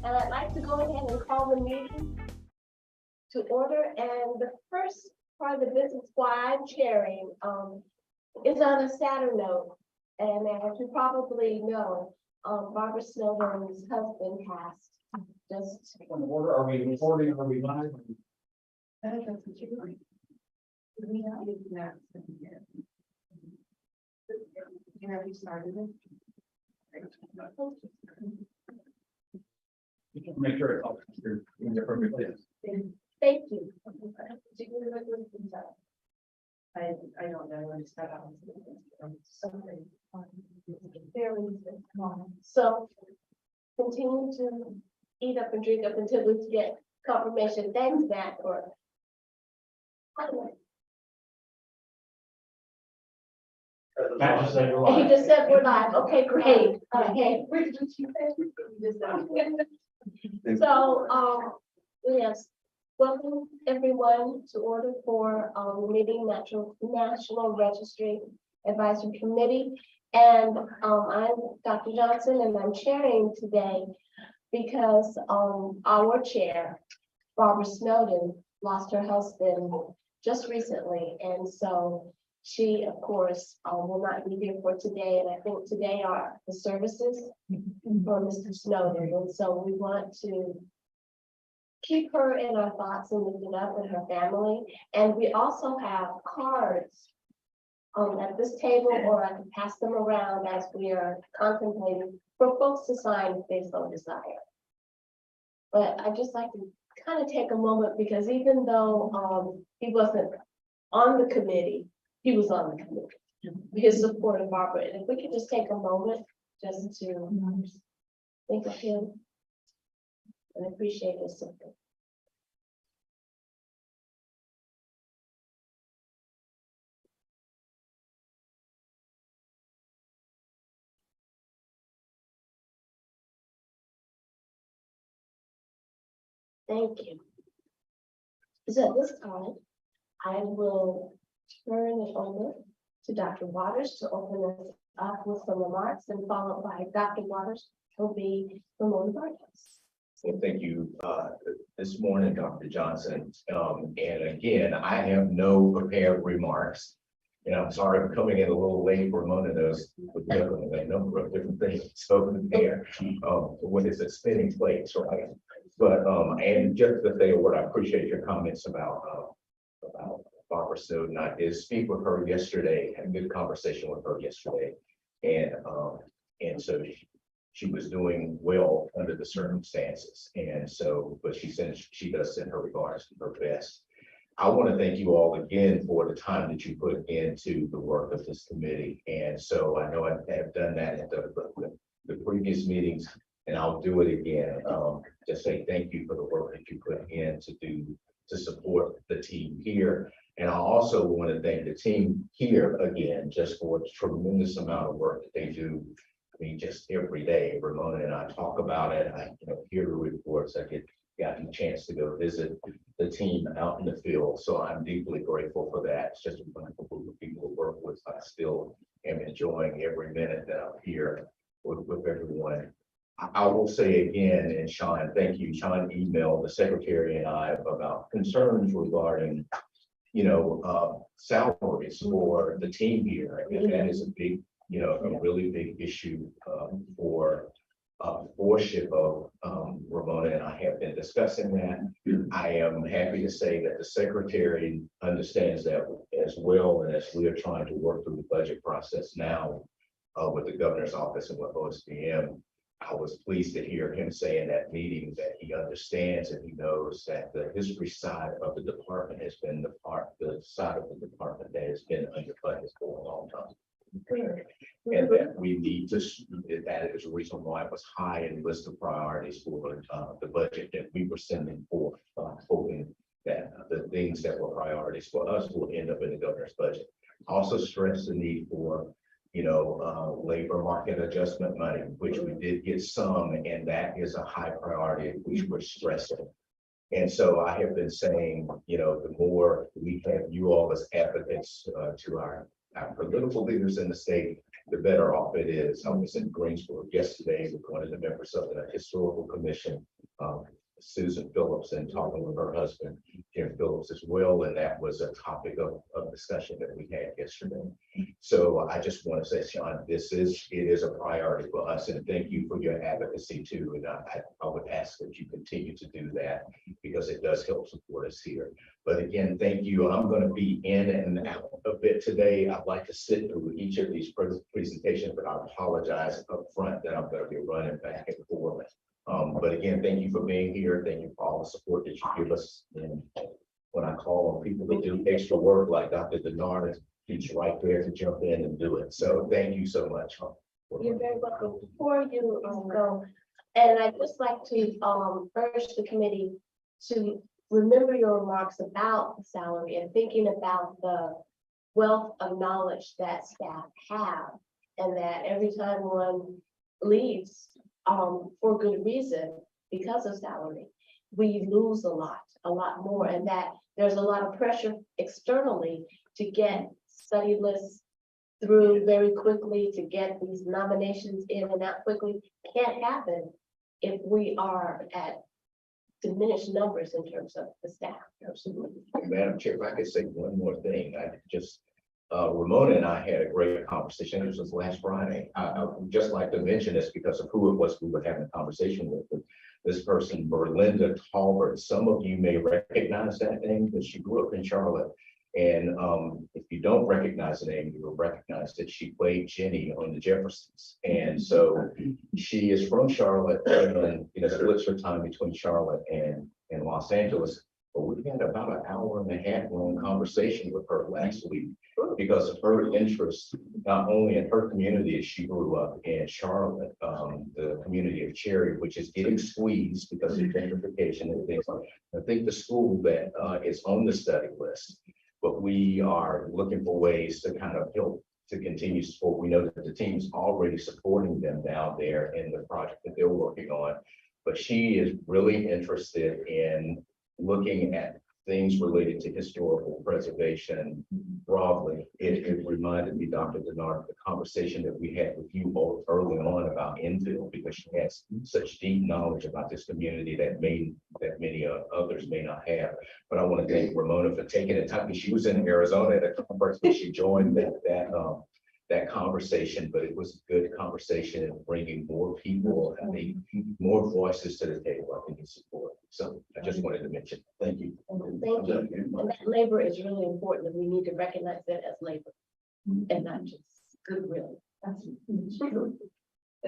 And I'd like to go ahead and call the meeting to order. And the first part of the business why I'm chairing is on a sadder note. And as you probably know, Barbara Snowden's husband passed just. Point of order, are we recording, are we live? Have you started it? Make sure it's all you're in the perfect place. Thank you. I don't know when to start out. So continue to eat up and drink up until we get confirmation. Thanks, Matt, for. Matt just said you're He live. just said we're live. Okay, great. Okay. So, yes, welcome everyone to order for meeting National Registry Advisory Committee. And I'm Dr. Johnson, and I'm chairing today because our chair, Barbara Snowden, lost her husband just recently. And so she, of course, will not be here for today. And I think today are the services for Mr. Snowden. And so we want to keep her in our thoughts and lift it up with her family. And we also have cards at this table, or I can pass them around as we are contemplating for folks to sign if they so desire. But I'd just like to kind of take a moment, because even though he wasn't on the committee, he was on the committee. His support of Barbara. And if we could just take a moment just to think of him and appreciate his support. Thank you. So at this time, I will turn it over to Dr. Waters to open us up with some remarks, and followed by Dr. Waters, who will be Ramona Vargas. Well, thank you this morning, Dr. Johnson. And again, I have no prepared remarks. And I'm sorry for coming in a little late. Ramona knows with a number of different things spoken there. When it's a spinning plates, right? But and just to say what I appreciate your comments about Barbara Snowden. I did speak with her yesterday, had a good conversation with her yesterday. And so she was doing well under the circumstances. And so, but she does send her regards to her best. I want to thank you all again for the time that you put into the work of this committee. And so I know I have done that at the previous meetings, and I'll do it again. Just say thank you for the work that you put in to support the team here. And I also want to thank the team here again, just for the tremendous amount of work that they do. I mean, just every day, Ramona and I talk about it. I hear the reports. I got a chance to go visit the team out in the field. So I'm deeply grateful for that. It's just a wonderful group of people to work with. I still am enjoying every minute that I'm here with everyone. I will say again, and Sean, thank you. Sean emailed the secretary and I about concerns regarding, salaries for the team here. And that is a big, a really big issue for SHPO. Ramona and I have been discussing that. I am happy to say that the secretary understands that as well. And as we are trying to work through the budget process now with the governor's office and with OSBM, I was pleased to hear him say in that meeting that he understands and he knows that the history side of the department has been the side of the department that has been under budget for a long time. And that we need to, that is a reason why it was high in the list of priorities for the budget that we were sending forth, hoping that the things that were priorities for us will end up in the governor's budget. Also stress the need for labor market adjustment money, which we did get some, and that is a high priority, which we're stressing. And so I have been saying, the more we have you all as advocates to our political leaders in the state, the better off it is. I was in Greensboro yesterday with one of the members of the Historical Commission, Susan Phillips, and talking with her husband, Jim Phillips, as well, and that was a topic of discussion that we had yesterday. So I just want to say, Sean, it is a priority for us, and thank you for your advocacy too. And I would ask that you continue to do that because it does help support us here. But again, thank you. I'm going to be in and out a bit today. I'd like to sit through each of these presentations, but I apologize up front that I'm going to be running back and forth. But again, thank you for being here. Thank you for all the support that you give us. And when I call on people to do extra work like Dr. Denard, he's right there to jump in and do it. So thank you so much. You're very welcome. Before you go, and I'd just like to urge the committee to remember your remarks about the salary and thinking about the wealth of knowledge that staff have, and that every time one leaves for good reason because of salary, we lose a lot more, and that there's a lot of pressure externally to get study lists through very quickly, to get these nominations in and out quickly. Can't happen if we are at diminished numbers in terms of the staff. Absolutely. Madam Chair, if I could say one more thing, Ramona and I had a great conversation. This was last Friday. I would just like to mention this because of who it was we were having a conversation with. This person, Berlinda Talbert. Some of you may recognize that name because she grew up in Charlotte. And if you don't recognize the name, you will recognize that she played Jenny on the Jeffersons. And so she is from Charlotte and splits her time between Charlotte and Los Angeles. But we had about an hour and a half long conversation with her last week because of her interest, not only in her community as she grew up in Charlotte, the community of Cherry, which is getting squeezed because of gentrification and things like that. I think the school that is on the study list, but we are looking for ways to kind of help to continue support. We know that the team's already supporting them down there in the project that they're working on, but she is really interested in looking at things related to historical preservation broadly. It reminded me, Dr. Denard, the conversation that we had with you both early on about Enfield, because she has such deep knowledge about this community that many others may not have. But I want to thank Ramona for taking the time, because she was in Arizona at a conference when she joined that conversation, but it was a good conversation and bringing more people, I think, more voices to the table, I think, is support. So I just wanted to mention, thank you. Thank you. And that labor is really important, and we need to recognize that as labor and not just goodwill. That's true.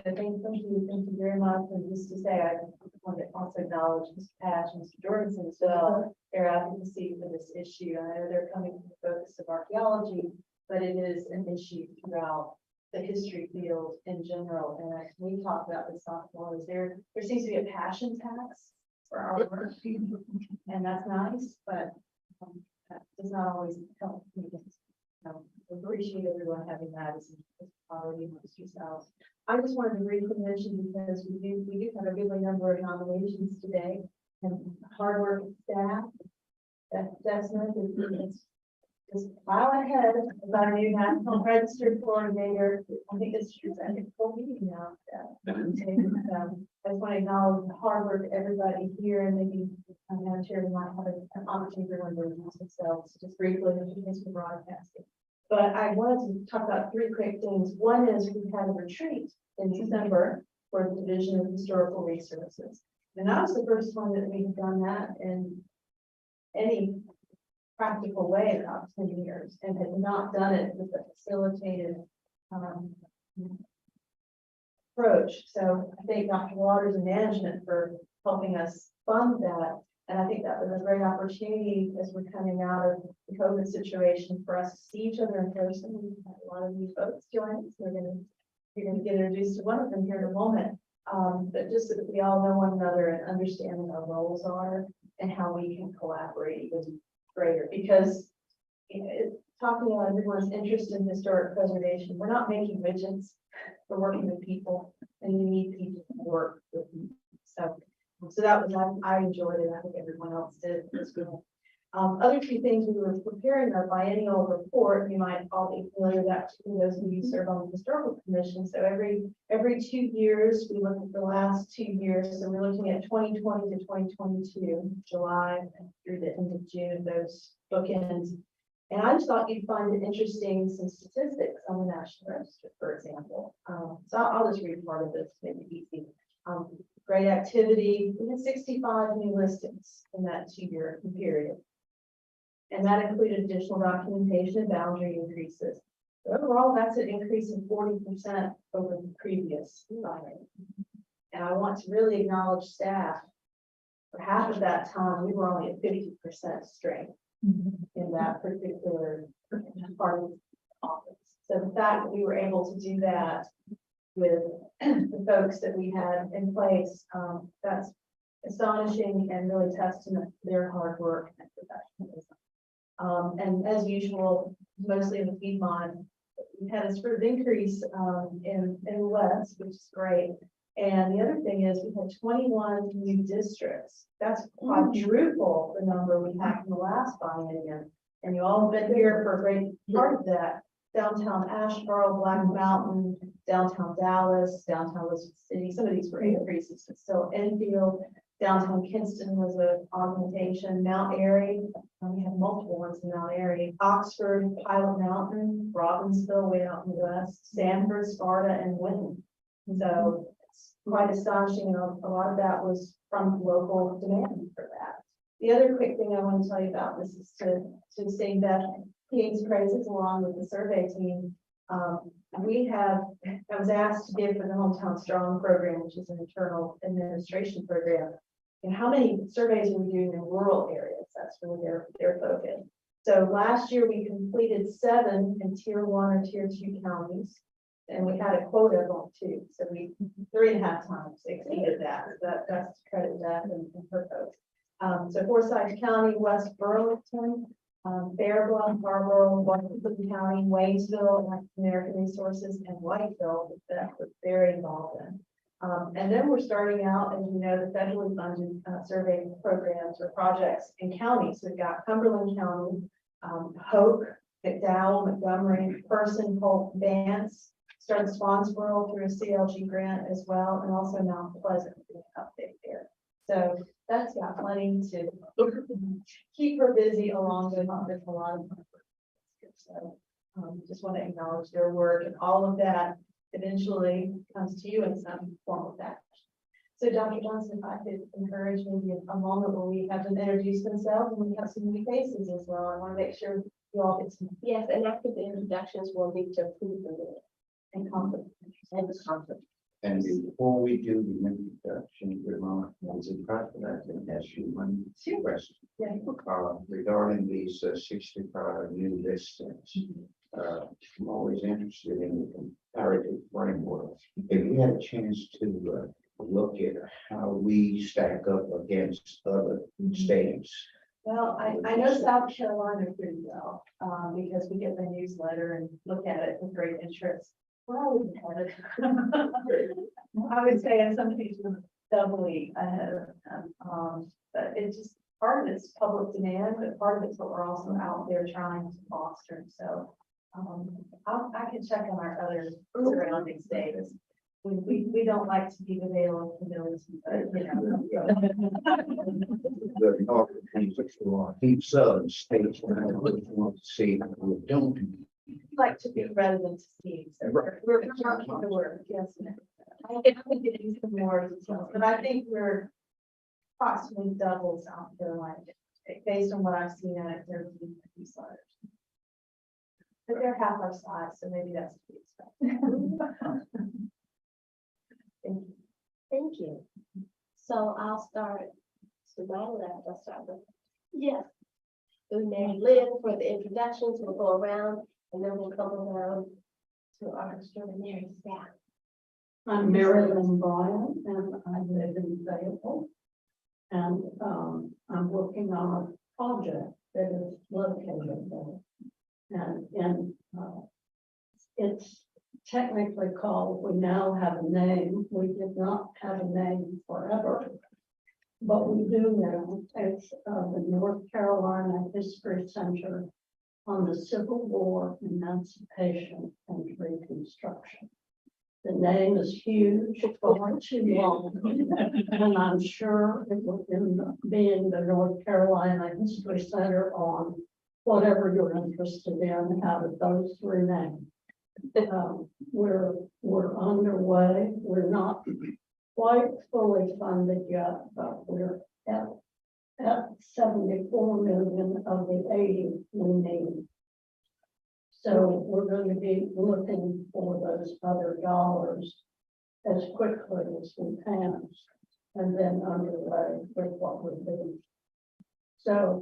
Thank you very much. And just to say, I want to also acknowledge Mr. Patch and Mr. Jorgensen as well, their advocacy for this issue. I know they're coming from the focus of archaeology, but it is an issue throughout the history field in general. And we talked about this often, is there seems to be a passion tax for our work, and that's nice, but that does not always help. Appreciate everyone having that as already amongst yourselves. I just wanted to briefly mention, because we do have a good number of nominations today, and hard work staff. That's not just while ahead of our new national registered coordinator. I think it's a full meeting now. I just want to acknowledge the hard work of everybody here, and maybe I'm not sure we might have an opportunity for one to introduce themselves just briefly in case we're broadcasting. But I wanted to talk about three quick things. One is we had a retreat in December for the Division of Historical Resources. And that was the first one that we've done that in any practical way in about 10 years, and had not done it with a facilitated approach. So I thank Dr. Waters and management for helping us fund that. And I think that was a great opportunity as we're coming out of the COVID situation for us to see each other in person. We had a lot of new folks join us. You're going to get introduced to one of them here in a moment. But just so that we all know one another and understand what our roles are and how we can collaborate even greater. Because talking about everyone's interest in historic preservation, we're not making widgets. We're working with people, and you need people to work with you. So that was, I enjoyed it. I think everyone else did as well. Other two things, we were preparing our biennial report. You might all be familiar with that, those of you who serve on the historical commission. So every 2 years, we look at the last 2 years. So we're looking at 2020 to 2022, July through the end of June, those bookends. And I just thought you'd find it interesting, some statistics on the National Register, for example. So I'll just read part of this, maybe easy. Great activity. We had 65 new listings in that 2-year period. And that included additional documentation and boundary increases. So overall, that's an increase of 40% over the previous filing. And I want to really acknowledge staff. For half of that time, we were only at 50% strength in that particular part of the office. So the fact that we were able to do that with the folks that we had in place, that's astonishing and really testament to their hard work and professionalism. And as usual, mostly in the Piedmont, we had a sort of increase in West, which is great. And the other thing is we had 21 new districts. That's quadruple the number we had in the last biennium. And you all have been here for a great part of that. Downtown Asheboro, Black Mountain, downtown Dallas, downtown Elizabeth City. Some of these were increases, but still Enfield. Downtown Kinston was an augmentation. Mount Airy, we have multiple ones in Mount Airy. Oxford, Pilot Mountain, Robbinsville, way out in the west, Sanford, Sparta, and Winton. So it's quite astonishing. And a lot of that was from local demand for that. The other quick thing I want to tell you about this is to sing Beth King's praises along with the survey team. I was asked to give for the Hometown Strong program, which is an internal administration program. And how many surveys are we doing in rural areas? That's really their focus. So last year we completed 7 in tier 1 or tier 2 counties. And we had a quota of only 2. So we 3.5 times exceeded that. So that's to credit that and her folks. So Forsyth County, West Burlington, Bear Bluff, Marlboro, Washington County, Waynesville, American Resources, and Whiteville that we're very involved in. And then we're starting out, as you know, the federally funded survey programs or projects in counties. We've got Cumberland County, Hoke, McDowell, Montgomery, Person, Polk, Vance, started Swansboro through a CLG grant as well, and also Mount Pleasant update there. So that's got plenty to keep her busy along with a lot of work. So just want to acknowledge their work, and all of that eventually comes to you in some form of that. So Dr. Johnson, if I could encourage maybe a moment where we have them introduce themselves and we have some new faces as well. I want to make sure you all get some. Yes, and after the introductions, we'll need to approve the minute And conflict. and the conflict. And before we do the introduction, Ramona, is it possible I can ask you one question? Yeah. Regarding these 65 new listings. I'm always interested in the comparative framework. If you had a chance to look at how we stack up against other states. Well, I know South Carolina pretty well, because we get the newsletter and look at it with great interest. Well, I would say in some cases doubly ahead of them. But it's just part of it's public demand, but part of it's what we're also out there trying to foster. So I can check on our other surrounding states. We don't like to be the veil of humility, but you know. The northern deep southern states, and I always want to see how we don't. Like to be rather than to see. So we're trying to work, yes. I can get into more details, but I think we're approximately double South Carolina based on what I've seen at their newsletters. But they're half our size, so maybe that's to be expected. Thank you. Thank you. So I'll start. So I'll start with. Yes. So Mary Lynn for the introductions. We'll go around and then we'll come around to our extraordinary staff. I'm Marilyn Bryan, and I live in Fayetteville. And I'm working on a project that is located there. And it's technically called, we now have a name. We did not have a name forever. but we do know it's the North Carolina History Center on the Civil War, Emancipation, and Reconstruction. The name is huge, far too long, and I'm sure it will end up being the North Carolina History Center on whatever you're interested in out of those three names. We're underway. We're not quite fully funded yet, but we're at 74 million of the 80 we need. So we're going to be looking for those other dollars as quickly as we can, and then underway with what we're doing. So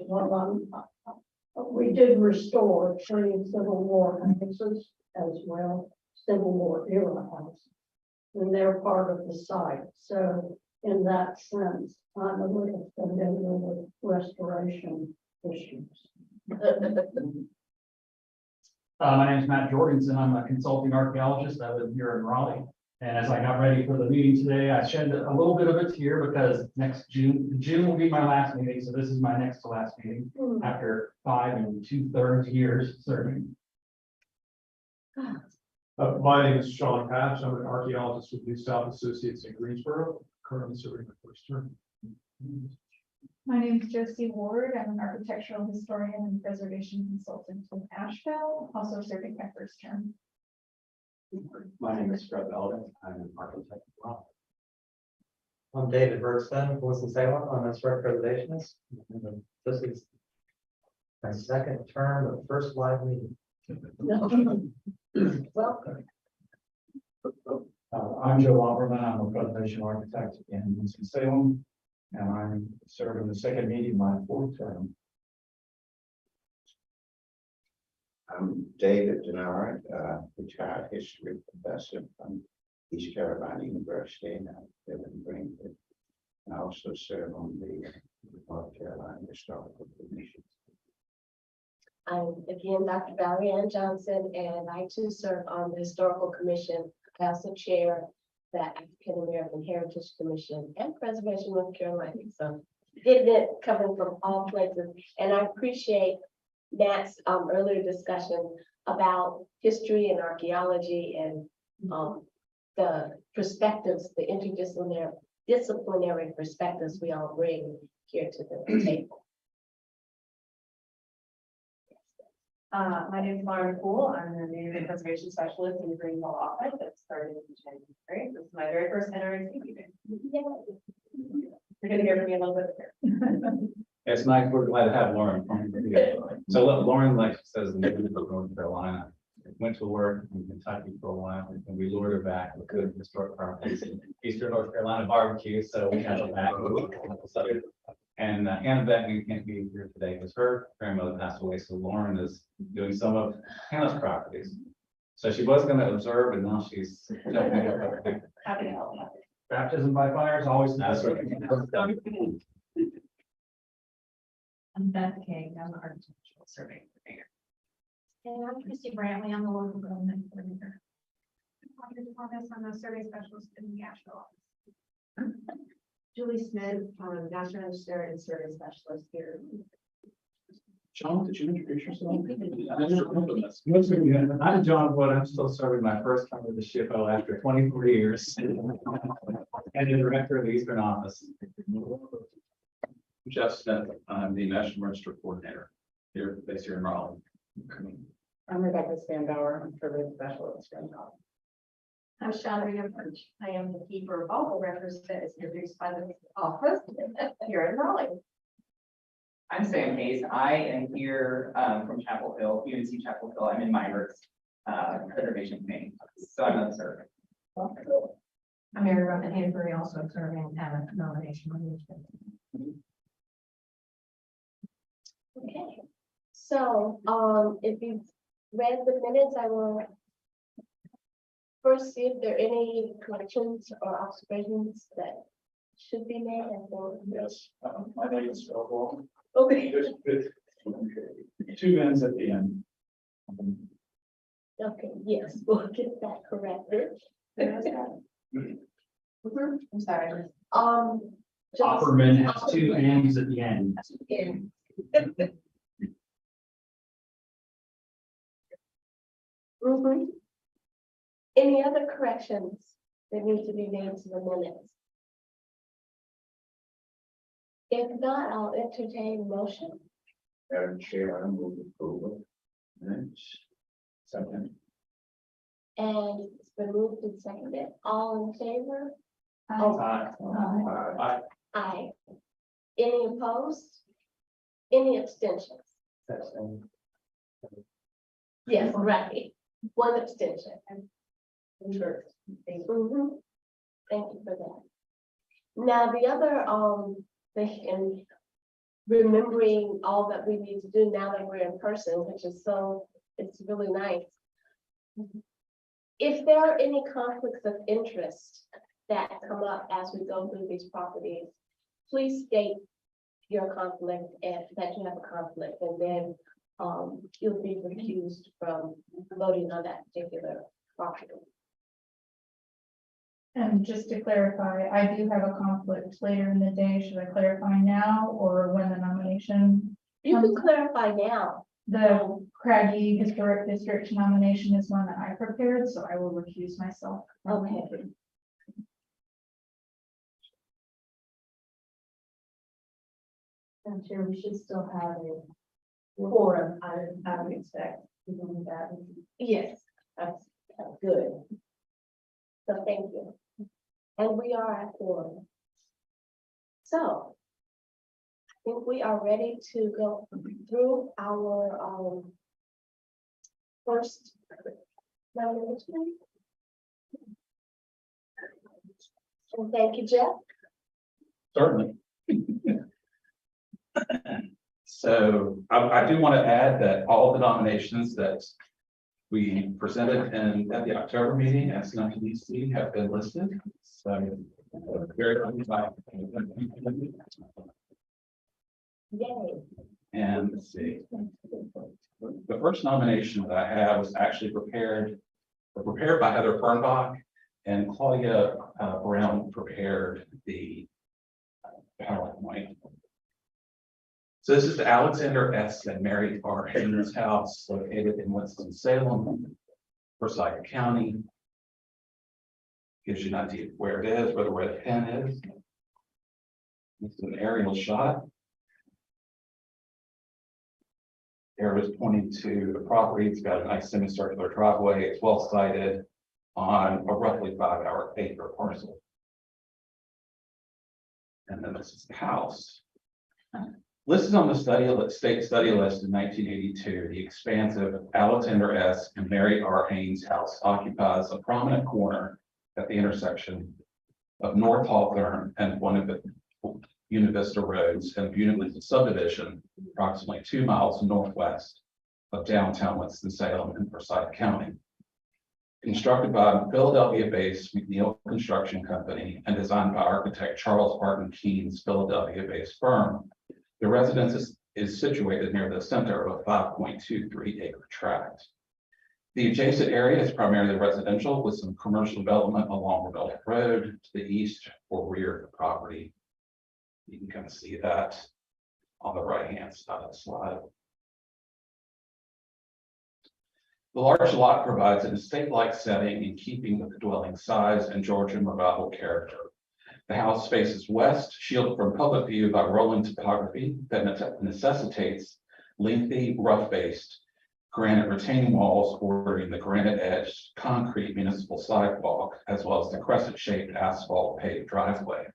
we did restore 3 Civil War houses as well, Civil War era houses, and they're part of the site. So in that sense, I'm a little familiar with restoration issues. My name is Matt Jorgensen. I'm a consulting archaeologist. I live here in Raleigh. And as I got ready for the meeting today, I shed a little bit of a tear because next June will be my last meeting. So this is my next to last meeting after 5 2/3 years serving. My name is Sean Patch. I'm an archaeologist with New South Associates in Greensboro, currently serving my first term. My name is Josie Ward. I'm an architectural historian and preservation consultant from Asheville, also serving my first term. My name is Fred Belden. I'm an architect as well. I'm David Bergson, Winston-Salem. I'm a historic preservationist. This is my second term of first live meeting. Welcome. I'm Joe Opperman. I'm a preservation architect in Winston-Salem. And I'm serving the second meeting, my 4th term. I'm David Denard, retired history professor from East Carolina University, and I live in Greenwood. I also serve on the North Carolina Historical Commission. I'm again Dr. Valerie Ann Johnson, and I too serve on the Historical Commission. I also chair the African American Heritage Commission and Preservation North Carolina. So getting it coming from all places. And I appreciate Matt's earlier discussion about history and archaeology and the perspectives, the interdisciplinary perspectives we all bring here to the table. My name is Lauren Poole. I'm the Native Preservation Specialist in the Greenville office that started in January. This is my very first NRC meeting. You're gonna hear from me a little bit here. It's nice. We're glad to have Lauren. So Lauren, like she says, lived in North Carolina, went to work in Kentucky for a while, and we lured her back with good historic properties in Eastern North Carolina barbecue. So we have her back. And Anna Beckman can't be here today because her grandmother passed away. So Lauren is doing some of Hannah's properties. So she was going to observe, and now she's Happy to help. Baptism by fire is always. That's right. I'm Beth King. I'm an architectural survey coordinator. And I'm Christy Brantley. I'm the local government coordinator. I'm a survey specialist in the Asheville office. Julie Smith, National Register and Survey Specialist here. John, did you introduce yourself? I'm John Wood. I'm still serving my first term with the SHPO after 24 years. And the director of the Eastern Office. Jeff Smith, I'm the National Register Coordinator here, based here in Raleigh. I'm Rebecca Spanbauer. I'm Survey Specialist. I'm Shadria Birch. I am the keeper of all the records that is produced by the office here in Raleigh. I'm Sam Hayes. I am here from Chapel Hill, UNC Chapel Hill. I'm in Myers preservation committee, so I'm not serving. I'm Mary Robin Hanbury, also serving at a nomination. Okay, so if you've read the minutes, I will first see if there are any corrections or observations that should be made. And then, Yes, my name is Phil Wall. okay, There's 2 minutes at the end. okay, yes, we'll get that corrected. I'm sorry. Opperman has two M's at the end. Mhm. Any other corrections that need to be made to the minutes? If not, I'll entertain a motion. Madam Chair, I move approval. Minutes. Second. And it's been moved and seconded. All in favor? Aye. Any opposed? Any abstentions? Yes, right. One abstention. Sure. Thank you. Mhm. Thank you for that. Now, the other, thing, and remembering all that we need to do now that we're in person, which is so, it's really nice. If there are any conflicts of interest that come up as we go through these properties, please state your conflict and that you have a conflict, and then you'll be recused from voting on that particular property. And just to clarify, I do have a conflict later in the day. Should I clarify now or when the nomination? You can clarify now. The Craggy Historic District nomination is one that I prepared, so I will recuse myself. Okay. I'm sure we should still have a quorum, I would expect, even with that. Yes, that's good. So thank you. And we are at quorum. So I think we are ready to go through our first nomination. And thank you, Jeff. Certainly. So I do want to add that all the nominations that we presented at the October meeting as NPDC have been listed. So very Yay. and let's see. The first nomination that I have was actually prepared by Heather Fernbach, and Claudia Brown prepared the PowerPoint. So this is the Alexander S. and Mary R. Haynes house located in Winston-Salem, Forsyth County. Gives you an idea of where it is, where the red pen is. This is an aerial shot. Arrow is pointing to the property. It's got a nice semicircular driveway. It's well sited on a roughly 5-acre parcel. And then this is the house. Listed on the state study list in 1982, the expansive Alexander S. and Mary R. Haynes house occupies a prominent corner at the intersection of North Hawthorne and Univista Roads and Univista subdivision, approximately 2 miles northwest of downtown Winston-Salem in Forsyth County. Constructed by Philadelphia-based McNeil Construction Company and designed by architect Charles Barton Keene's Philadelphia-based firm, the residence is situated near the center of a 5.23-acre tract. The adjacent area is primarily residential with some commercial development along Rebellion Road to the east or rear of the property. You can kind of see that on the right-hand side of the slide. The large lot provides an estate-like setting in keeping with the dwelling size and Georgian revival character. The house faces west, shielded from public view by rolling topography that necessitates lengthy, rough-based granite retaining walls bordering the granite-edged concrete municipal sidewalk, as well as the crescent-shaped asphalt paved driveway.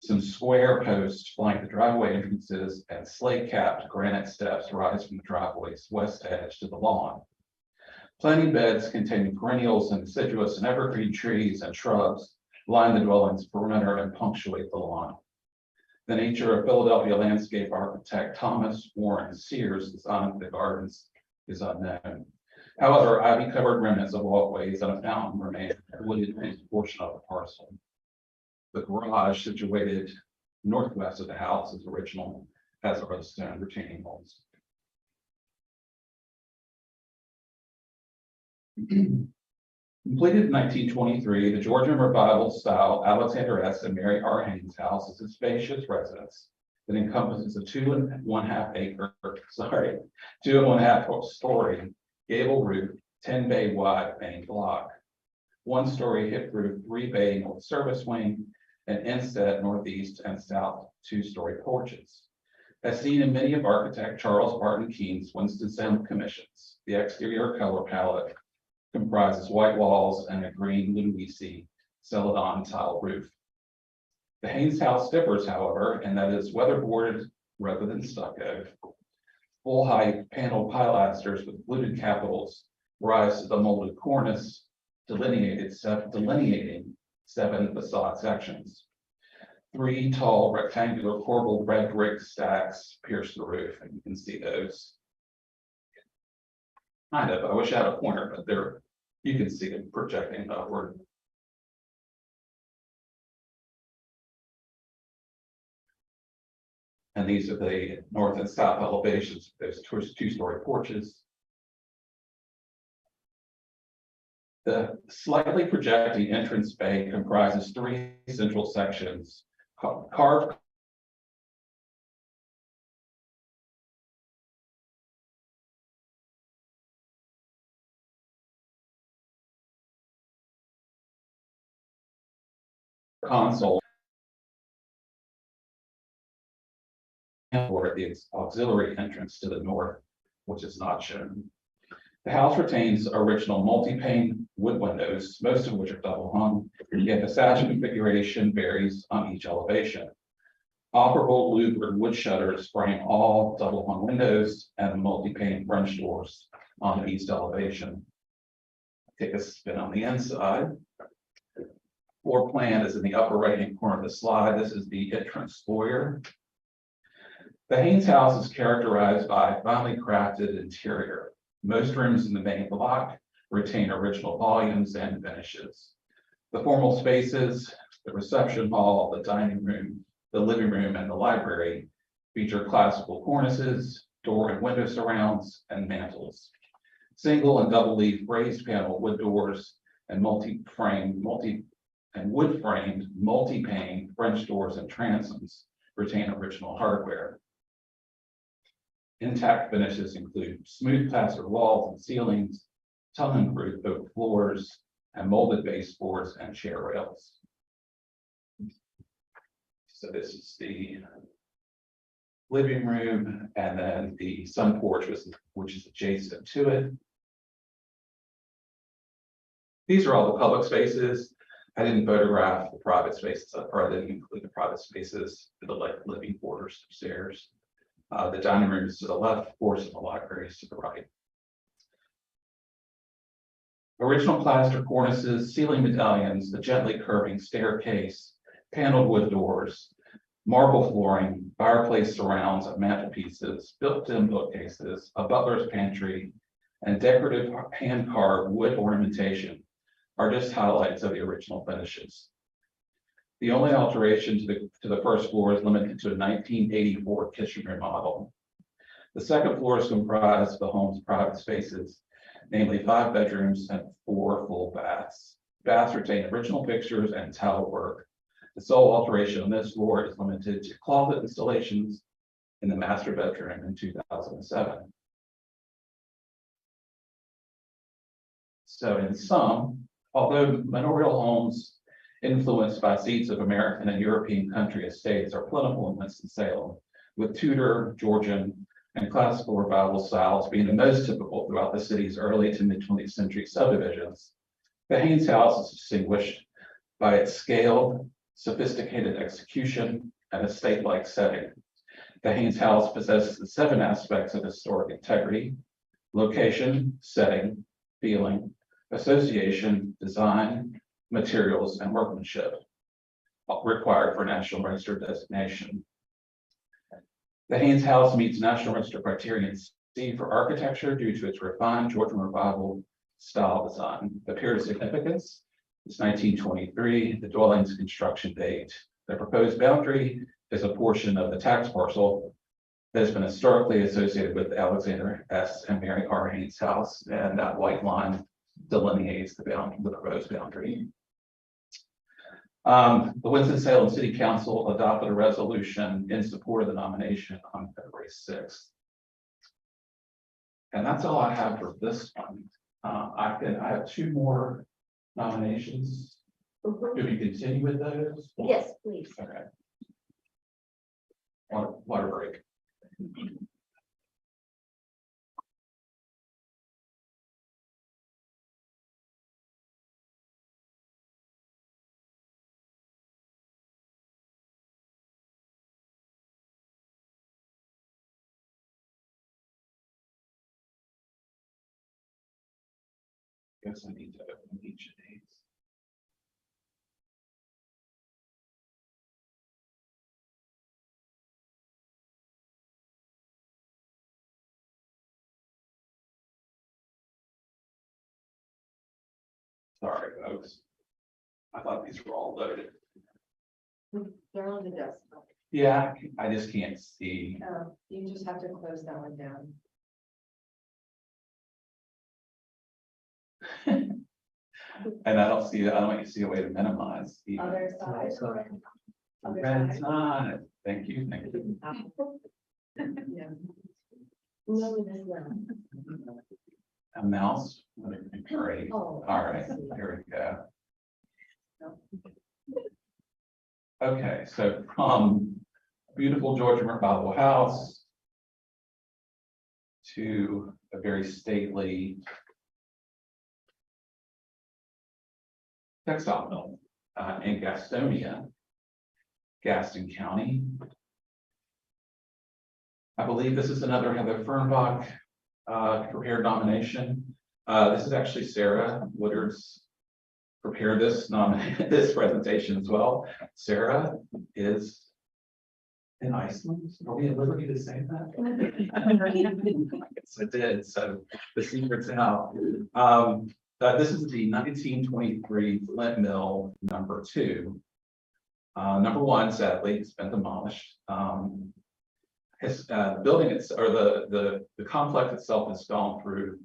Some square posts flank the driveway entrances, and slate-capped granite steps rise from the driveway's west edge to the lawn. Planting beds containing perennials and deciduous and evergreen trees and shrubs line the dwelling's perimeter and punctuate the lawn. The nature of Philadelphia landscape architect Thomas Warren Sears' design of the gardens is unknown. However, ivy-covered remnants of walkways and a fountain remain wooded portion of the parcel. The garage situated northwest of the house is original, as are the stone retaining walls. Completed in 1923, the Georgian Revival style Alexander S. and Mary R. Haynes House is a spacious residence that encompasses a 2.5 acre, 2.5 story gable roof, 10 bay wide main block, 1-story hip roof, 3 bay north service wing, and instead northeast and south 2-story porches. As seen in many of architect Charles Barton Keene's Winston-Salem commissions, the exterior color palette comprises white walls and a green Luisi Celadon tile roof. The Haynes house differs, however, in that it's weatherboarded rather than stucco. Full height paneled pilasters with fluted capitals rise to the molded cornice, delineating 7 facade sections. 3 tall rectangular corbelled red brick stacks pierce the roof, and you can see those. Kind of, I wish I had a pointer, but there, you can see them projecting upward. And these are the north and south elevations, those 2-story porches. The slightly projecting entrance bay comprises 3 central sections, carved console or the auxiliary entrance to the north, which is not shown. The house retains original multi-pane wood windows, most of which are double hung, yet the sash configuration varies on each elevation. Operable louvered wood shutters frame all double hung windows and multi-pane French doors on the east elevation. Take a spin on the inside. Floor plan is in the upper right-hand corner of the slide. This is the entrance foyer. The Haynes house is characterized by a finely crafted interior. Most rooms in the main block retain original volumes and finishes. The formal spaces, the reception hall, the dining room, the living room, and the library feature classical cornices, door and window surrounds, and mantels. Single and double leaf raised panel wood doors and wood-framed, multi-pane French doors and transoms retain original hardware. Intact finishes include smooth plaster walls and ceilings, tongue-and-groove oak floors, and molded baseboards and chair rails. So this is the living room, and then the sun porch, which is adjacent to it. These are all the public spaces. I didn't photograph the private spaces, or I didn't include the private spaces for the living quarters upstairs. The dining room is to the left, of course, and the library is to the right. Original plaster cornices, ceiling medallions, the gently curving staircase, paneled wood doors, marble flooring, fireplace surrounds and mantelpieces, built-in bookcases, a butler's pantry, and decorative hand-carved wood ornamentation are just highlights of the original finishes. The only alteration to the first floor is limited to a 1984 kitchen remodel. The second floor is comprised of the home's private spaces, namely 5 bedrooms and 4 full baths. Baths retain original fixtures and tile work. The sole alteration on this floor is limited to closet installations in the master bedroom in 2007. So in sum, although manorial homes influenced by seeds of American and European country estates are plentiful in Winston-Salem, with Tudor, Georgian, and classical revival styles being the most typical throughout the city's early to mid-20th century subdivisions. The Haynes house is distinguished by its scaled, sophisticated execution and estate-like setting. The Haynes house possesses the 7 aspects of historic integrity: location, setting, feeling, association, design, materials, and workmanship required for National Register designation. The Haynes house meets National Register criterion C for architecture due to its refined Georgian Revival style design. The period of significance is 1923, the dwelling's construction date. The proposed boundary is a portion of the tax parcel that has been historically associated with Alexander S. and Mary R. Haynes house, and that white line delineates the boundary, the proposed boundary. The Winston-Salem City Council adopted a resolution in support of the nomination on February 6th. And that's all I have for this one. I have two more nominations. Mhm. Do we continue with those? Yes, please. Okay. Water break. Guess I need to open each of these. Sorry, folks. I thought these were all loaded. They're on the desktop. Yeah, I just can't see. You just have to close that one down. And I don't see, I don't see a way to minimize. either. Other side. Other Red side. side. Thank you, thank you. Yeah. No, it is not. A mouse. Great. Oh. All right, here we go. Okay, so from beautiful Georgia Bible house to a very stately textile mill in Gastonia, Gaston County. I believe this is another Heather Fernbach prepared nomination. This is actually Sarah Woodard's prepared this this presentation as well. Sarah is in Iceland. Are we at liberty to say that? Yes, I did. So the secret's out. This is the 1923 Flint Mill number 2. Number 1, sadly, has been demolished. The building or the complex itself has gone through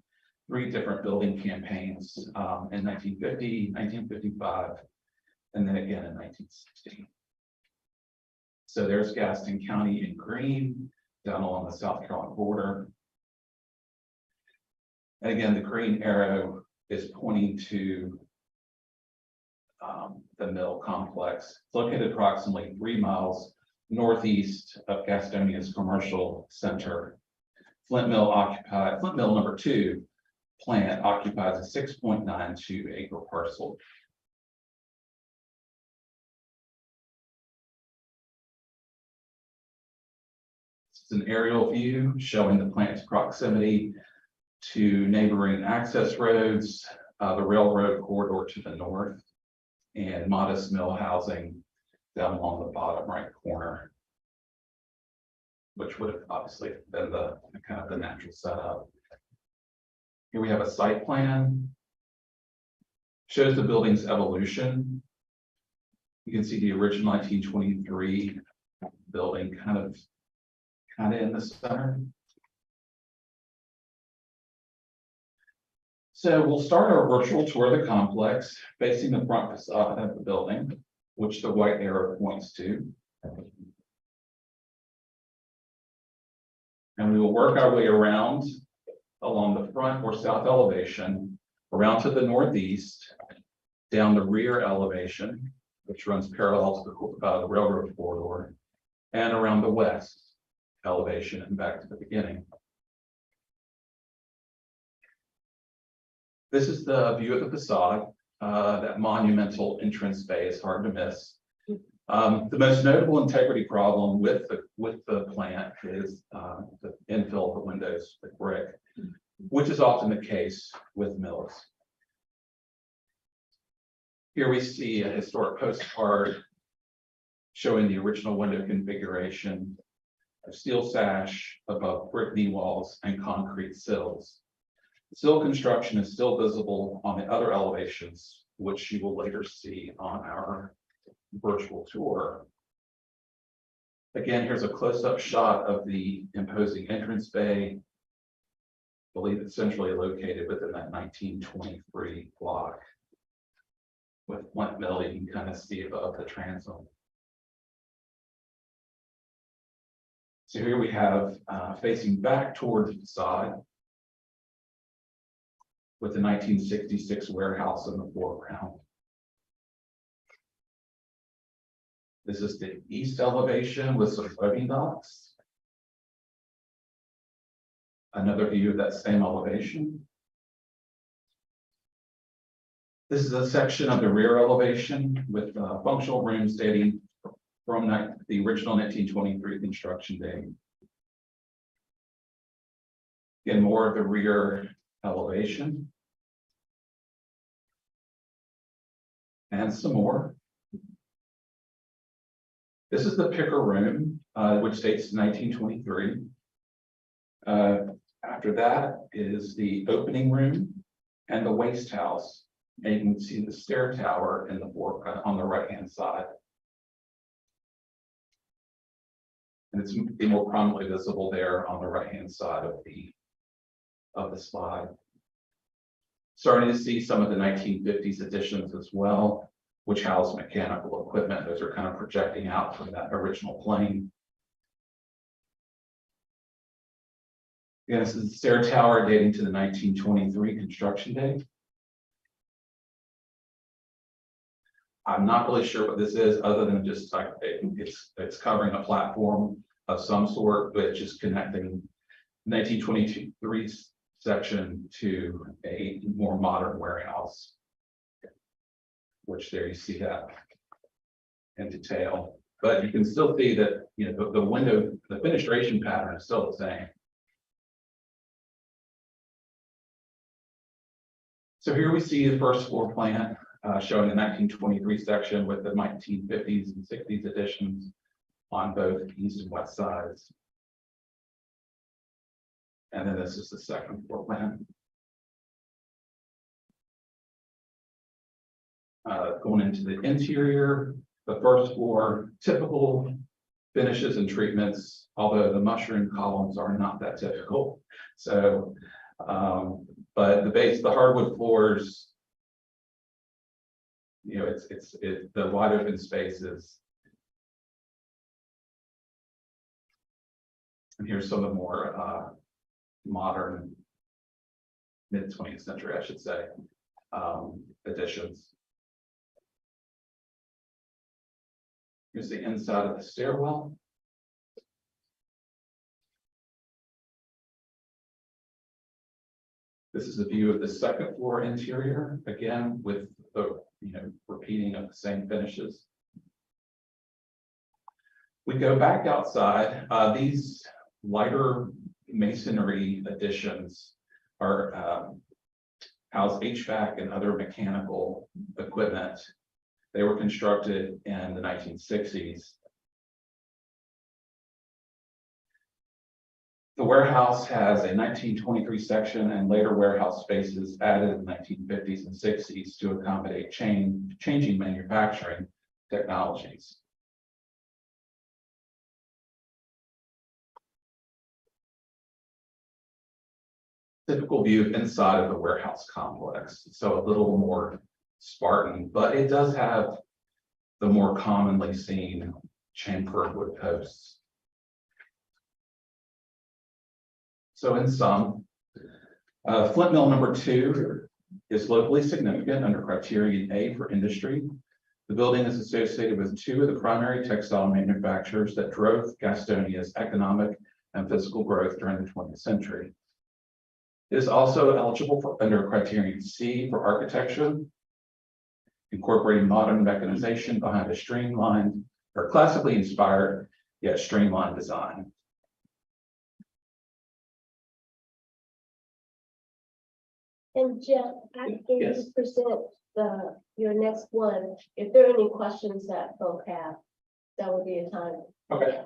3 different building campaigns in 1950, 1955, and then again in 1960. So there's Gaston County in green down along the South Carolina border. And again, the green arrow is pointing to the mill complex. It's located approximately 3 miles northeast of Gastonia's commercial center. Flint Mill number 2 plant occupies a 6.92 acre parcel. This is an aerial view showing the plant's proximity to neighboring access roads, the railroad corridor to the north, and modest mill housing down along the bottom right corner, which would have obviously been the kind of the natural setup. Here we have a site plan. Shows the building's evolution. You can see the original 1923 building kind of in the center. So we'll start our virtual tour of the complex facing the front facade of the building, which the white arrow points to. And we will work our way around along the front or south elevation, around to the northeast, down the rear elevation, which runs parallel to the railroad corridor, and around the west elevation and back to the beginning. This is the view of the facade. That monumental entrance bay is hard to miss. The most notable integrity problem with the plant is the infill of the windows with brick, which is often the case with mills. Here we see a historic postcard showing the original window configuration, a steel sash above brick knee walls and concrete sills. Sill construction is still visible on the other elevations, which you will later see on our virtual tour. Again, here's a close-up shot of the imposing entrance bay. believe it's centrally located within that 1923 block. With Flint Mill, you can kind of see above the transom. So here we have facing back towards the facade with the 1966 warehouse in the foreground. This is the east elevation with some loading docks. Another view of that same elevation. This is a section of the rear elevation with functional rooms dating from the original 1923 construction date. Again, more of the rear elevation. And some more. This is the picker room, which dates to 1923. After that is the opening room and the waste house. And you can see the stair tower in the on the right-hand side. And it's more prominently visible there on the right-hand side of the slide. Starting to see some of the 1950s additions as well, which house mechanical equipment. Those are kind of projecting out from that original plane. Again, this is the stair tower dating to the 1923 construction date. I'm not really sure what this is, other than just like it's covering a platform of some sort, which is connecting 1923 section to a more modern warehouse. Which there you see that in detail, but you can still see that, you know, the window, the fenestration pattern is still the same. So here we see the first floor plan showing the 1923 section with the 1950s and 60s additions on both east and west sides. And then this is the second floor plan. Going into the interior, the first floor, typical finishes and treatments, although the mushroom columns are not that typical. So, but the hardwood floors, you know, it's the wide open spaces. And here's some of the more modern, mid-20th century, I should say, additions. Here's the inside of the stairwell. This is a view of the second floor interior, again, with the repeating of the same finishes. We go back outside. These lighter masonry additions are house HVAC and other mechanical equipment. They were constructed in the 1960s. The warehouse has a 1923 section and later warehouse spaces added in the 1950s and 60s to accommodate changing manufacturing technologies. Typical view inside of the warehouse complex, so a little more Spartan, but it does have the more commonly seen chamfered wood posts. So in sum, Flint Mill number 2 is locally significant under criterion A for industry. The building is associated with 2 of the primary textile manufacturers that drove Gastonia's economic and physical growth during the 20th century. It is also eligible for under criterion C for architecture, incorporating modern mechanization behind a streamlined or classically inspired yet streamlined design. And Jeff, after you Yes. present your next one, if there are any questions that folk have, that would be a time. Okay.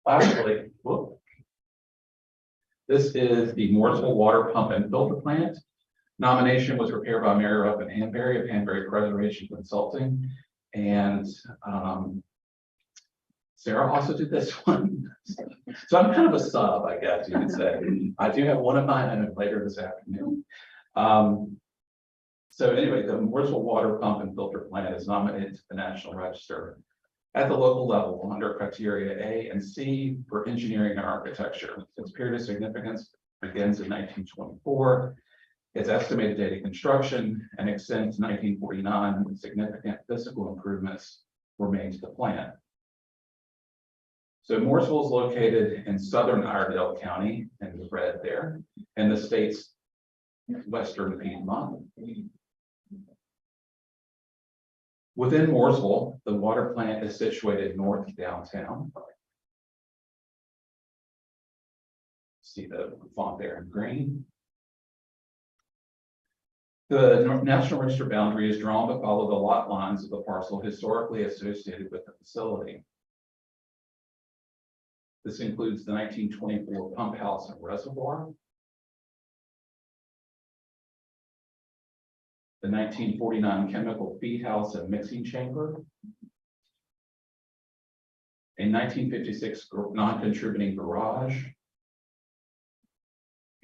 Lastly, whoop. This is the Mooresville Water Pump and Filter Plant. Nomination was prepared by Mayor Up and Hanbury of Hanbury Preservation Consulting. And Sarah also did this one. So I'm kind of a sub, I guess you could say. I do have one of mine and later this afternoon. So anyway, the Mooresville Water Pump and Filter Plant is nominated to the National Register at the local level under criteria A and C for engineering and architecture. Its period of significance begins in 1924. Its estimated date of construction and extends to 1949 when significant physical improvements were made to the plant. So Mooresville is located in southern Iredell County in the red there, in the state's western Piedmont. Within Mooresville, the water plant is situated north of downtown. See the font there in green. The National Register boundary is drawn to follow the lot lines of the parcel historically associated with the facility. This includes the 1924 pump house and reservoir, the 1949 chemical feed house and mixing chamber, a 1956 non-contributing garage,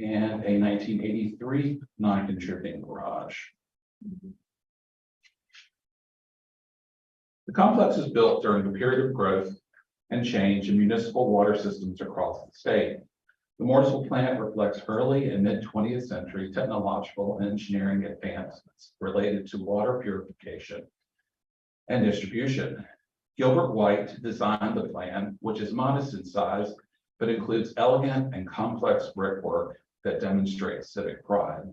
and a 1983 non-contributing garage. The complex was built during a period of growth and change in municipal water systems across the state. The Mooresville plant reflects early and mid-20th century technological and engineering advancements related to water purification and distribution. Gilbert White designed the plant, which is modest in size, but includes elegant and complex brickwork that demonstrates civic pride.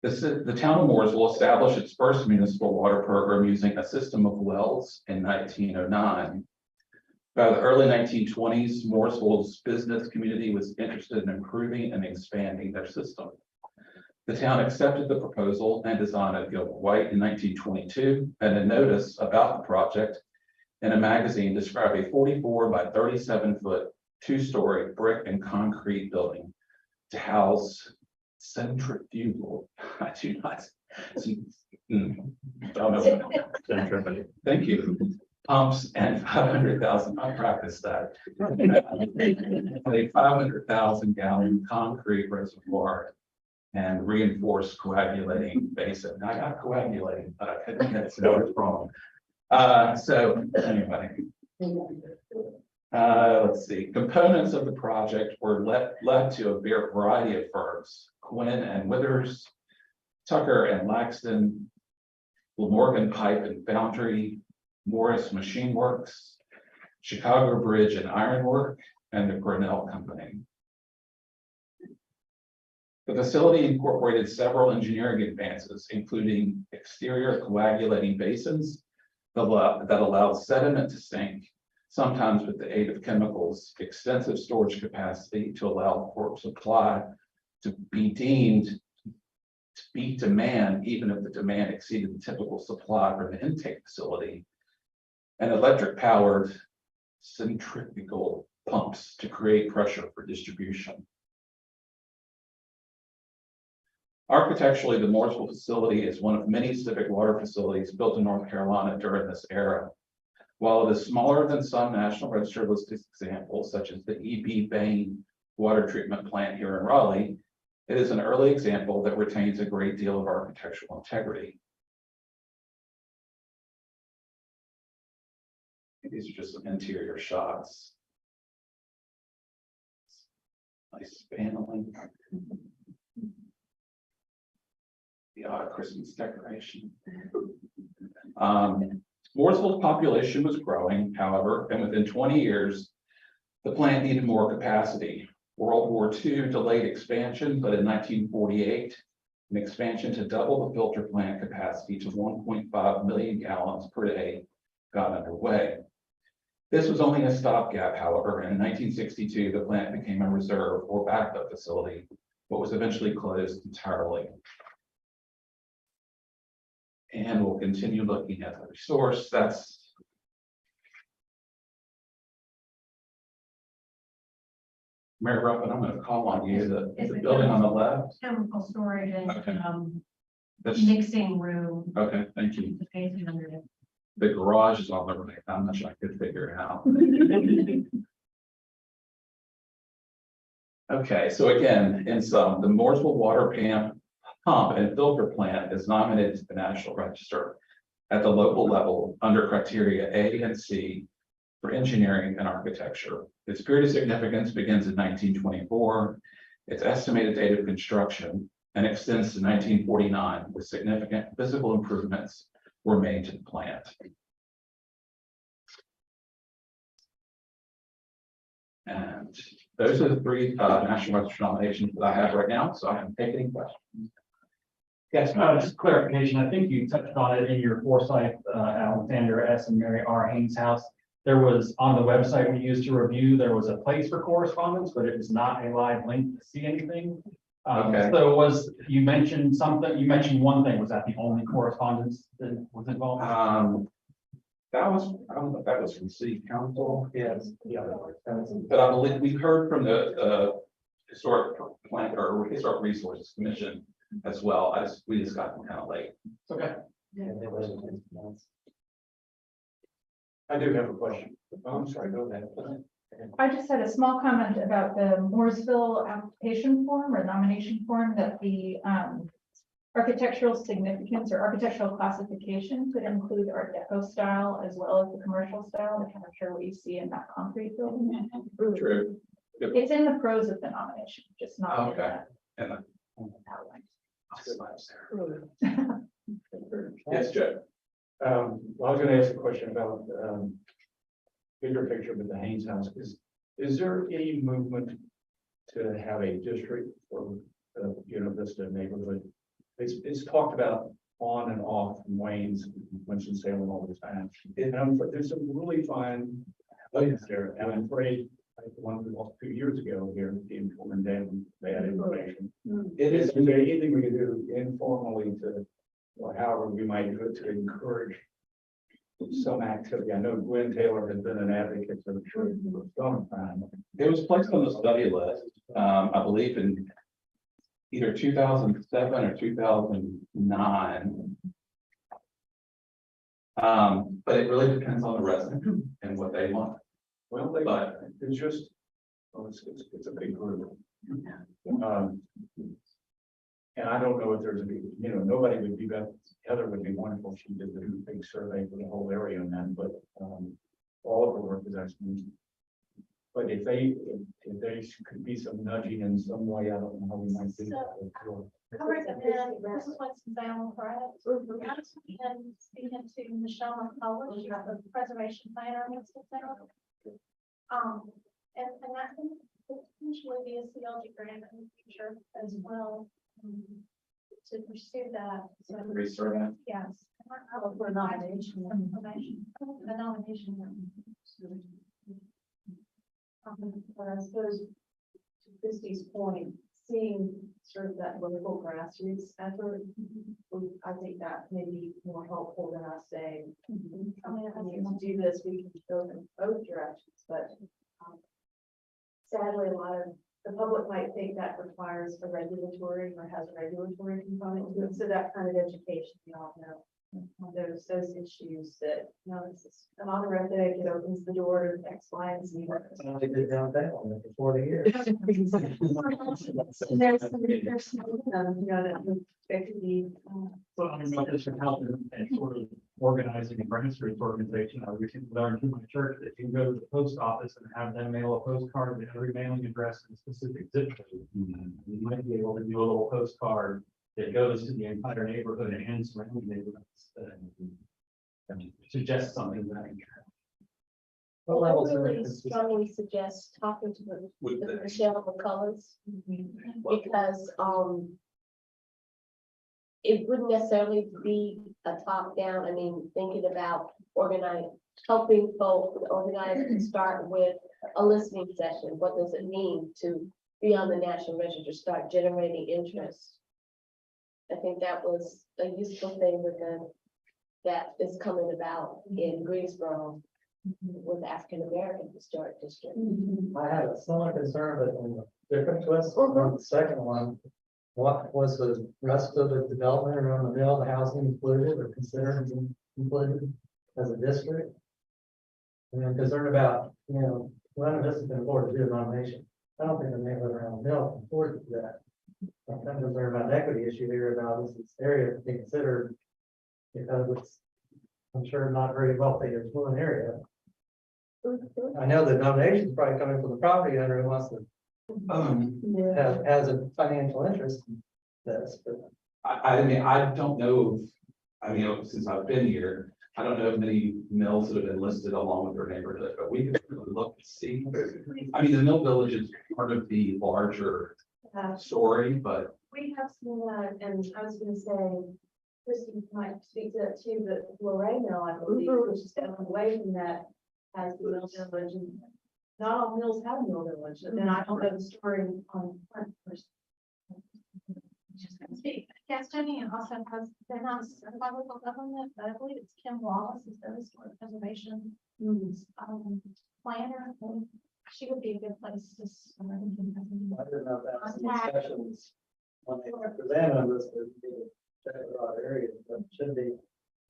The town of Mooresville established its first municipal water program using a system of wells in 1909. By the early 1920s, Mooresville's business community was interested in improving and expanding their system. The town accepted the proposal and design of Gilbert White in 1922, and a notice about the project in a magazine described a 44 by 37-foot, two-story brick and concrete building to house centrifugal. I do not. Thank you. Pumps and 500,000. I practiced that. A 500,000 gallon concrete reservoir and reinforced coagulating basin. I got coagulating, but I couldn't get it. It's wrong. So anyway. Let's see. Components of the project were led to a variety of firms: Quinn and Withers, Tucker and Laxton, Morgan Pipe and Foundry, Morris Machine Works, Chicago Bridge and Ironwork, and the Grinnell Company. The facility incorporated several engineering advances, including exterior coagulating basins that allowed sediment to sink, sometimes with the aid of chemicals, extensive storage capacity to allow for supply to be deemed to meet demand, even if the demand exceeded the typical supply from the intake facility, and electric powered centrifugal pumps to create pressure for distribution. Architecturally, the Mooresville facility is one of many civic water facilities built in North Carolina during this era. While it is smaller than some National Register listed examples, such as the E.B. Bain water treatment plant here in Raleigh, it is an early example that retains a great deal of architectural integrity. These are just some interior shots. Nice paneling. The odd Christmas decoration. Mooresville's population was growing, however, and within 20 years, the plant needed more capacity. World War II delayed expansion, but in 1948, an expansion to double the filter plant capacity to 1.5 million gallons per day got underway. This was only a stopgap, however. In 1962, the plant became a reserve or backup facility, but was eventually closed entirely. And we'll continue looking at the resource. That's Mary Ruffin, I'm gonna call on you, the building on the left. Chemical storage Okay. and, That's, mixing room. okay, thank you. The basement under it. The garage is on the right. I'm not sure I could figure it out. Okay, so again, in sum, the Mooresville Water Pump and Filter Plant is nominated to the National Register at the local level under criteria A and C for engineering and architecture. Its period of significance begins in 1924. Its estimated date of construction and extends to 1949, with significant physical improvements were made to the plant. And those are the three National Register nominations that I have right now, so I haven't taken any questions. Yes, just clarification. I think you touched on it in your Forsyth, Alexander S. and Mary R. Haynes house. There was on the website we used to review, there was a place for correspondence, but it was not a live link to see anything. Okay. So you mentioned something, you mentioned one thing, was that the only correspondence that was involved? That was, I don't know if that was from city council. Yes. But I believe we heard from the historic plant or historic resources commission as well. We just got them kind of late. It's okay. I do have a question. Oh, I'm sorry, go ahead. I just had a small comment about the Mooresville application form or nomination form that the architectural significance or architectural classification could include Art Deco style as well as the commercial style, the kind of sure what you see in that concrete building. True. It's in the pros of the nomination, just not. in Okay. the And outline. yes, Joe. Well, I was gonna ask a question about, bigger picture with the Haynes house. Is there any movement to have a district for, Vista neighborhood? It's talked about on and off from Wayne's, Winston-Salem all the time. But there's some really fine places there, and I'm afraid, like the one we lost 2 years ago here, the informant Dan, bad information. Is there anything we can do informally to, or however we might do it to encourage some activity? I know Gwen Taylor has been an advocate for the church for some time. It was placed on the study list, I believe in either 2007 or 2009. But it really depends on the resident and what they want. Well, But it's just, well, it's a big group. And I don't know if there's a big, nobody would be better. Heather would be wonderful. She did the big survey for the whole area on that, but all of her work is actually. But if there could be some nudging in some way, I don't know how we might do that. I recommend, this is what's down for it. And speaking to Michelle McCullough, she's the preservation planner. And that can potentially be a CLG grant in the future as well. To pursue that. So, research. yes. For nomination. The nomination. But I suppose to Christie's point, seeing sort of that local grassroots effort, I think that may be more helpful than us saying, I mean, to do this, we can go in both directions, but sadly, a lot of the public might think that requires a regulatory or has a regulatory component to it. So that kind of education, we all know. Those issues that, an honorific, it opens the door to X, Y, and Z. There's There could be. So I don't know if this can help in sort of organizing a grassroots organization. I recently learned through my church that you can go to the post office and have them mail a postcard to every mailing address in a specific zip code. You might be able to do a little postcard that goes to the entire neighborhood and surrounding neighborhoods. And suggest something that. I would really strongly suggest talking to the Michelle McCulloughs, because it wouldn't necessarily be a top down. I mean, thinking about helping folks organize and start with a listening session. What does it mean to be on the National Register, start generating interest? I think that was a useful thing that is coming about in Greensboro. with African American Historic District. I had a similar concern, but in a different twist on the second one. What was the rest of the development around the mill, the housing included or considered included as a district? And I'm concerned about, none of this has been afforded to do a nomination. I don't think the neighborhood around the mill can afford to do that. I'm kind of concerned about the equity issue here about this area to be considered. Because it's, I'm sure, not very wealthy or fluent area. I know the nomination is probably coming from the property owner who wants to have, has a financial interest in this, but I mean, I don't know, since I've been here, I don't know of many mills that have been listed along with their neighborhood, but we could look and see. I mean, the Mill Village is part of the larger story, but We have seen that, and I was gonna say, Christie might speak to that too, but Lorraine Mill, I believe, which is down away from that, has the Mill Village, and not all mills have a Mill Village, and then I don't know the story on front first. Just gonna speak. Gastonia also has, they're not certified local government, but I believe it's Kim Wallace is the historic preservation planner. She would be a good place to start. I don't know if that's some discussions. When they present on this, there's a lot of areas, but it should be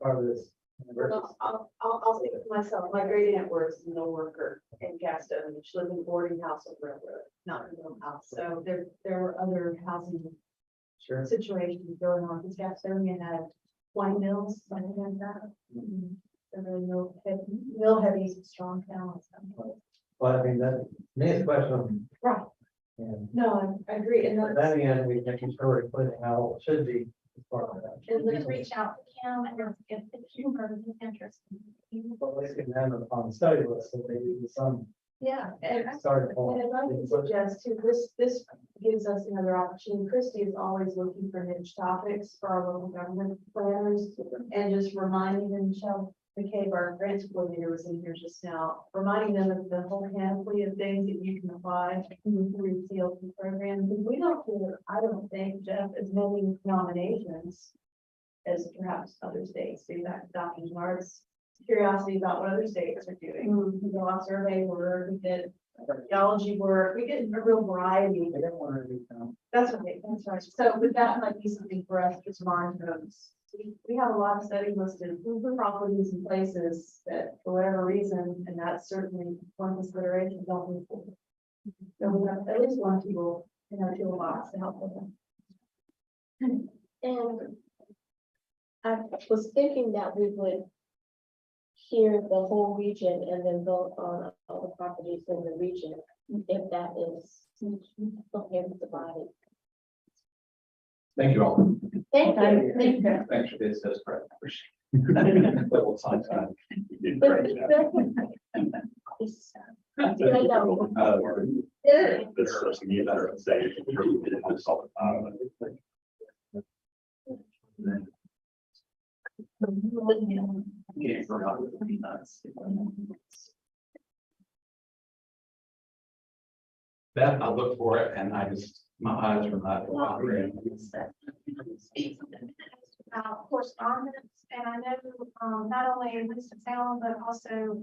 part of this. Well, I'll speak for myself. My great aunt works as a mill worker in Gastonia. She lived in a boarding house on Railroad, not in a mill house. So there were other housing Sure. situations going on. Because Gastonia had wine mills, something like that. So really mill heavy is a strong town. But I mean, that, to me, it's a question of. Right. And No, I agree. And at that's, that end, we making sure we're putting how it should be as part of that. And let's reach out to Kim and if you are interested. Well, at least get them on the study list, so maybe some yeah. And starting And point. if I can suggest too, this gives us another opportunity. Christie is always looking for niche topics for our local government planners and just reminding them, Michelle McCabe, our grants coordinator, was in here just now, reminding them of the whole panoply of things that you can apply through the CLP program. Because we don't get, I don't think, Jeff, as many nominations as perhaps other states do. That Dr. Mark's curiosity about what other states are doing. We go off survey work, we did archaeology work, we get a real variety. They don't want to be, That's right, that's right. So, but that might be something for us to monitor. We have a lot of study listed properties and places that, for whatever reason, and that's certainly one consideration, don't move forward. So we have at least one tool in our toolbox to help with them. And I was thinking that we would hear the whole region and then vote on all the properties in the region, if that is okay with the body. thank you all. Thank you. Thank you. Thanks for this, that's great. Double time. You did a great job. I know. This person get better at saying. That, I look for it and I just, my eyes are not. Correspondence, and I know, not only Winston Salem, but also,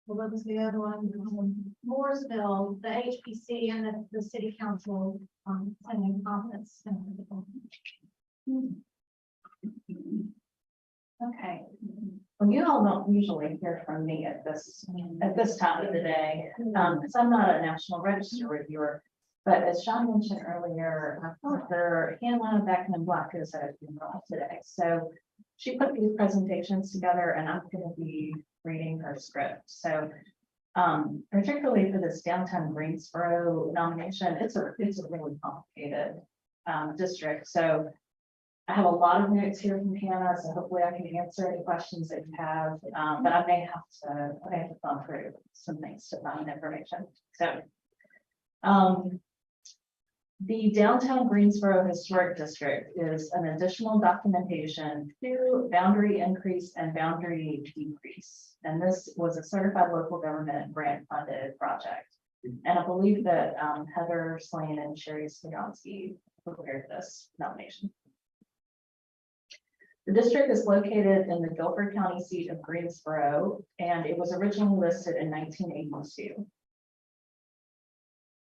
what was the other one? Mooresville, the HPC and the city council, sending comments. Okay. Well, you all don't usually hear from me at this time of the day, because I'm not a National Register reviewer. But as Sean mentioned earlier, her Hannah Beckman and Black is at a funeral today. So she put these presentations together and I'm going to be reading her script. So particularly for this downtown Greensboro nomination, it's a really complicated district. So I have a lot of notes here from Hannah, so hopefully I can answer any questions that you have. But I may have to thumb through some things to find information. So the downtown Greensboro Historic District is an additional documentation to boundary increase and boundary decrease. And this was a certified local government grant funded project. And I believe that Heather Slane and Sherry Swiansky prepared this nomination. The district is located in the Guilford County seat of Greensboro, and it was originally listed in 1982.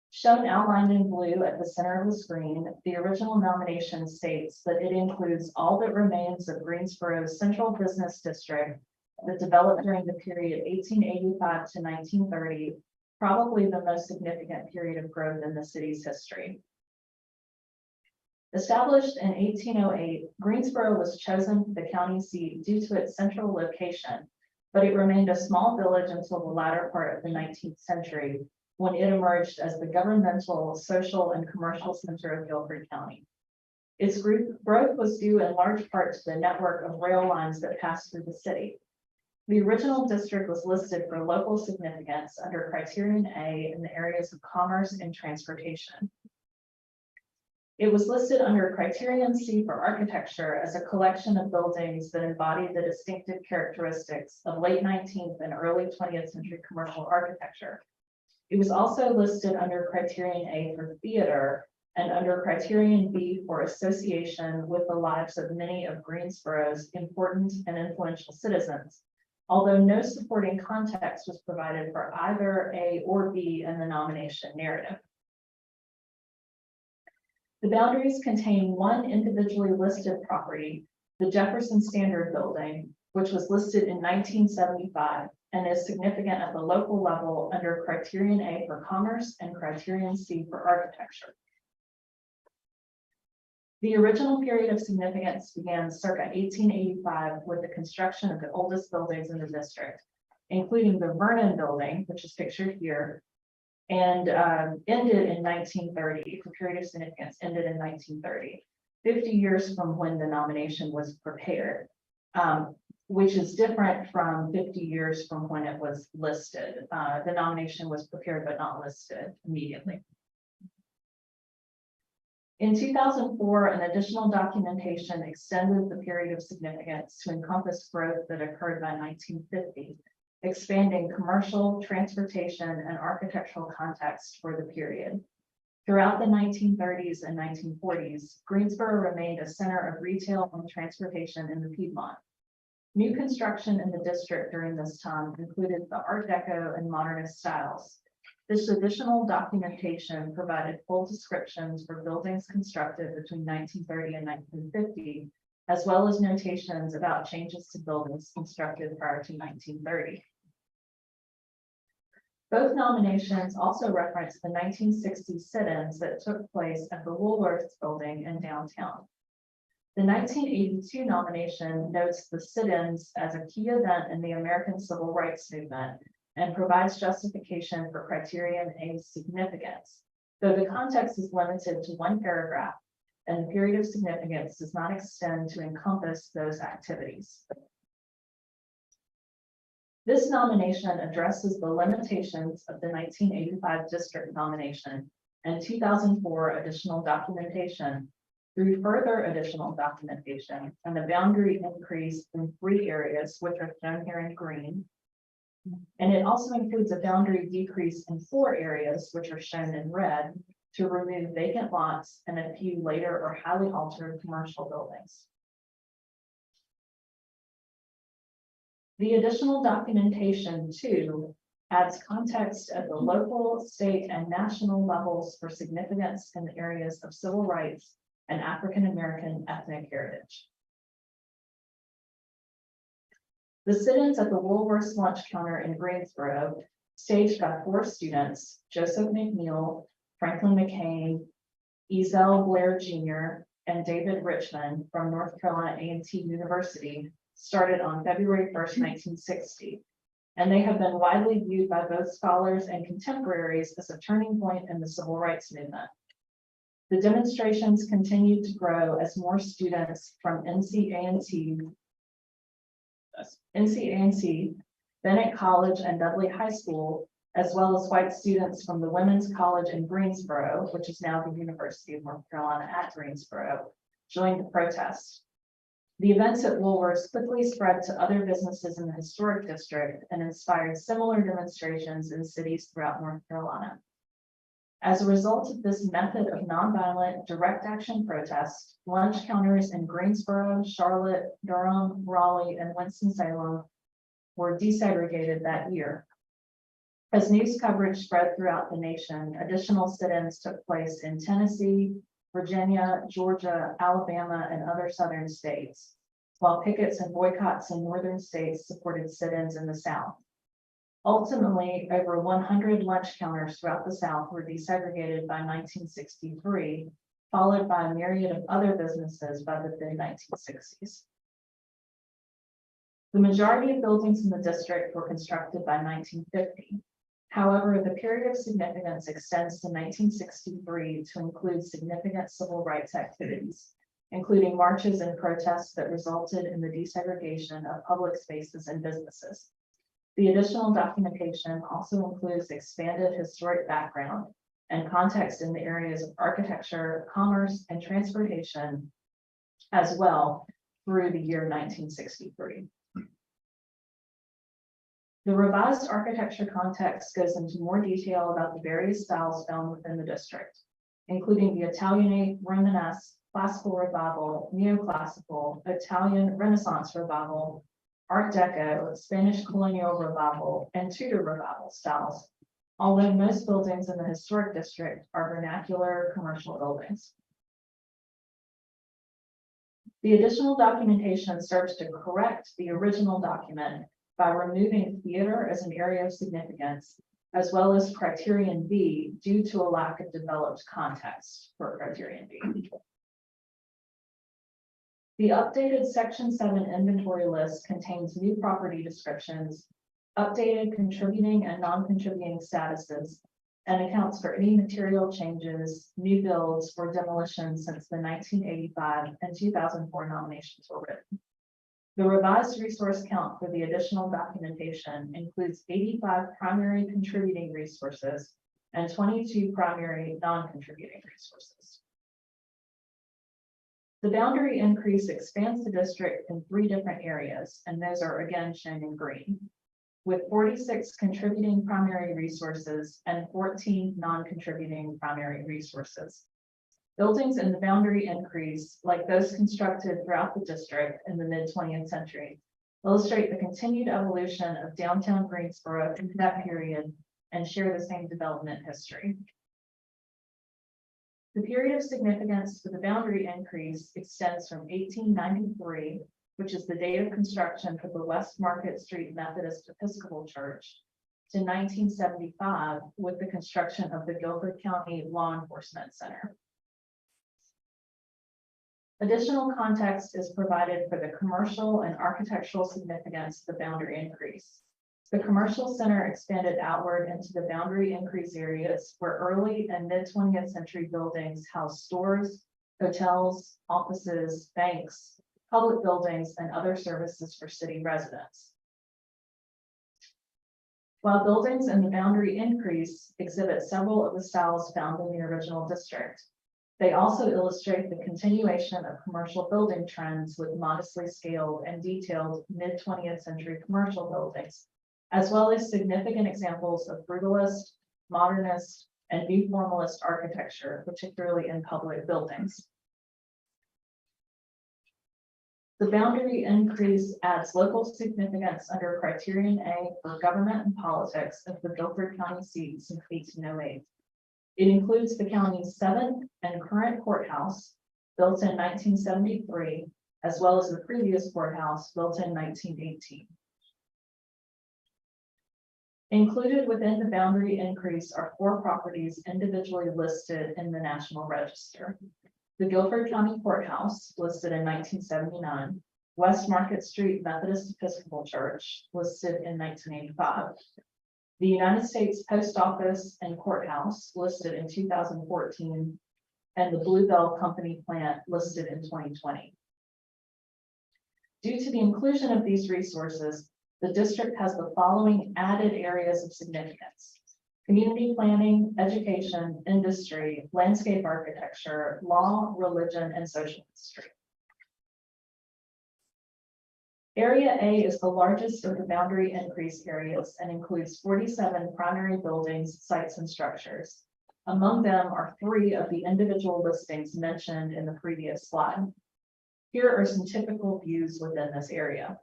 Shown outlined in blue at the center of the screen, the original nomination states that it includes all that remains of Greensboro's central business district that developed during the period 1885 to 1930, probably the most significant period of growth in the city's history. Established in 1808, Greensboro was chosen for the county seat due to its central location, but it remained a small village until the latter part of the 19th century, when it emerged as the governmental, social, and commercial center of Guilford County. Its growth was due in large part to the network of rail lines that passed through the city. The original district was listed for local significance under Criterion A in the areas of commerce and transportation. It was listed under Criterion C for architecture as a collection of buildings that embody the distinctive characteristics of late 19th and early 20th century commercial architecture. It was also listed under Criterion A for theater and under Criterion B for association with the lives of many of Greensboro's important and influential citizens, although no supporting context was provided for either A or B in the nomination narrative. The boundaries contain one individually listed property, the Jefferson Standard Building, which was listed in 1975 and is significant at the local level under Criterion A for commerce and Criterion C for architecture. The original period of significance began circa 1885 with the construction of the oldest buildings in the district, including the Vernon Building, which is pictured here, and ended in 1930. The period of significance ended in 1930, 50 years from when the nomination was prepared, which is different from 50 years from when it was listed. The nomination was prepared but not listed immediately. In 2004, an additional documentation extended the period of significance to encompass growth that occurred by 1950, expanding commercial, transportation, and architectural context for the period. Throughout the 1930s and 1940s, Greensboro remained a center of retail and transportation in the Piedmont. New construction in the district during this time included the Art Deco and Modernist styles. This additional documentation provided full descriptions for buildings constructed between 1930 and 1950, as well as notations about changes to buildings constructed prior to 1930. Both nominations also reference the 1960 sit-ins that took place at the Woolworths Building in downtown. The 1982 nomination notes the sit-ins as a key event in the American Civil Rights Movement and provides justification for Criterion A's significance, though the context is limited to one paragraph and the period of significance does not extend to encompass those activities. This nomination addresses the limitations of the 1985 district nomination and 2004 additional documentation through further additional documentation and the boundary increase in 3 areas, which are shown here in green. And it also includes a boundary decrease in 4 areas, which are shown in red, to remove vacant lots and a few later or highly altered commercial buildings. The additional documentation, too, adds context at the local, state, and national levels for significance in the areas of civil rights and African American ethnic heritage. The sit-ins at the Woolworths lunch counter in Greensboro, staged by 4 students, Joseph McNeil, Franklin McCain, Ezel Blair Jr., and David Richmond from North Carolina A&T University, started on February 1st, 1960, and they have been widely viewed by both scholars and contemporaries as a turning point in the civil rights movement. The demonstrations continued to grow as more students from NCA&T, Bennett College, and Dudley High School, as well as white students from the Women's College in Greensboro, which is now the University of North Carolina at Greensboro, joined the protest. The events at Woolworths quickly spread to other businesses in the historic district and inspired similar demonstrations in cities throughout North Carolina. As a result of this method of nonviolent direct action protest, lunch counters in Greensboro, Charlotte, Durham, Raleigh, and Winston-Salem were desegregated that year. As news coverage spread throughout the nation, additional sit-ins took place in Tennessee, Virginia, Georgia, Alabama, and other southern states, while pickets and boycotts in northern states supported sit-ins in the South. Ultimately, over 100 lunch counters throughout the South were desegregated by 1963, followed by a myriad of other businesses by the mid-1960s. The majority of buildings in the district were constructed by 1950. However, the period of significance extends to 1963 to include significant civil rights activities, including marches and protests that resulted in the desegregation of public spaces and businesses. The additional documentation also includes expanded historic background and context in the areas of architecture, commerce, and transportation as well through the year 1963. The revised architecture context goes into more detail about the various styles found within the district, including the Italianate, Romanesque, Classical Revival, Neoclassical, Italian Renaissance Revival, Art Deco, Spanish Colonial Revival, and Tudor Revival styles, although most buildings in the historic district are vernacular commercial buildings. The additional documentation serves to correct the original document by removing theater as an area of significance, as well as criterion B due to a lack of developed context for criterion B. The updated Section 7 inventory list contains new property descriptions, updated contributing and non-contributing statuses, and accounts for any material changes, new builds, or demolitions since the 1985 and 2004 nominations were written. The revised resource count for the additional documentation includes 85 primary contributing resources and 22 primary non-contributing resources. The boundary increase expands the district in 3 different areas, and those are again shown in green, with 46 contributing primary resources and 14 non-contributing primary resources. Buildings in the boundary increase, like those constructed throughout the district in the mid-20th century, illustrate the continued evolution of downtown Greensboro in that period and share the same development history. The period of significance for the boundary increase extends from 1893, which is the date of construction for the West Market Street Methodist Episcopal Church, to 1975 with the construction of the Guilford County Law Enforcement Center. Additional context is provided for the commercial and architectural significance of the boundary increase. The commercial center expanded outward into the boundary increase areas where early and mid-20th century buildings housed stores, hotels, offices, banks, public buildings, and other services for city residents. While buildings in the boundary increase exhibit several of the styles found in the original district, they also illustrate the continuation of commercial building trends with modestly scaled and detailed mid-20th century commercial buildings, as well as significant examples of brutalist, modernist, and new formalist architecture, particularly in public buildings. The boundary increase adds local significance under criterion A for government and politics of the Guilford County seat since 1808. It includes the county's 7th and current courthouse, built in 1973, as well as the previous courthouse built in 1918. Included within the boundary increase are 4 properties individually listed in the National Register. The Guilford County Courthouse, listed in 1979, West Market Street Methodist Episcopal Church, listed in 1985. The United States Post Office and Courthouse, listed in 2014, and the Bluebell Company plant, listed in 2020. Due to the inclusion of these resources, the district has the following added areas of significance: community planning, education, industry, landscape architecture, law, religion, and social history. Area A is the largest of the boundary increase areas and includes 47 primary buildings, sites, and structures. Among them are 3 of the individual listings mentioned in the previous slide. Here are some typical views within this area.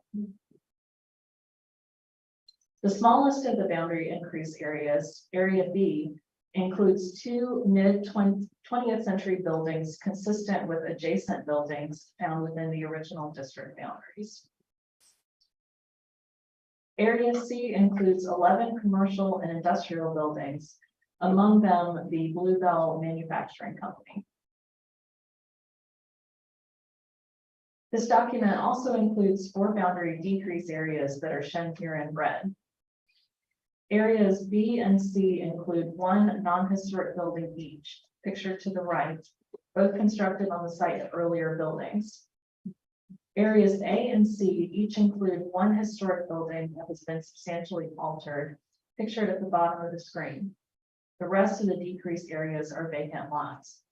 The smallest of the boundary increase areas, Area B, includes 2 mid-20th century buildings consistent with adjacent buildings found within the original district boundaries. Area C includes 11 commercial and industrial buildings, among them the Bluebell Manufacturing Company. This document also includes 4 boundary decrease areas that are shown here in red. Areas B and C include 1 non-historic building each, pictured to the right, both constructed on the site of earlier buildings. Areas A and C each include 1 historic building that has been substantially altered, pictured at the bottom of the screen. The rest of the decreased areas are vacant lots.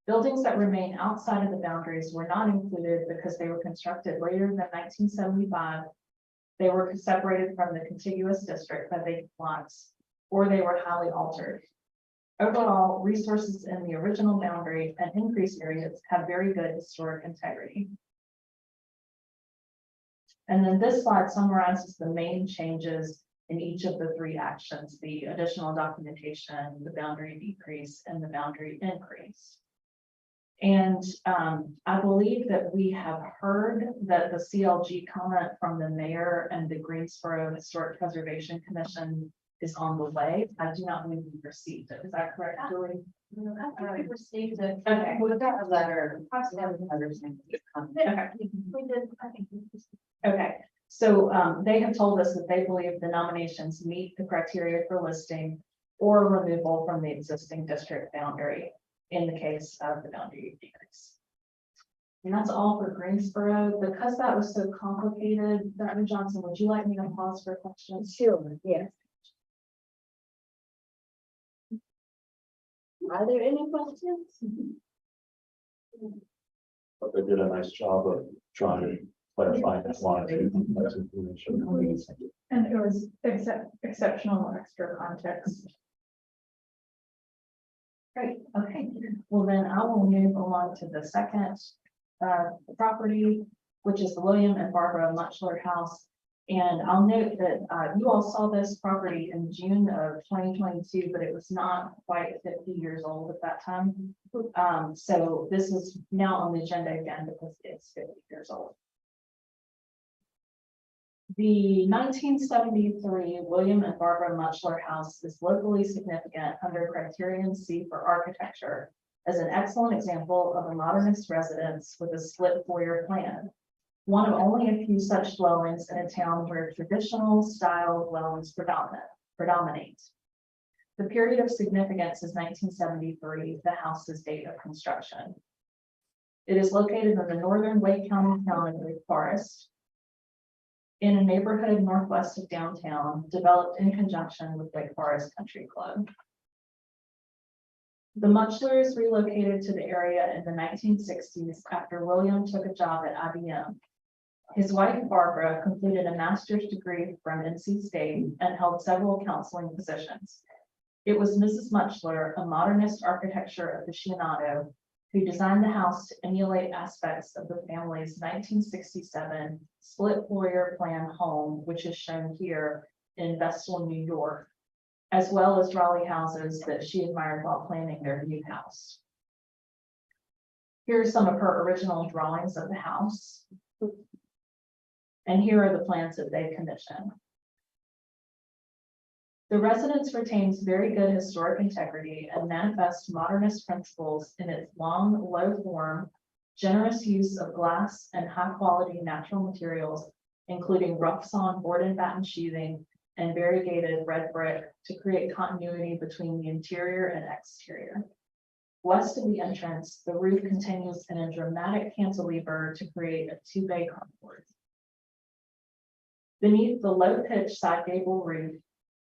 Buildings that remain outside of the boundaries were not included because they were constructed later than 1975. They were separated from the contiguous district by vacant lots, or they were highly altered. Overall, resources in the original boundary and increased areas have very good historic integrity. And then this slide summarizes the main changes in each of the 3 actions: the additional documentation, the boundary decrease, and the boundary increase. And I believe that we have heard that the CLG comment from the mayor and the Greensboro Historic Preservation Commission is on the way. I do not believe we received it. Is that correct, Julie? I received it. Okay. We got a letter. Possibly have another thing. Okay. We did, I think. Okay, so they have told us that they believe the nominations meet the criteria for listing or removal from the existing district boundary in the case of the boundary decrease. And that's all for Greensboro. Because that was so complicated, Dr. Johnson, would you like me to pause for questions? Sure, yes. Are there any questions? But they did a nice job of trying to clarify that line. And it was exceptional extra context. Great, okay. Well, then I will move along to the second property, which is the William and Barbara Muchler House. And I'll note that you all saw this property in June of 2022, but it was not quite 50 years old at that time. So this is now on the agenda again because it's 50 years old. The 1973 William and Barbara Muchler House is locally significant under criterion C for architecture as an excellent example of a modernist residence with a split foyer plan. One of only a few such dwellings in a town where traditional style dwellings predominate. The period of significance is 1973, the house's date of construction. It is located in the northern Wake County town of Lake Forest, in a neighborhood northwest of downtown, developed in conjunction with Wake Forest Country Club. The Muchlers relocated to the area in the 1960s after William took a job at IBM. His wife, Barbara, completed a master's degree from NC State and held several counseling positions. It was Mrs. Muchler, a modernist architecture aficionado, who designed the house to emulate aspects of the family's 1967 split foyer plan home, which is shown here in Vestal, New York, as well as Raleigh houses that she admired while planning their new house. Here are some of her original drawings of the house. And here are the plans that they commissioned. The residence retains very good historic integrity and manifests modernist principles in its long, low form, generous use of glass and high-quality natural materials, including rough sawn board and batten sheathing and variegated red brick to create continuity between the interior and exterior. West of the entrance, the roof continues in a dramatic cantilever to create a 2-bay carport. Beneath the low-pitched side gable roof,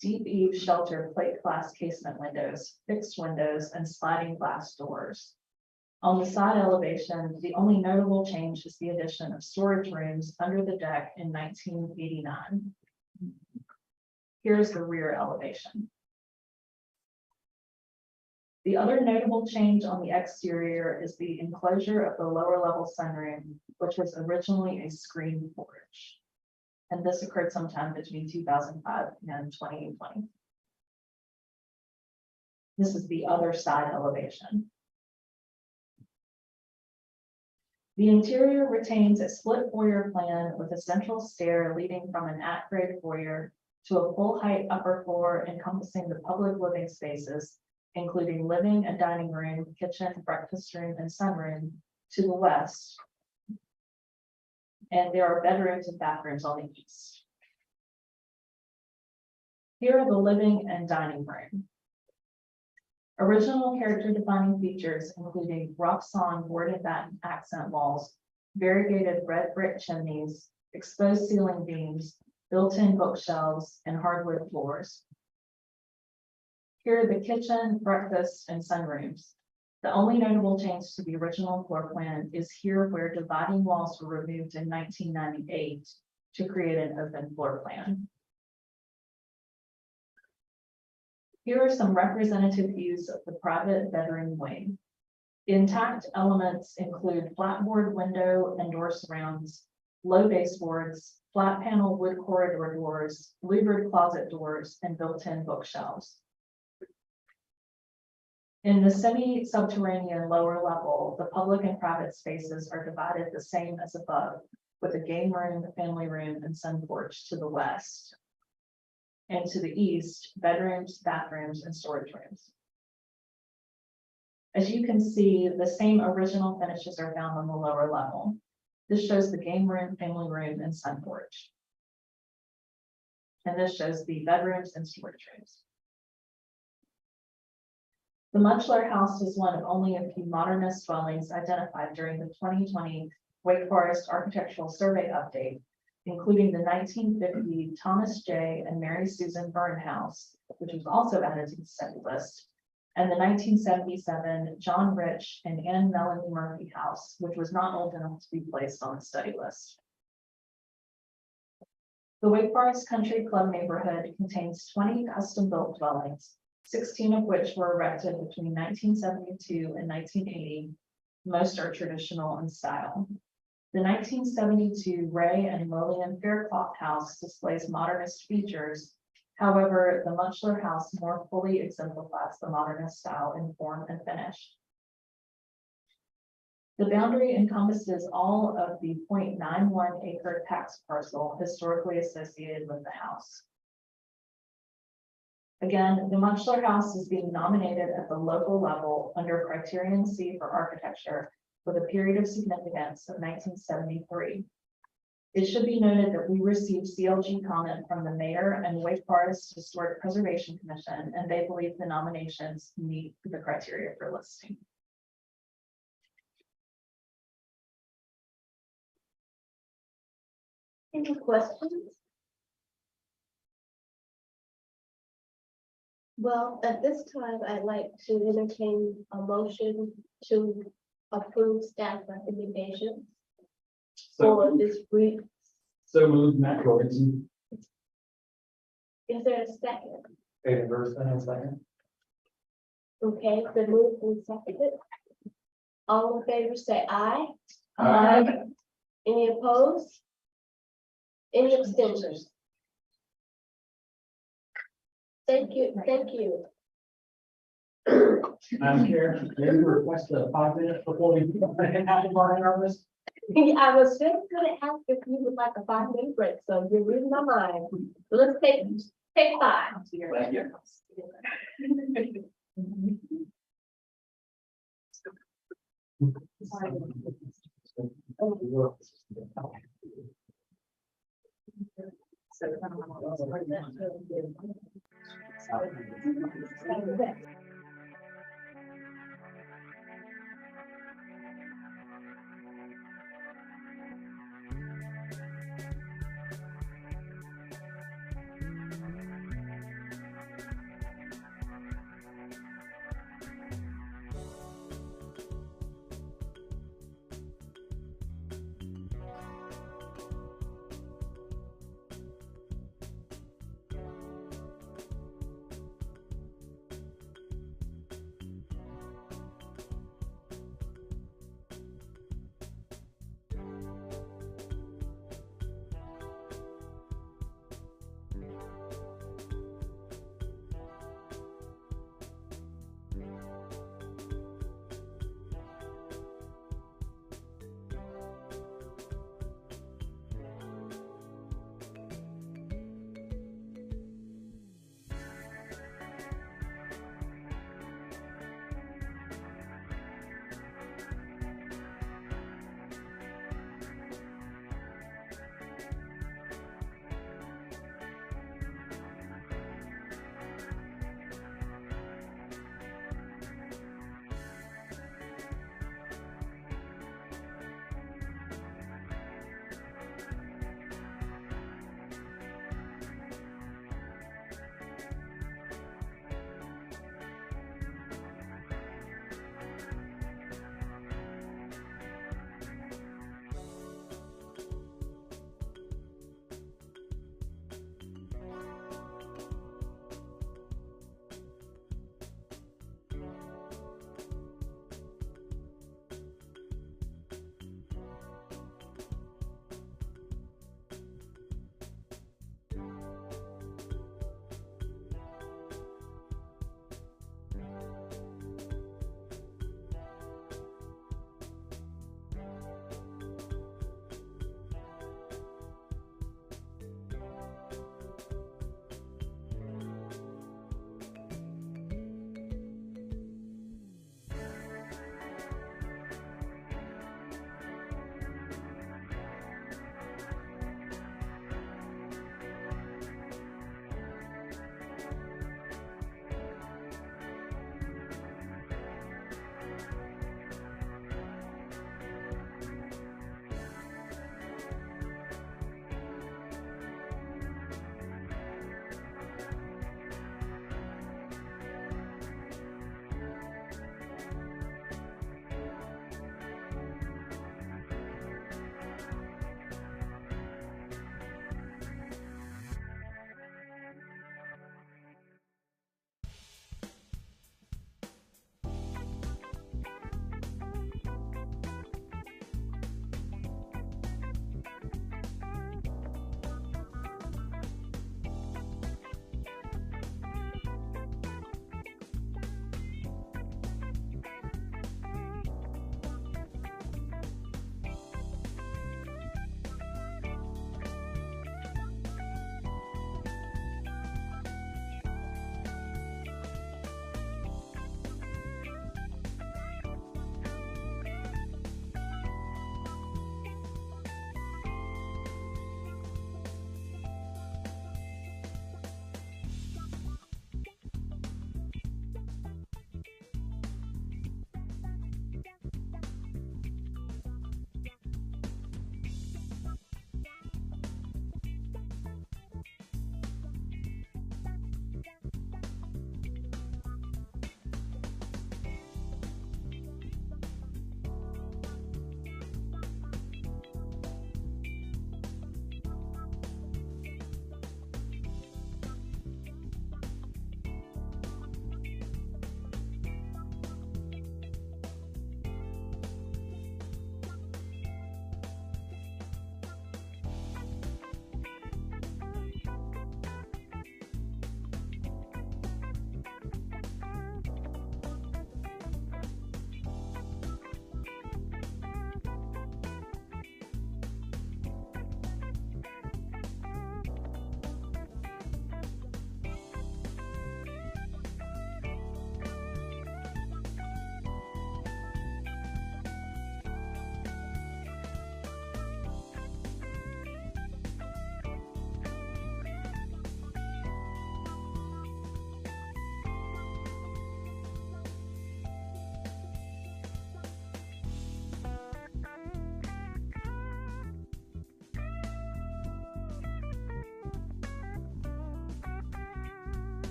deep eave shelter plate glass casement windows, fixed windows, and sliding glass doors. On the side elevation, the only notable change is the addition of storage rooms under the deck in 1989. Here's the rear elevation. The other notable change on the exterior is the enclosure of the lower level sunroom, which was originally a screen porch. And this occurred sometime between 2005 and 2020. This is the other side elevation. The interior retains a split foyer plan with a central stair leading from an at-grade foyer to a full-height upper floor encompassing the public living spaces, including living and dining room, kitchen, breakfast room, and sunroom to the west. And there are bedrooms and bathrooms on the east. Here are the living and dining room. Original character defining features including rough sawn board and batten accent walls, variegated red brick chimneys, exposed ceiling beams, built-in bookshelves, and hardwood floors. Here are the kitchen, breakfast, and sunrooms. The only notable change to the original floor plan is here where dividing walls were removed in 1998 to create an open floor plan. Here are some representative views of the private bedroom wing. Intact elements include flatboard window and door surrounds, low baseboards, flat panel wood corridor doors, louvered closet doors, and built-in bookshelves. In the semi-subterranean lower level, the public and private spaces are divided the same as above, with a game room, family room, and sun porch to the west. And to the east, bedrooms, bathrooms, and storage rooms. As you can see, the same original finishes are found on the lower level. This shows the game room, family room, and sun porch. And this shows the bedrooms and storage rooms. The Mutchler House is one of only a few modernist dwellings identified during the 2020 Wake Forest Architectural Survey update, including the 1950 Thomas J. and Mary Susan Byrne House, which was also added to the study list, and the 1977 John Rich and Anne Melanie Murphy House, which was not old enough to be placed on the study list. The Wake Forest Country Club neighborhood contains 20 custom-built dwellings, 16 of which were erected between 1972 and 1980. Most are traditional in style. The 1972 Ray and Lillian Faircloth House displays modernist features. However, the Mutchler House more fully exemplifies the modernist style in form and finish. The boundary encompasses all of the 0.91 acre tax parcel historically associated with the house. Again, the Mutchler House is being nominated at the local level under Criterion C for architecture with a period of significance of 1973. It should be noted that we received CLG comment from the mayor and Wake Forest Historic Preservation Commission, and they believe the nominations meet the criteria for listing. Any questions? Well, at this time, I'd like to entertain a motion to approve staff recommendations for this week. So moved, Matt Jorgensen. Is there a second? David Burston, and second. Okay, the move and seconded. All in favor, say aye. Aye. Any opposed? Any abstentions? Thank you, thank you. Madam Chair, maybe request a 5 minutes before we have to our list. I was just gonna ask if you would like a 5-minute break, so you're reading my mind. Let's take 5. Thank you.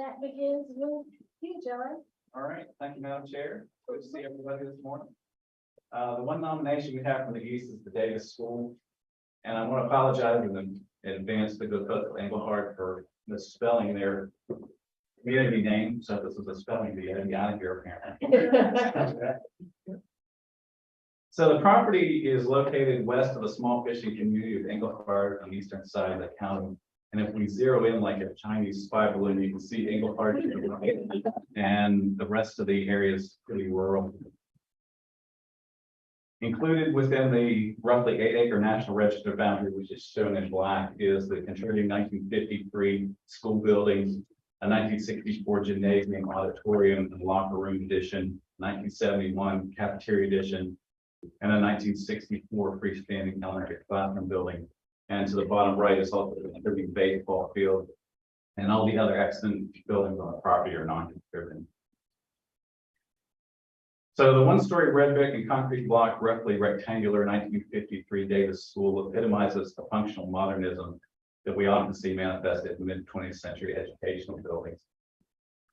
that begins with you, John. All right, thank you, Madam Chair. Good to see everybody this morning. The one nomination we have from the East is the Davis School. And I want to apologize in advance to Good Hope Engelhardt for misspelling their community name. So this is a spelling bee, I'd be out of here apparently. So the property is located west of the small fishing community of Engelhardt on the eastern side of the county. And if we zero in like a Chinese spy balloon, you can see Engelhardt to the right, and the rest of the area is pretty rural. Included within the roughly 8-acre National Register boundary, which is shown in black, is the contributing 1953 school buildings, a 1964 gymnasium, auditorium, and locker room addition, 1971 cafeteria addition, and a 1964 freestanding elementary classroom building. And to the bottom right is also the contributing baseball field, and all the other excellent buildings on the property are non-contributing. So the one-story red brick and concrete block, roughly rectangular 1953 Davis School epitomizes the functional modernism that we often see manifested in mid-20th century educational buildings.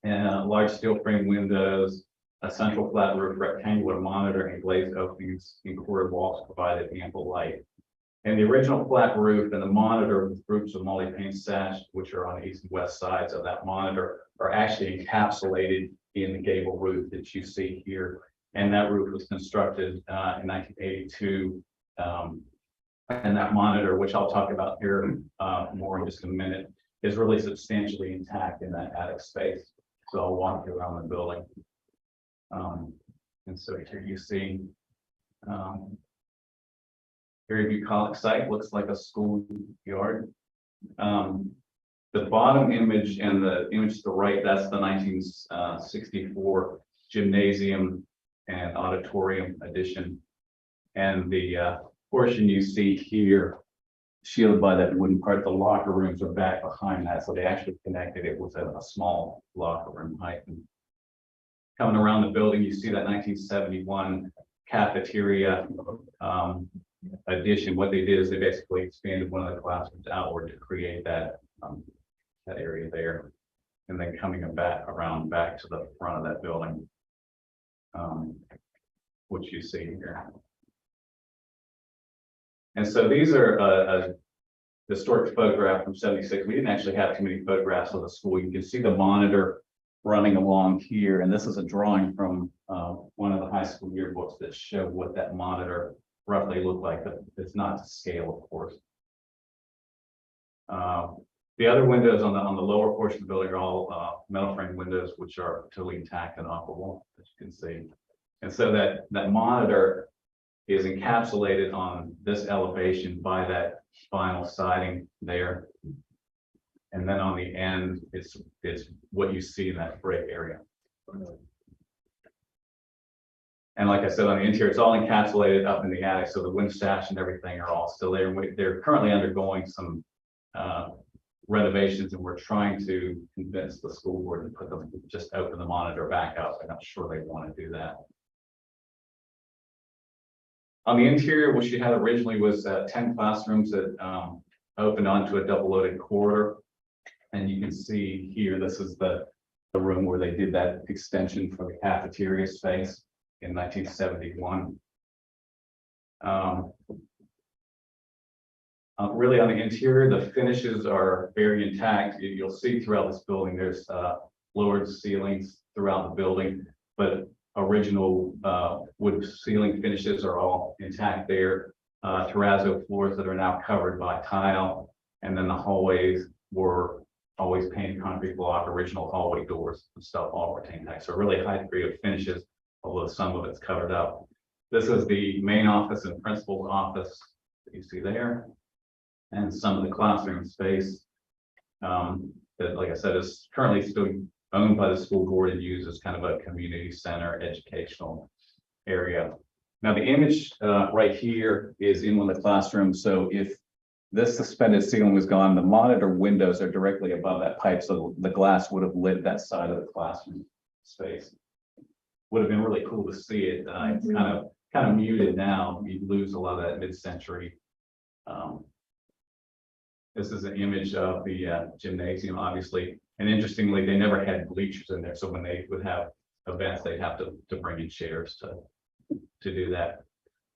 And large steel frame windows, a central flat roof, rectangular monitor, and glazed openings in quarter walls provided ample light. And the original flat roof and the monitor with groups of multi-pane sash, which are on the east and west sides of that monitor, are actually encapsulated in the gable roof that you see here. And that roof was constructed in 1982. And that monitor, which I'll talk about here more in just a minute, is really substantially intact in that attic space. So I'll walk you around the building. And so here you see very bucolic site, looks like a school yard. The bottom image and the image to the right, that's the 1964 gymnasium and auditorium addition. And the portion you see here, shielded by that wooden part, the locker rooms are back behind that. So they actually connected it with a small locker room height. And coming around the building, you see that 1971 cafeteria addition. What they did is they basically expanded one of the classrooms outward to create that that area there, and then coming back around back to the front of that building, which you see here. And so these are a historic photograph from '76. We didn't actually have too many photographs of the school. You can see the monitor running along here, and this is a drawing from one of the high school yearbooks that show what that monitor roughly looked like, but it's not to scale, of course. The other windows on the lower portion of the building are all metal frame windows, which are totally intact and operable, as you can see. And so that monitor is encapsulated on this elevation by that vinyl siding there. And then on the end, it's what you see in that brick area. And like I said, on the interior, it's all encapsulated up in the attic. So the wind sash and everything are all still there. They're currently undergoing some renovations, and we're trying to convince the school board to put them, just open the monitor back up. I'm not sure they want to do that. On the interior, what you had originally was 10 classrooms that opened onto a double loaded corridor. And you can see here, this is the room where they did that extension for the cafeteria space in 1971. Really on the interior, the finishes are very intact. You'll see throughout this building, there's lowered ceilings throughout the building, but original wood ceiling finishes are all intact there. Terrazzo floors that are now covered by tile, and then the hallways were always painted concrete block, original hallway doors and stuff all retained intact. So really high degree of finishes, although some of it's covered up. This is the main office and principal's office that you see there, and some of the classroom space that, like I said, is currently still owned by the school board and used as kind of a community center educational area. Now the image right here is in one of the classrooms. So if this suspended ceiling was gone, the monitor windows are directly above that pipe. So the glass would have lit that side of the classroom space. Would have been really cool to see it. It's kind of muted now. You lose a lot of that mid-century This is an image of the gymnasium, obviously. And interestingly, they never had bleachers in there. So when they would have events, they'd have to bring in chairs to do that.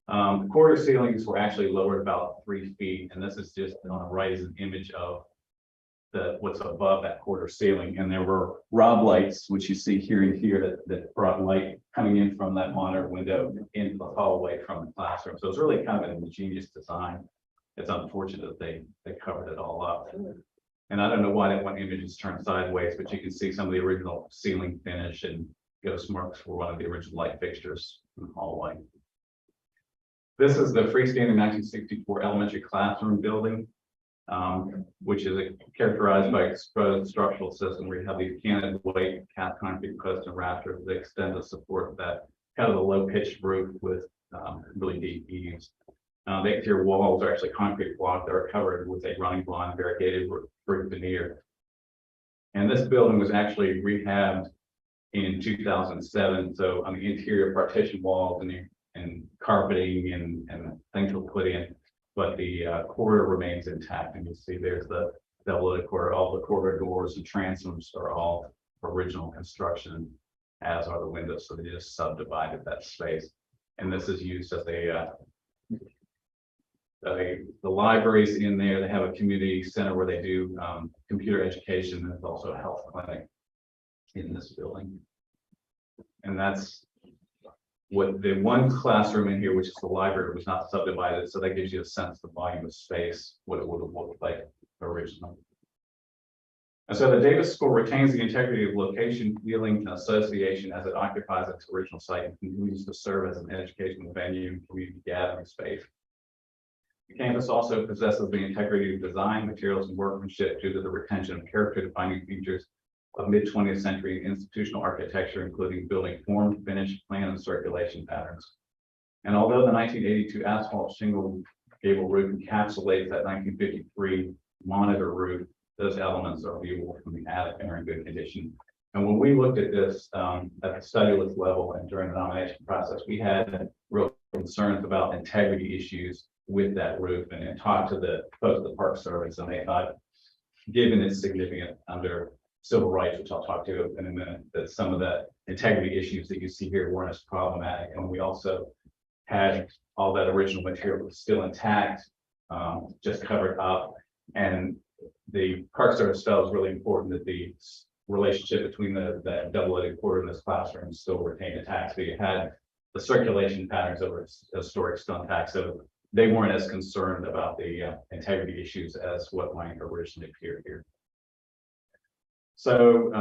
The quarter ceilings were actually lowered about 3 feet. And this is just on the right is an image of what's above that quarter ceiling. And there were Rob lights, which you see here and here that brought light coming in from that monitor window into the hallway from the classroom. So it's really kind of an ingenious design. It's unfortunate that they covered it all up. And I don't know why that one image is turned sideways, but you can see some of the original ceiling finish and ghost marks for one of the original light fixtures in the hallway. This is the freestanding 1964 elementary classroom building, which is characterized by exposed structural system where you have these canted white cast concrete posts and rafters that extend to support that kind of a low pitched roof with really deep eaves. The exterior walls are actually concrete block that are covered with a running blind variegated roof veneer. And this building was actually rehabbed in 2007. So on the interior partition walls and carpeting and things were put in, but the corridor remains intact. And you see there's the double-loaded corridor, all the corridor doors and transoms are all original construction, as are the windows. So they just subdivided that space. And this is used as the libraries in there. They have a community center where they do computer education, and there's also a health clinic in this building. And that's what the one classroom in here, which is the library, was not subdivided. So that gives you a sense of the volume of space, what it would have looked like originally. And so the Davis School retains the integrity of location, feeling, and association as it occupies its original site and continues to serve as an educational venue and community gathering space. The campus also possesses the integrity of design, materials, and workmanship due to the retention of character-defining features of mid-20th century institutional architecture, including building form, finish, plan, and circulation patterns. And although the 1982 asphalt shingle gable roof encapsulates that 1953 monitor roof, those elements are viewable from the attic and are in good condition. And when we looked at this at the study list level and during the nomination process, we had real concerns about integrity issues with that roof, and talked to the folks at the Park Service, and they thought, given its significant under civil rights, which I'll talk to in a minute, that some of the integrity issues that you see here weren't as problematic. And we also had all that original material was still intact, just covered up. And the Park Service felt it was really important that the relationship between the double-loaded quarter in this classroom still retained intact. So you had the circulation patterns that were historic still intact. So they weren't as concerned about the integrity issues as what might originally appear here. So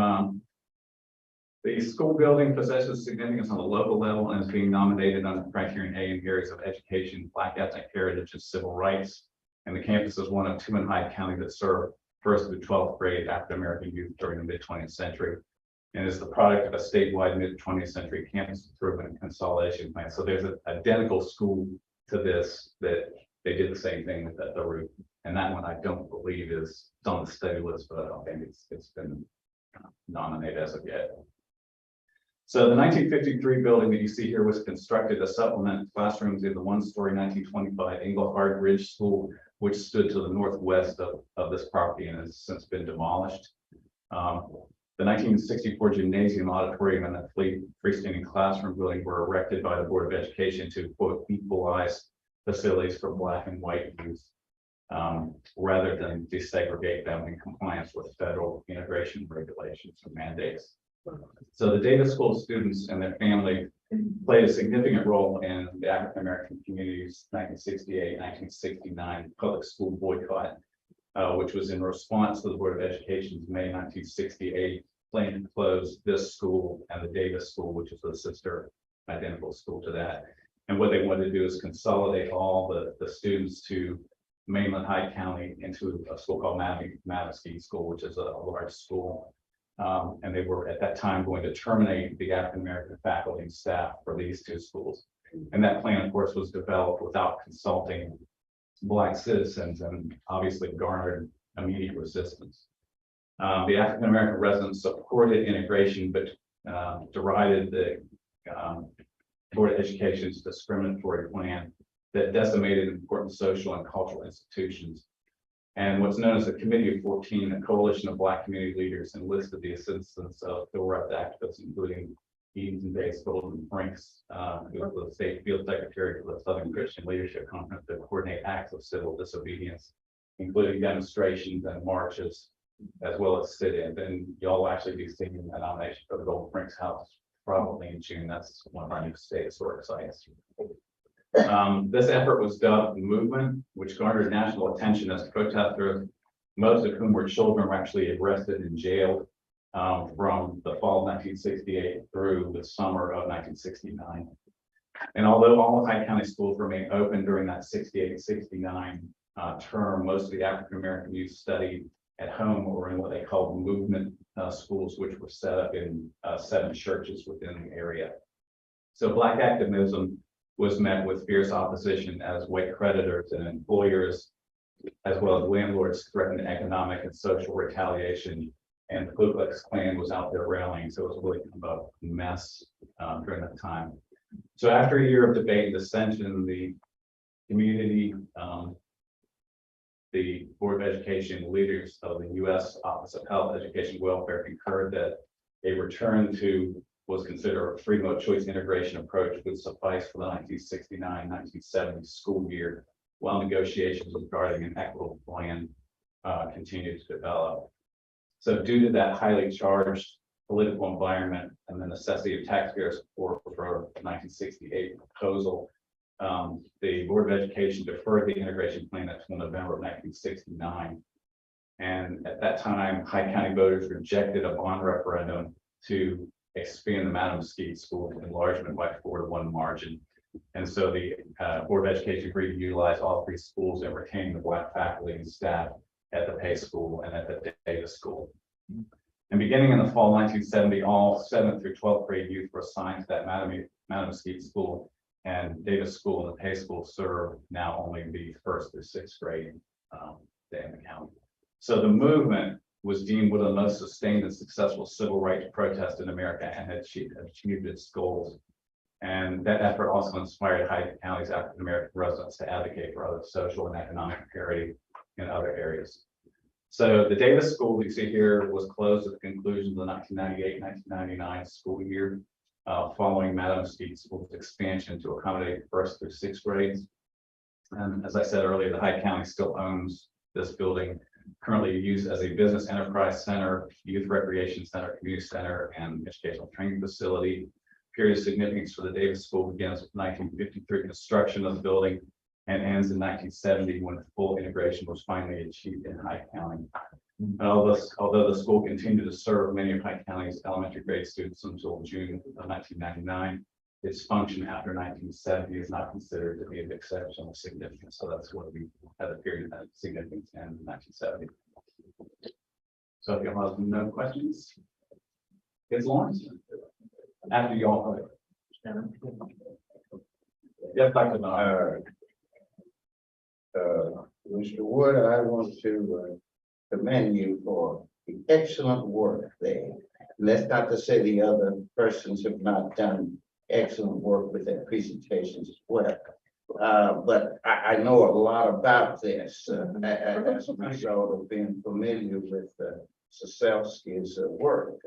the school building possesses significance on the local level and is being nominated under criterion A in areas of education, Black ethnic heritage, and civil rights. And the campus is one of 2 in Hyde County that serve 1st through 12th grade African-American youth during the mid-20th century, and is the product of a statewide mid-20th century campus improvement and consolidation plan. So there's an identical school to this that they did the same thing with the roof. And that one I don't believe is on the study list, but I don't think it's been nominated as of yet. So the 1953 building that you see here was constructed to supplement classrooms in the one-story 1925 Engelhard Ridge School, which stood to the northwest of this property and has since been demolished. The 1964 gymnasium, auditorium, and the freestanding classroom building were erected by the Board of Education to, quote, equalize facilities for Black and white youth, rather than desegregate them in compliance with federal integration regulations and mandates. So the Davis School students and their family played a significant role in the African American community's 1968-1969 public school boycott, which was in response to the Board of Education's May 1968 plan to close this school and the Davis School, which is a sister identical school to that. And what they wanted to do is consolidate all the students to mainland Hyde County into a school called Madison School, which is a large school. And they were at that time going to terminate the African American faculty and staff for these 2 schools. And that plan, of course, was developed without consulting Black citizens and obviously garnered immediate resistance. The African American residents supported integration, but derided the Board of Education's discriminatory plan that decimated important social and cultural institutions. And what's known as the Committee of 14, a coalition of Black community leaders, enlisted the assistance of civil rights activists, including Edens and Days, Golden Franks, who was the state field secretary for the Southern Christian Leadership Conference, to coordinate acts of civil disobedience, including demonstrations and marches, as well as sit-ins. And y'all will actually be seeing the nomination for the Golden Franks House probably in June. That's one of our new state historic sites. This effort was dubbed the movement, which garnered national attention as protesters, most of whom were children, were actually arrested and jailed from the fall of 1968 through the summer of 1969. And although all of Hyde County schools remained open during that 68-69 term, most of the African-American youth studied at home or in what they called movement schools, which were set up in 7 churches within the area. So Black activism was met with fierce opposition as white creditors and employers, as well as landlords, threatened economic and social retaliation. And the Ku Klux Klan was out there rallying, so it was really kind of a mess during that time. So after a year of debate and dissension, the community, the Board of Education leaders of the U.S. Office of Health, Education, Welfare concurred that a return to was considered a free mode choice integration approach would suffice for the 1969-1970 school year, while negotiations regarding an equitable plan continued to develop. So due to that highly charged political environment and the necessity of taxpayer support for the 1968 proposal, the Board of Education deferred the integration plan until November of 1969. And at that time, Hyde County voters rejected a bond referendum to expand the Madam Mesquite School enlargement by 4-to-1 margin. And so the Board of Education agreed to utilize all 3 schools and retain the Black faculty and staff at the Pace School and at the Davis School. And beginning in the fall 1970, all 7th through 12th grade youth were assigned to that Madam Mesquite School, and Davis School and the Pace School serve now only the 1st through 6th grade in the county. So the movement was deemed one of the most sustained and successful civil rights protests in America and had achieved its goals. And that effort also inspired Hyde County's African-American residents to advocate for other social and economic parity in other areas. So the Davis School you see here was closed at the conclusion of the 1998-1999 school year, following Madam Mesquite School's expansion to accommodate 1st through 6th grades. And as I said earlier, the Hyde County still owns this building, currently used as a business enterprise center, youth recreation center, community center, and educational training facility. Period of significance for the Davis School begins with 1953 construction of the building and ends in 1970 when full integration was finally achieved in Hyde County. And although the school continued to serve many of Hyde County's elementary grade students until June of 1999, its function after 1970 is not considered to be of exceptional significance. So that's what we had a period of significance in 1970. So if you have no questions, it's Lawrence. After you all. Yes, Dr. Bernard. Mr. Wood, I want to commend you for the excellent work there. And that's not to say the other persons have not done excellent work with their presentations as well. But I know a lot about this as a result of being familiar with Soselsky's work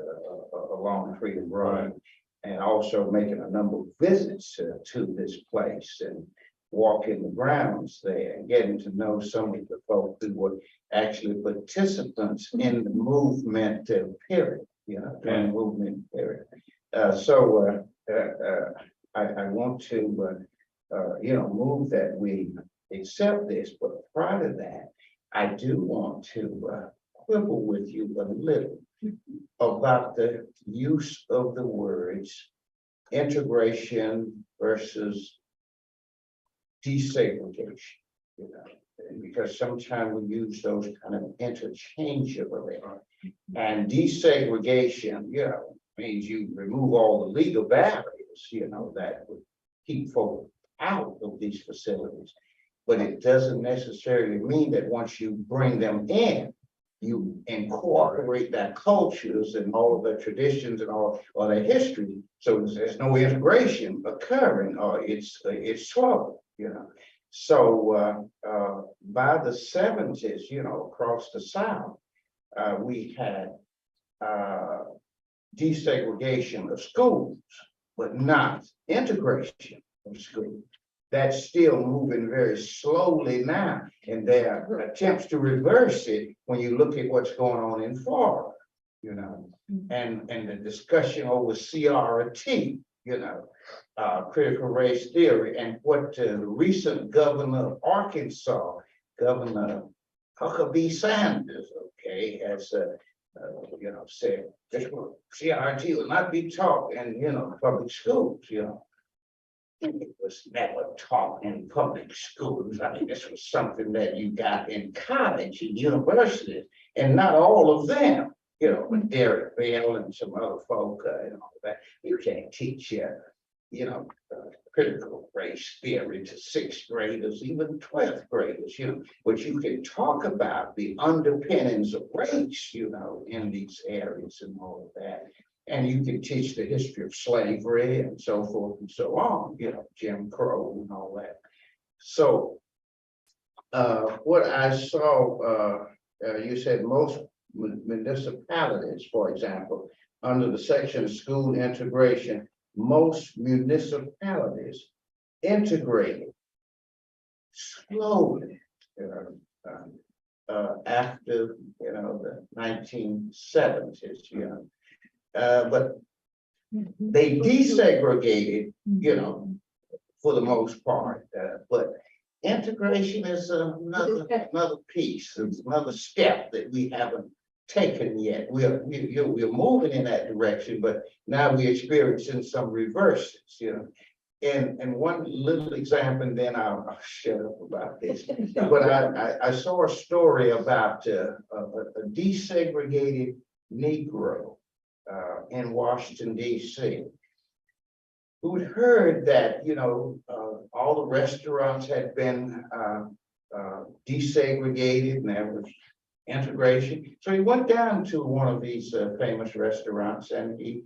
along Freedom Road, and also making a number of visits to this place and walking the grounds there and getting to know some of the folks who were actually participants in the movement period, during the movement period. So I want to, move that we accept this, but prior to that, I do want to quibble with you a little about the use of the words integration versus desegregation, because sometimes we use those kind of interchangeably. And desegregation, means you remove all the legal barriers, that would keep folks out of these facilities. But it doesn't necessarily mean that once you bring them in, you incorporate their cultures and all of their traditions and all their history. So there's no integration occurring, or it's slow, So, by the seventies, you know, across the South, we had, desegregation of schools, but not integration of schools. That's still moving very slowly now, and there are attempts to reverse it when you look at what's going on in Florida, you know, and the discussion over CRT, you know, critical race theory, and what the recent governor of Arkansas, Governor Huckabee Sanders, okay, has, you know, said this CRT will not be taught in, you know, public schools, you know. It was never taught in public schools. I mean, this was something that you got in college and universities, and not all of them, you know, but Derek Bell and some other folk, and all that. You can't teach, you know, critical race theory to sixth graders, even 12th graders, you know, but you can talk about the underpinnings of race, you know, in these areas and all of that. And you can teach the history of slavery and so forth and so on, you know, Jim Crow and all that. So, what I saw, you said most municipalities, for example, under the section of school integration, most municipalities integrated slowly, after, you know, the 1970s, you know. But they desegregated, you know, for the most part, but integration is another piece, it's another step that we haven't taken yet. We're moving in that direction, but now we're experiencing some reverses, you know. And one little example, and then I'll shut up about this. But I saw a story about a desegregated Negro in Washington, D.C., who'd heard that, you know, all the restaurants had been desegregated and there was integration. So he went down to one of these famous restaurants and he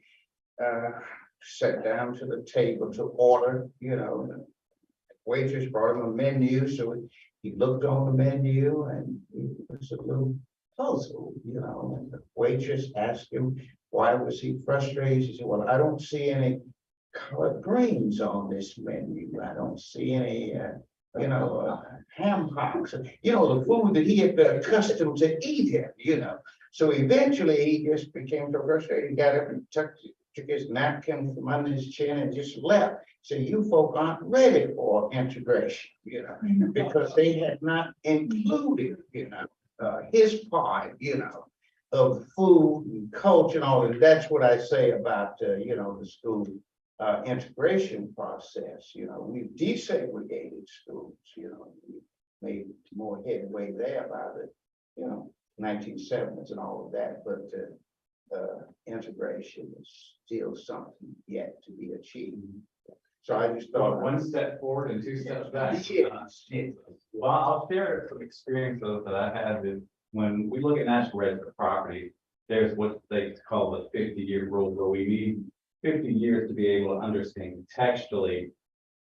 sat down to the table to order, you know. The waitress brought him a menu, so he looked on the menu and he was a little puzzled, you know. And the waitress asked him, why was he frustrated? He said, well, I don't see any collard greens on this menu. I don't see any, you know, ham hocks, you know, the food that he had been accustomed to eating, you know. So eventually he just became so frustrated, he got up and took his napkin from under his chin and just left. So you folk aren't ready for integration, you know, because they had not included, you know, his part, you know, of food and culture and all, and that's what I say about, you know, the school integration process. You know, we've desegregated schools, you know, we made more headway there by the, you know, 1970s and all of that, but integration is still something yet to be achieved. So I just thought One step forward and two steps back. Yeah. Well, I'll share some experiences that I had with, when we look at national register property, there's what they call the 50-year rule, where we need 50 years to be able to understand textually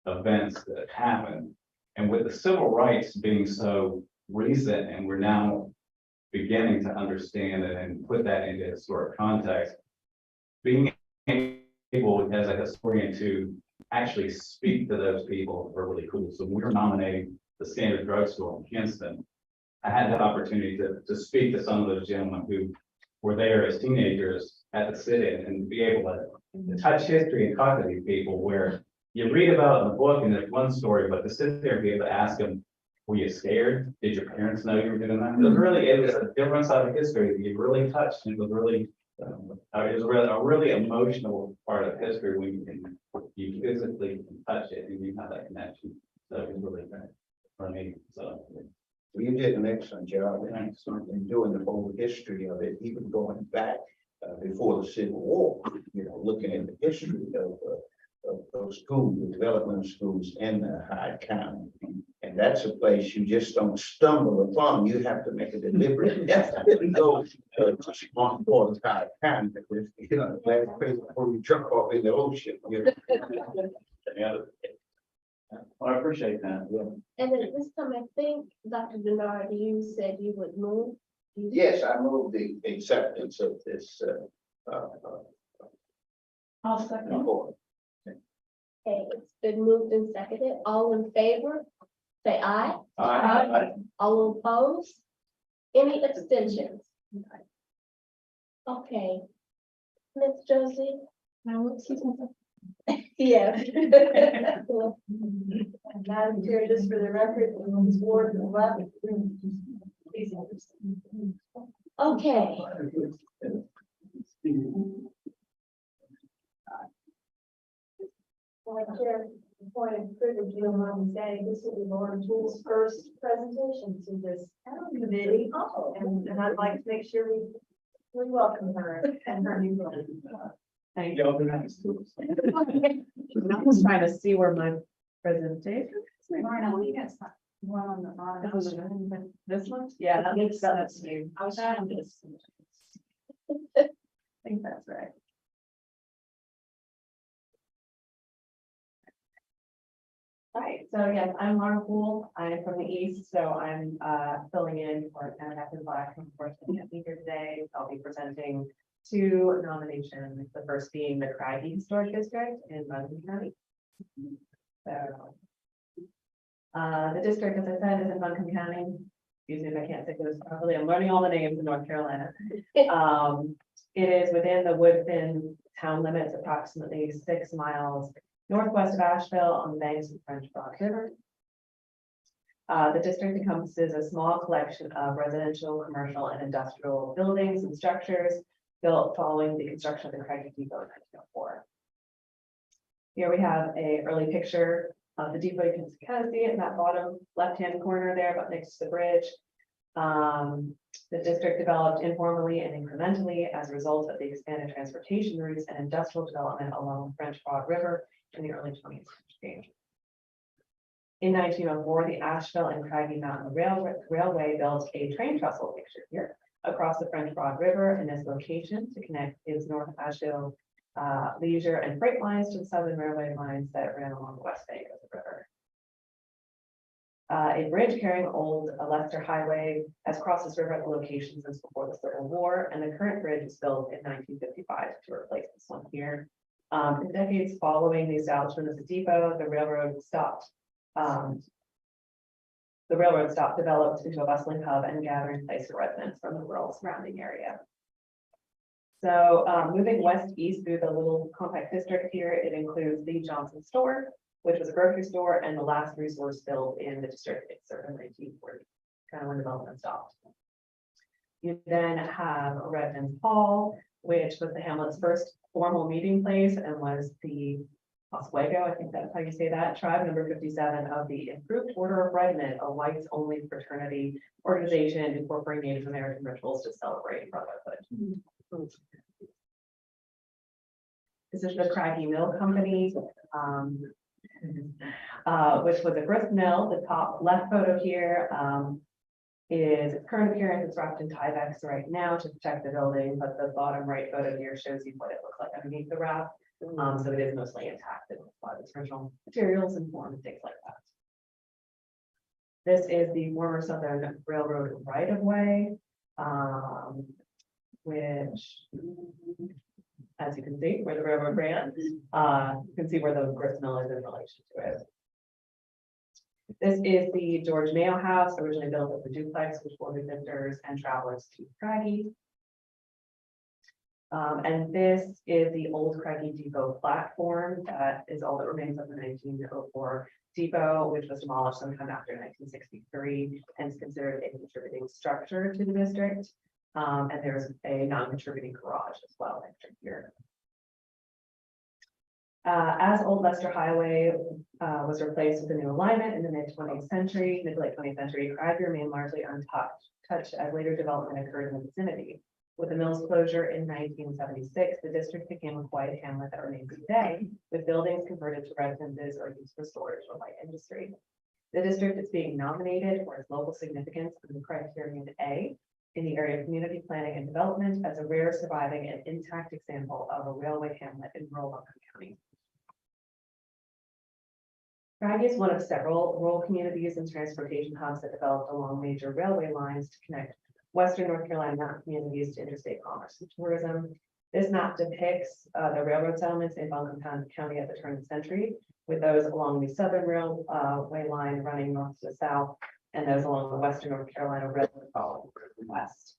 events that happen. And with the civil rights being so recent, and we're now beginning to understand it and put that into historic context, being able as a historian to actually speak to those people were really cool. So when we were nominating the Standard Drugstore in Kinston, I had the opportunity to speak to some of those gentlemen who were there as teenagers at the sit-in and be able to touch history and talk to these people, where you read about in the book and there's one story, but to sit there and be able to ask them, were you scared? Did your parents know you were doing that? It was a different side of history that you really touched, and it was really, a really emotional part of history when you physically touch it and you have that connection. So it was really great for me. So. Well, you did an excellent job in doing the whole history of it, even going back before the Civil War, you know, looking at the history of schools, the development of schools in Hyde County. And that's a place you just don't stumble upon. You have to make a deliberate effort to go to one part of Hyde County. You know, last place before you jump off in the ocean. You know. I appreciate that. And at this time, I think, Dr. Bernard, you said you would move. Yes, I move the acceptance of this, I'll second. report. Okay, it's been moved and seconded. All in favor? Say aye. Aye. All opposed? Any abstentions? Okay. Ms. Josie? Yes. Madam Chair, just for the record, Ms. Ward, left. Please. Okay. Madam Chair, point of privilege, you don't mind me saying, this will be Lauren Jewell's first presentation to this committee. And I'd like to make sure we welcome her and her new role. Thank you. I'm just trying to see where my presentation. Lauren, I want you guys. One on the bottom. This one? Yeah, that makes sense to me. I was trying to. I think that's right. Right, so yes, I'm Laura Poole. I'm from the east, so I'm filling in for Kenneth Black. Unfortunately, can't be here today. I'll be presenting two nominations, the first being the Craggy Historic District in Buncombe County. So the district, as I said, is in Buncombe County. Excuse me if I can't say this properly. I'm learning all the names in North Carolina. It is within the Woodfin town limits, approximately 6 miles northwest of Asheville on the banks of the French Broad River. The district encompasses a small collection of residential, commercial, and industrial buildings and structures built following the construction of the Craggy Depot in 1904. Here we have an early picture of the depot. You can kind of see it in that bottom left-hand corner there, but next to the bridge. The district developed informally and incrementally as a result of the expanded transportation routes and industrial development along the French Broad River in the early 20th century. In 1904, the Asheville and Craggy Mountain Railway built a train trestle pictured here across the French Broad River in this location to connect its North Asheville leisure and freight lines to the southern railway lines that ran along the west bank of the river. A bridge carrying old Leicester Highway has crossed this river at the location since before the Civil War, and the current bridge was built in 1955 to replace this one here. In the decades following the establishment of the depot, the railroad stopped. Developed into a bustling hub and gathering place for residents from the rural surrounding area. So moving west-east through the little compact district here, it includes the Johnson store, which was a grocery store and the last resource built in the district in 1940, kind of when development stopped. You then have Redmond Hall, which was the hamlet's first formal meeting place and was the Oswego, I think that's how you say that, tribe number 57 of the Improved Order of Redmond, a whites-only fraternity organization incorporating Native American rituals to celebrate brotherhood. This is the Craggy Mill Company, which was a grist mill. The top left photo here is its current appearance. It's wrapped in Tyvek right now to protect the building, but the bottom right photo here shows you what it looks like underneath the wrap. So it is mostly intact and a lot of its original materials and form and things like that. This is the former Southern Railroad right-of-way, which, as you can see, where the railroad ran, you can see where the grist mill is in relation to it. This is the George Mayo House, originally built as a duplex, which will be visitors and travelers to Craggy. And this is the old Craggy Depot platform that is all that remains of the 1904 depot, which was demolished sometime after 1963 and is considered a contributing structure to the district. And there's a non-contributing garage as well pictured here. As Old Leicester Highway was replaced with a new alignment in the mid-late 20th century, Craggy remained largely untouched as later development occurred in the vicinity. With the mill's closure in 1976, the district became a quiet hamlet that remains today, with buildings converted to residences or used for storage or light industry. The district is being nominated for its local significance in the criterion A in the area of community planning and development as a rare surviving and intact example of a railway hamlet in rural Buncombe County. Craggy is one of several rural communities and transportation hubs that developed along major railway lines to connect western North Carolina mountain communities to interstate commerce and tourism. This map depicts the railroad settlements in Buncombe County at the turn of the century, with those along the southern railway line running north to south, and those along the western North Carolina Railroad following west.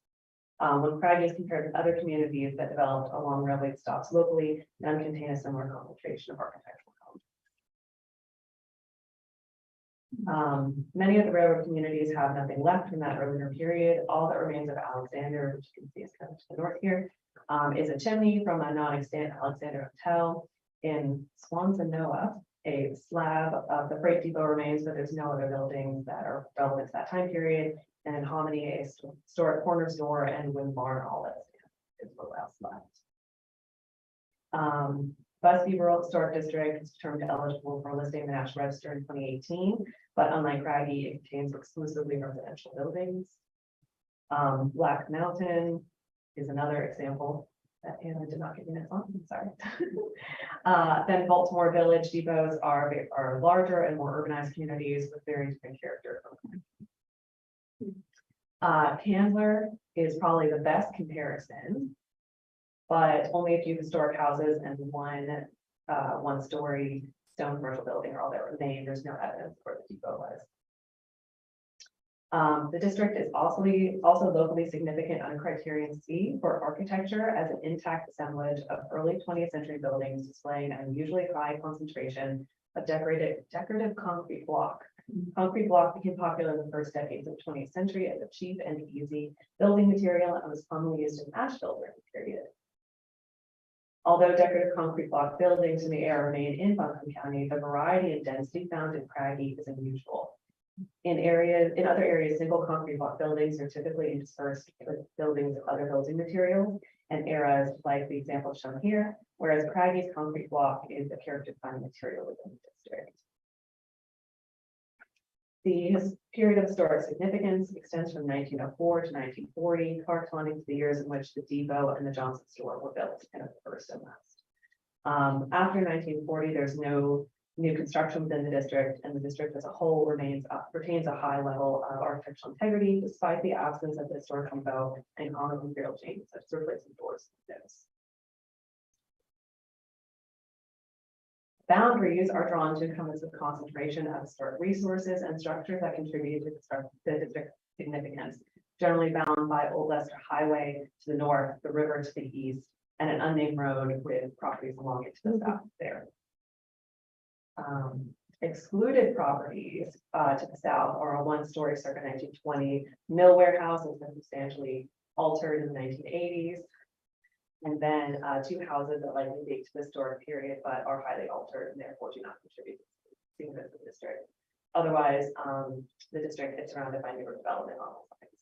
When Craggy is compared with other communities that developed along railway stops locally, none contain a similar concentration of architectural elements. Many of the railroad communities have nothing left from that earlier period. All that remains of Alexander, which you can see is kind of to the north here, is a chimney from a non-extant Alexander Hotel. In Swansanoa, a slab of the freight depot remains, but there's no other buildings that are relevant to that time period. And in Hominy, a historic corner store and wind barn, all that is what else left. Busby Rural Historic District was determined eligible for listing in the National Register in 2018, but unlike Craggy, it contains exclusively residential buildings. Black Mountain is another example that Anna did not get minutes on, I'm sorry. Then Baltimore Village depots are larger and more urbanized communities with very different character. Candler is probably the best comparison, but only a few historic houses and one-story stone commercial building are all that remain. There's no evidence where the depot was. The district is also locally significant on criterion C for architecture as an intact assemblage of early 20th century buildings displaying an unusually high concentration of decorative concrete block. Concrete block became popular in the first decades of the 20th century as a cheap and easy building material and was commonly used in Asheville during the period. Although decorative concrete block buildings in the area remain in Buncombe County, the variety and density found in Craggy is unusual. In other areas, single concrete block buildings are typically interspersed with buildings of other building materials and eras like the example shown here, whereas Craggy's concrete block is a character-defining material within the district. The period of historic significance extends from 1904 to 1940, corresponding to the years in which the depot and the Johnson store were built, kind of the first and last. After 1940, there's no new construction within the district, and the district as a whole retains a high level of architectural integrity despite the absence of the historic depot and common material changes such as replacing doors and windows. Boundaries are drawn to encompass the concentration of historic resources and structures that contribute to the district's significance, generally bound by Old Leicester Highway to the north, the river to the east, and an unnamed road with properties along it to the south there. Excluded properties to the south are a one-story circa 1920 mill warehouse that's been substantially altered in the 1980s. And then two houses that likely date to the historic period, but are highly altered and therefore do not contribute to the district. Otherwise, the district is surrounded by newer development on all sides.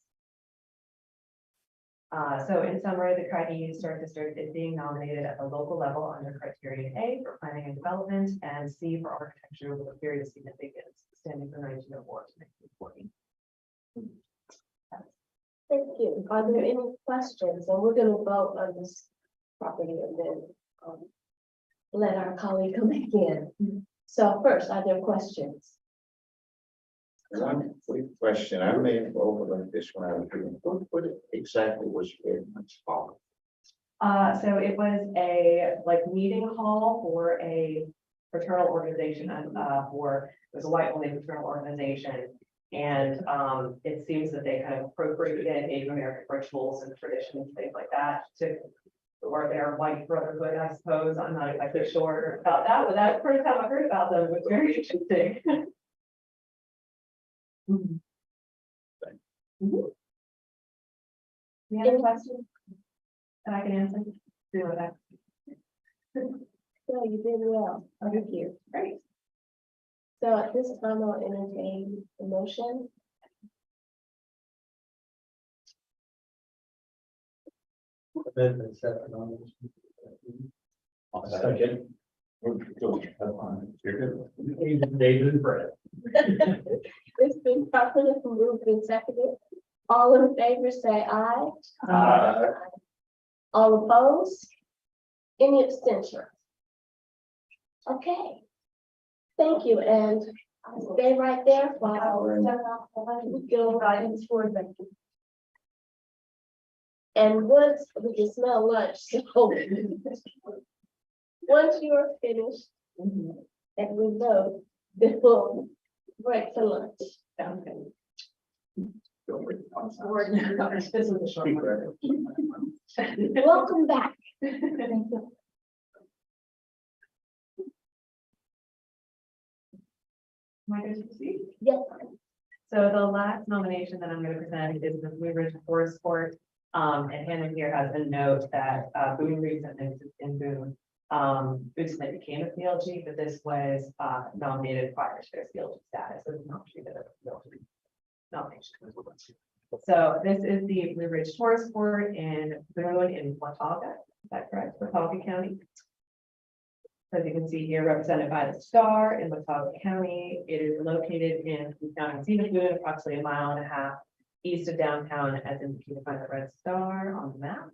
So in summary, the Craggy Historic District is being nominated at the local level under criterion A for planning and development and C for architecture with a period of significance extending from 1904 to 1940. Thank you. Are there any questions? And we're gonna vote on this property and then let our colleague come back in. So first, are there questions? One quick question, I may have overlooked this when I was doing, what exactly was your fault? So it was a meeting hall for a fraternal organization and it was a white woman fraternal organization. And it seems that they kind of appropriated Native American rituals and traditions, things like that, or their white brotherhood, I suppose. I'm not exactly sure about that, but that first time I heard about them was very interesting. Any other questions that I can answer? Do that. No, you did well. Thank you. Great. So at this time, I'll entertain the motion. Amendment second on this. Second. David and Brett. It's been properly moved and seconded. All in favor, say aye. Aye. All opposed? Any abstention? Okay. Thank you, and stay right there while we go toward the. And once we can smell lunch, so. Once you are finished, and we know, then we'll break for lunch. Okay. This is a short one. Welcome back. Am I good to proceed? Yes. So the last nomination that I'm going to present is the Blue Ridge Forest Court. And Hannah here has a note that Boone recently in Boone. Recently became a CLG, but this was nominated prior to their CLG status. So it's not treated as a CLG nomination. So this is the Blue Ridge Forest Court in Boone in Watauga. Is that correct? Watauga County. As you can see here, represented by the star in Watauga County. It is located in County Scenic Boone, approximately 1.5 miles east of downtown, as indicated by the red star on the map.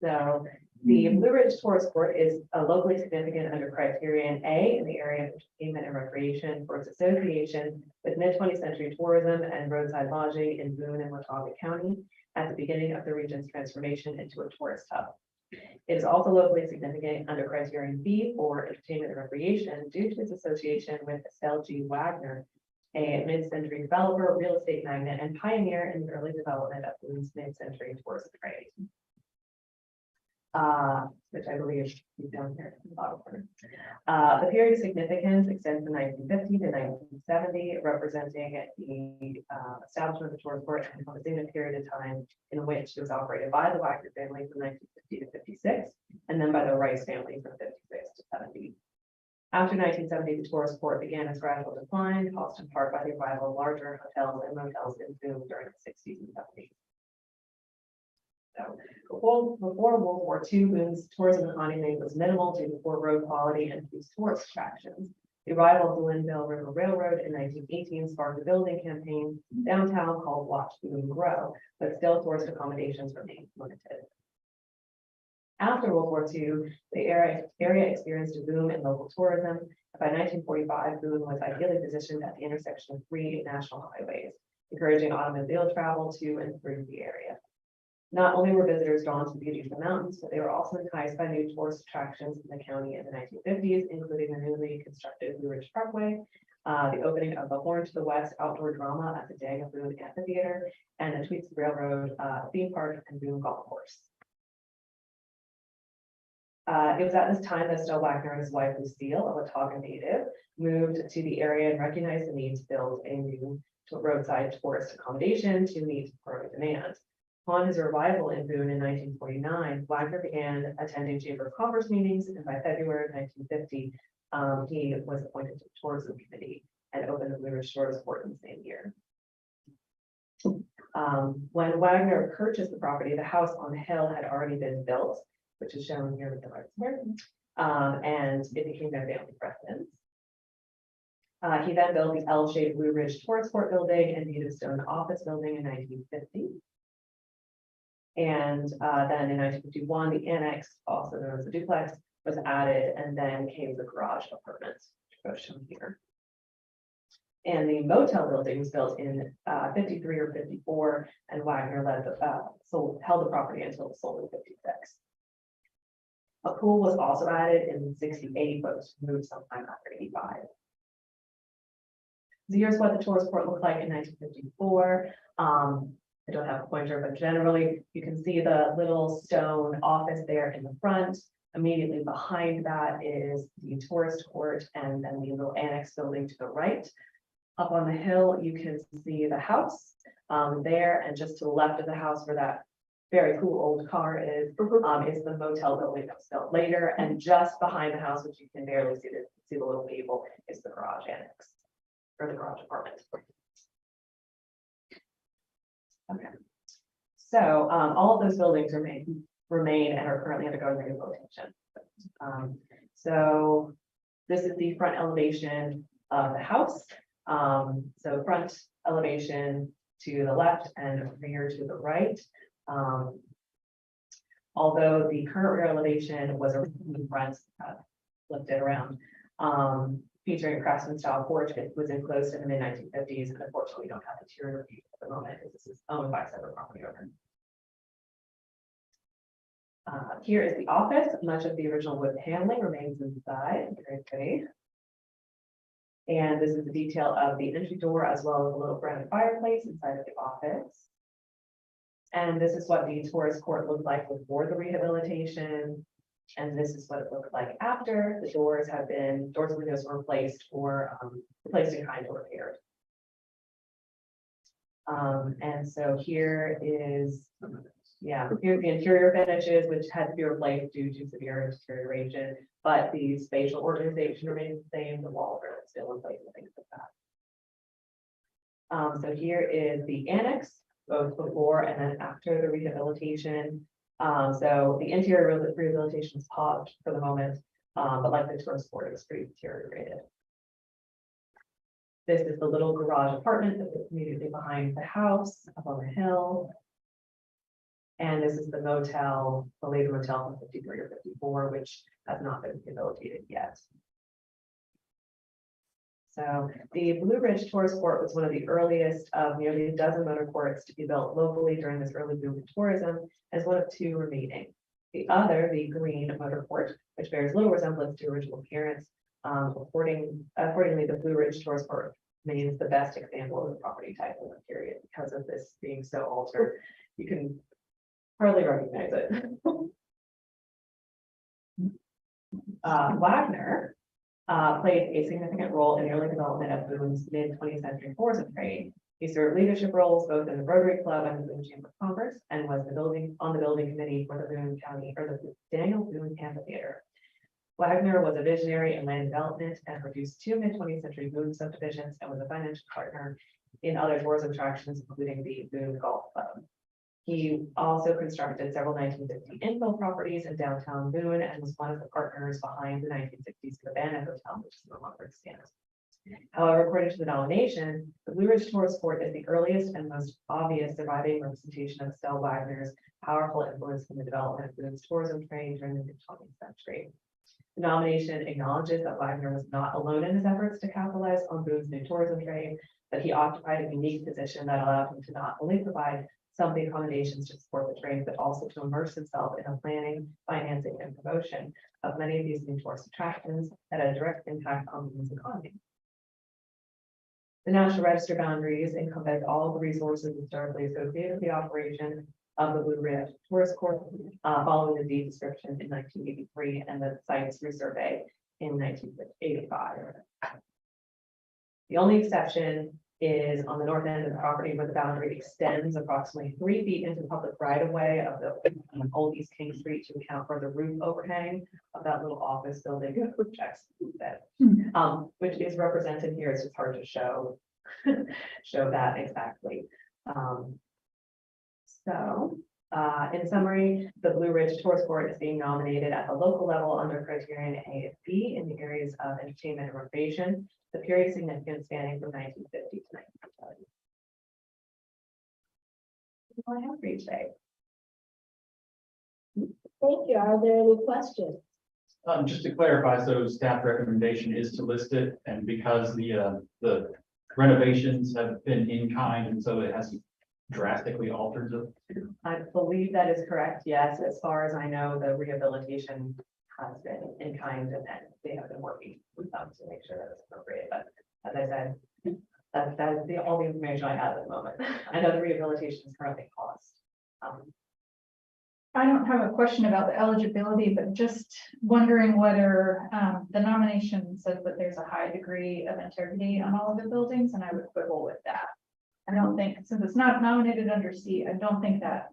So the Blue Ridge Forest Court is a locally significant under criterion A in the area of entertainment and recreation for its association with mid-20th century tourism and roadside lodging in Boone and Watauga County at the beginning of the region's transformation into a tourist hub. It is also locally significant under criterion B for entertainment and recreation due to its association with Estelle G. Wagner, a mid-century developer, real estate magnate, and pioneer in the early development of Boone's mid-century tourism trade. Which I believe is down here in the bottom corner. The period of significance extends from 1950 to 1970, representing the establishment of the tourist court and encompassing a period of time in which it was operated by the Wagner family from 1950 to 56, and then by the Rice family from 56 to 70. After 1970, the tourist court began its gradual decline, caused in part by the arrival of larger hotels and motels in Boone during the 60s and 70s. So before World War II, Boone's tourism economy was minimal due to poor road quality and few tourist attractions. The arrival of the Linville River Railroad in 1918 sparked a building campaign downtown called Watch Boone Grow, but still tourist accommodations remained limited. After World War II, the area experienced a boom in local tourism. By 1945, Boone was ideally positioned at the intersection of 3 national highways, encouraging automobile travel to and through the area. Not only were visitors drawn to the beauty of the mountains, but they were also enticed by new tourist attractions in the county in the 1950s, including the newly constructed Blue Ridge Parkway, the opening of the Horn to the West outdoor drama at the Dang of Boone Amphitheater, and the Tweets Railroad theme park and Boone Golf Course. It was at this time that Estelle Wagner and his wife Lucille, a Watauga native, moved to the area and recognized the need to build a new roadside tourist accommodation to meet growing demand. Upon his arrival in Boone in 1949, Wagner began attending Chamber of Commerce meetings, and by February of 1950, he was appointed to the tourism committee and opened the Blue Ridge Tourist Court in the same year. When Wagner purchased the property, the house on the hill had already been built, which is shown here with the right here, and it became their family residence. He then built the L-shaped Blue Ridge Tourist Court building and native stone office building in 1950. And then in 1951, the annex, also known as the duplex, was added, and then came the garage apartments, which are shown here. And the motel building was built in 53 or 54, and Wagner held the property until it was sold in 56. A pool was also added in 68, but was removed sometime after 85. So here's what the tourist court looked like in 1954. I don't have a pointer, but generally you can see the little stone office there in the front. Immediately behind that is the tourist court and then the little annex building to the right. Up on the hill, you can see the house there, and just to the left of the house where that very cool old car is the motel building that was built later. And just behind the house, which you can barely see the little gable, is the garage annex or the garage apartment. Okay, so all of those buildings remain and are currently undergoing rehabilitation. So this is the front elevation of the house. So front elevation to the left and rear to the right. Although the current rear elevation was originally front, flipped it around. featuring craftsman style porch. It was enclosed in the mid 1950s, and unfortunately, we don't have interior review at the moment, because this is owned by a separate property owner. Here is the office. Much of the original wood paneling remains inside. Very pretty. And this is the detail of the entry door, as well as a little granite fireplace inside of the office. And this is what the tourist court looked like before the rehabilitation. And this is what it looked like after. The doors and windows were replaced or replaced in kind or repaired. And so here is, here's the interior finishes, which had to be replaced due to severe deterioration, but the spatial organization remains the same, the walls are still in place and things like that. So here is the annex, both before and then after the rehabilitation. So the interior rehabilitation is paused for the moment, but like the tourist court, it's pretty deteriorated. This is the little garage apartment that is immediately behind the house up on the hill. And this is the motel, the later motel from 53 or 54, which has not been rehabilitated yet. So the Blue Ridge Tourist Court was one of the earliest of nearly a dozen motor courts to be built locally during this early boom in tourism, as one of two remaining. The other, the Green Motor Court, which bears little resemblance to original appearance. Accordingly, the Blue Ridge Tourist Court remains the best example of the property type in the period because of this being so altered. You can hardly recognize it. Wagner played a significant role in the early development of Boone's mid-20th century tourism trade. He served leadership roles both in the Rotary Club and the Boone Chamber of Commerce, and was on the building committee for the Boone County or the Daniel Boone Amphitheater. Wagner was a visionary in land development and produced two mid-20th century Boone subdivisions, and was a financial partner in other tourism attractions, including the Boone Golf Club. He also constructed several 1950 infill properties in downtown Boone, and was one of the partners behind the 1960s Cabana Hotel, which is no longer extant. However, according to the nomination, the Blue Ridge Tourist Court is the earliest and most obvious surviving representation of Estelle Wagner's powerful influence in the development of Boone's tourism trade during the mid-20th century. The nomination acknowledges that Wagner was not alone in his efforts to capitalize on Boone's new tourism trade, but he occupied a unique position that allowed him to not only provide some of the accommodations to support the trade, but also to immerse himself in the planning, financing, and promotion of many of these new tourist attractions that had a direct impact on Boone's economy. The National Register boundaries encompass all of the resources historically associated with the operation of the Blue Ridge Tourist Court, following the deed description in 1983 and the site's resurvey in 1985. The only exception is on the north end of the property, where the boundary extends approximately 3 feet into the public right of way of the old East King Street to account for the roof overhang of that little office building, which is represented here. It's just hard to show that exactly. In summary, the Blue Ridge Tourist Court is being nominated at the local level under criterion A and B in the areas of entertainment and recreation, the period significance spanning from 1950 to 1970. That's all I have for you today. Thank you. Are there any questions? Just to clarify, so staff recommendation is to list it, and because the renovations have been in kind, and so it hasn't drastically altered the. I believe that is correct. Yes, as far as I know, the rehabilitation has been in kind, and then they have been working with them to make sure that it's appropriate. But as I said, that is all the information I have at the moment. I know the rehabilitation is currently cost. I don't have a question about the eligibility, but just wondering whether the nomination says that there's a high degree of integrity on all of the buildings, and I would quibble with that. I don't think, since it's not nominated under C, I don't think that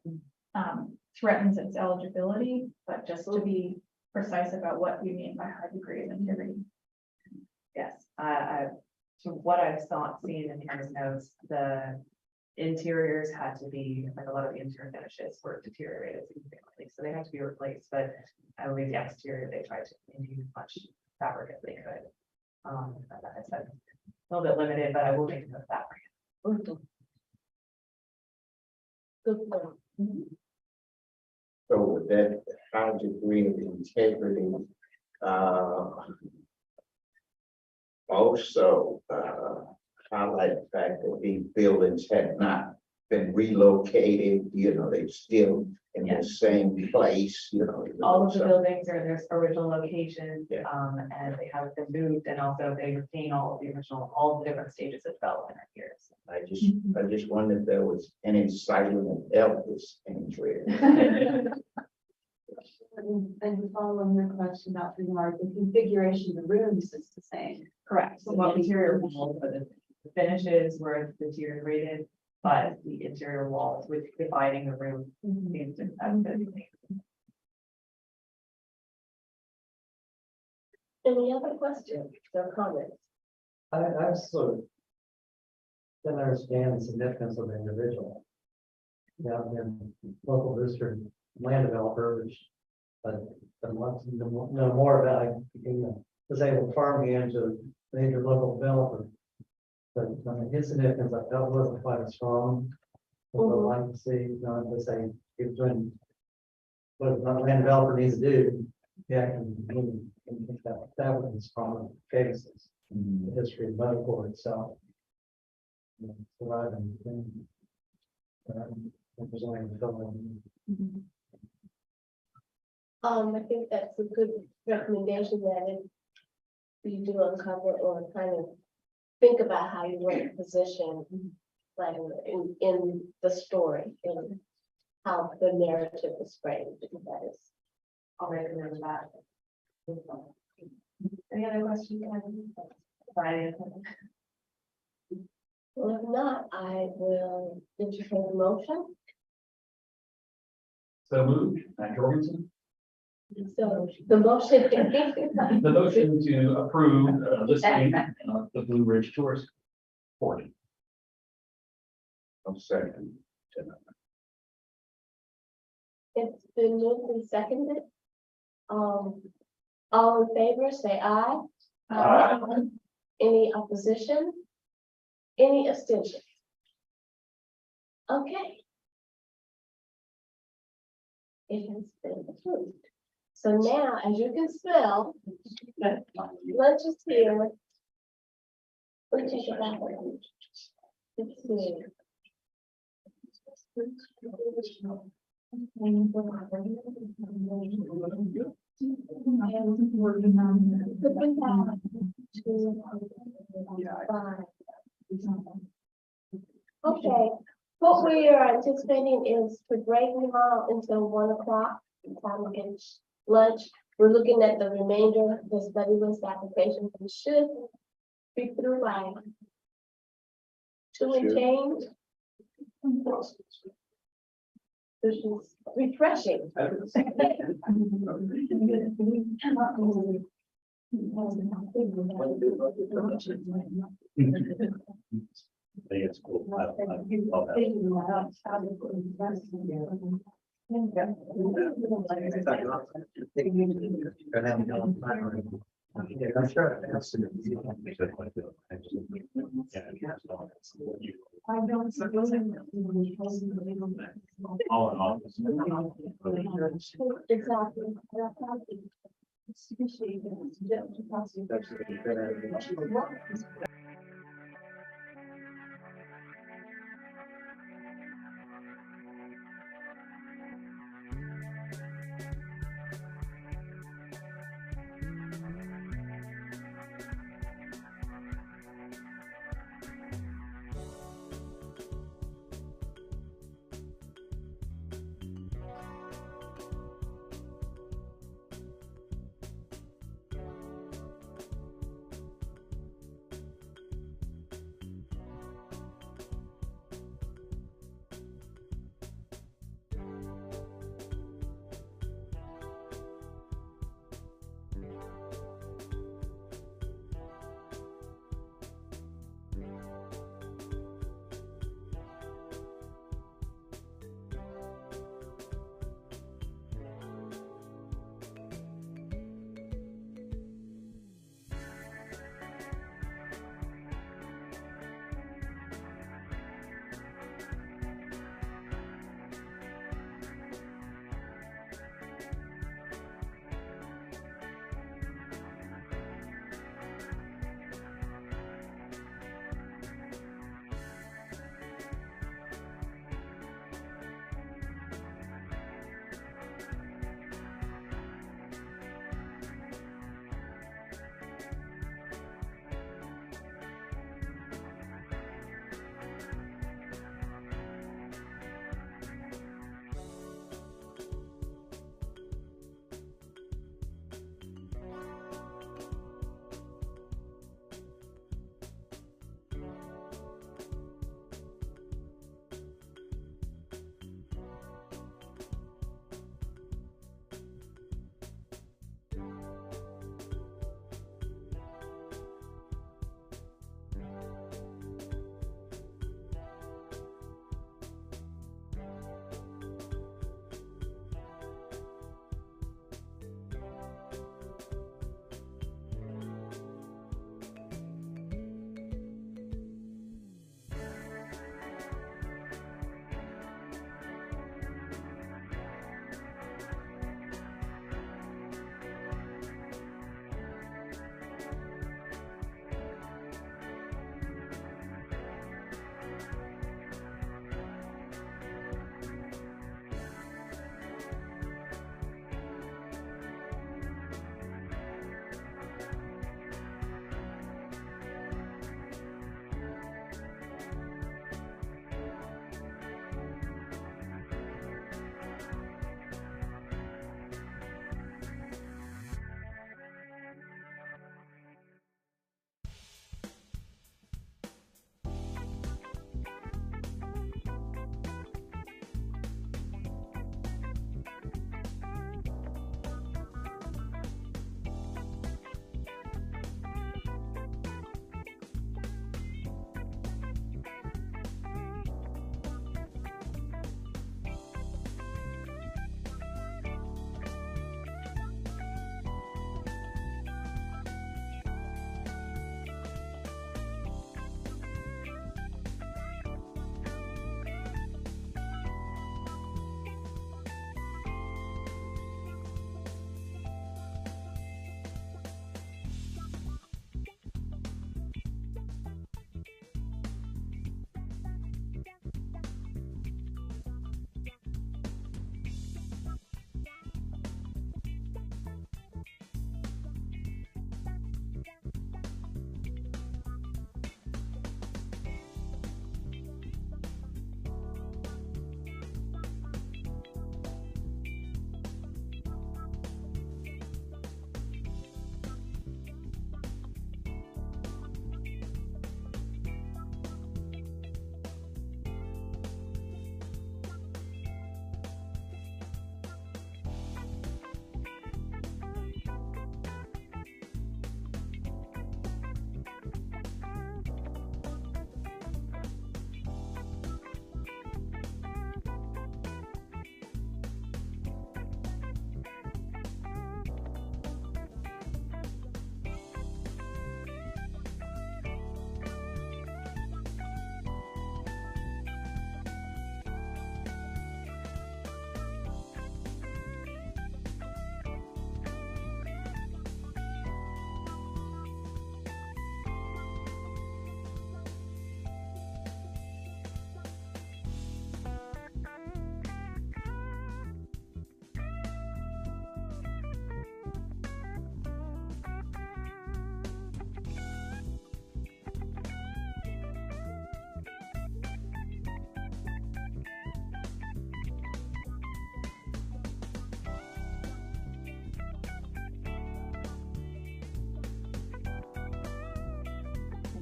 threatens its eligibility, but just to be precise about what you mean by high degree of integrity. Yes, to what I've seen in Karen's notes, the interiors had to be, like a lot of the interior finishes were deteriorated significantly, so they had to be replaced. But I believe the exterior, they tried to maintain as much fabric as they could. As I said, a little bit limited, but I will make note of that. Good point. So with that high degree of integrity, also, highlight the fact that these buildings had not been relocated, you know, they're still in the same place, you know. All of the so- buildings are in their original locations, Yeah. and they haven't been moved, and also they retain all of the original, all the different stages of development are here. So. I just wondered if there was any silent Elvis anywhere. And following the question about the yard, the configuration of the rooms is the same. Correct. So The the interior wall, but the finishes were deteriorated, but the interior walls with dividing the room. Seems to have been. Any other questions or comments? I sort of don't understand the significance of the individual. Yeah, and local booster land developer, which, but wants to know more about, you know, disabled farm hands to a major local developer. But I mean, his significance, I felt wasn't quite as strong. What I'd like to see, you know, to say, if doing what a land developer needs to do, yeah, and that would be strong cases. The history of medical itself. Surviving. I think that's a good recommendation that if you do uncover or kind of think about how you want to position, like in the story and how the narrative is framed, because that is Already remember that. Any other questions? Brian? Well, if not, I will entertain a motion. So moved, Matt Jorgensen. So the motion. The motion to approve listing of the Blue Ridge Tourist Board. I'm second. It's been moved and seconded. All in favor, say aye. Aye. Any opposition? Any abstention? Okay. It has been approved. So now, as you can smell, lunch is here. Let's take it back. Let's see. Okay, what we are anticipating is to break now until 1 o'clock, time to get lunch. We're looking at the remainder of the study list application. We should be through by 2 and change. This is refreshing. I think it's cool. All in all. Exactly.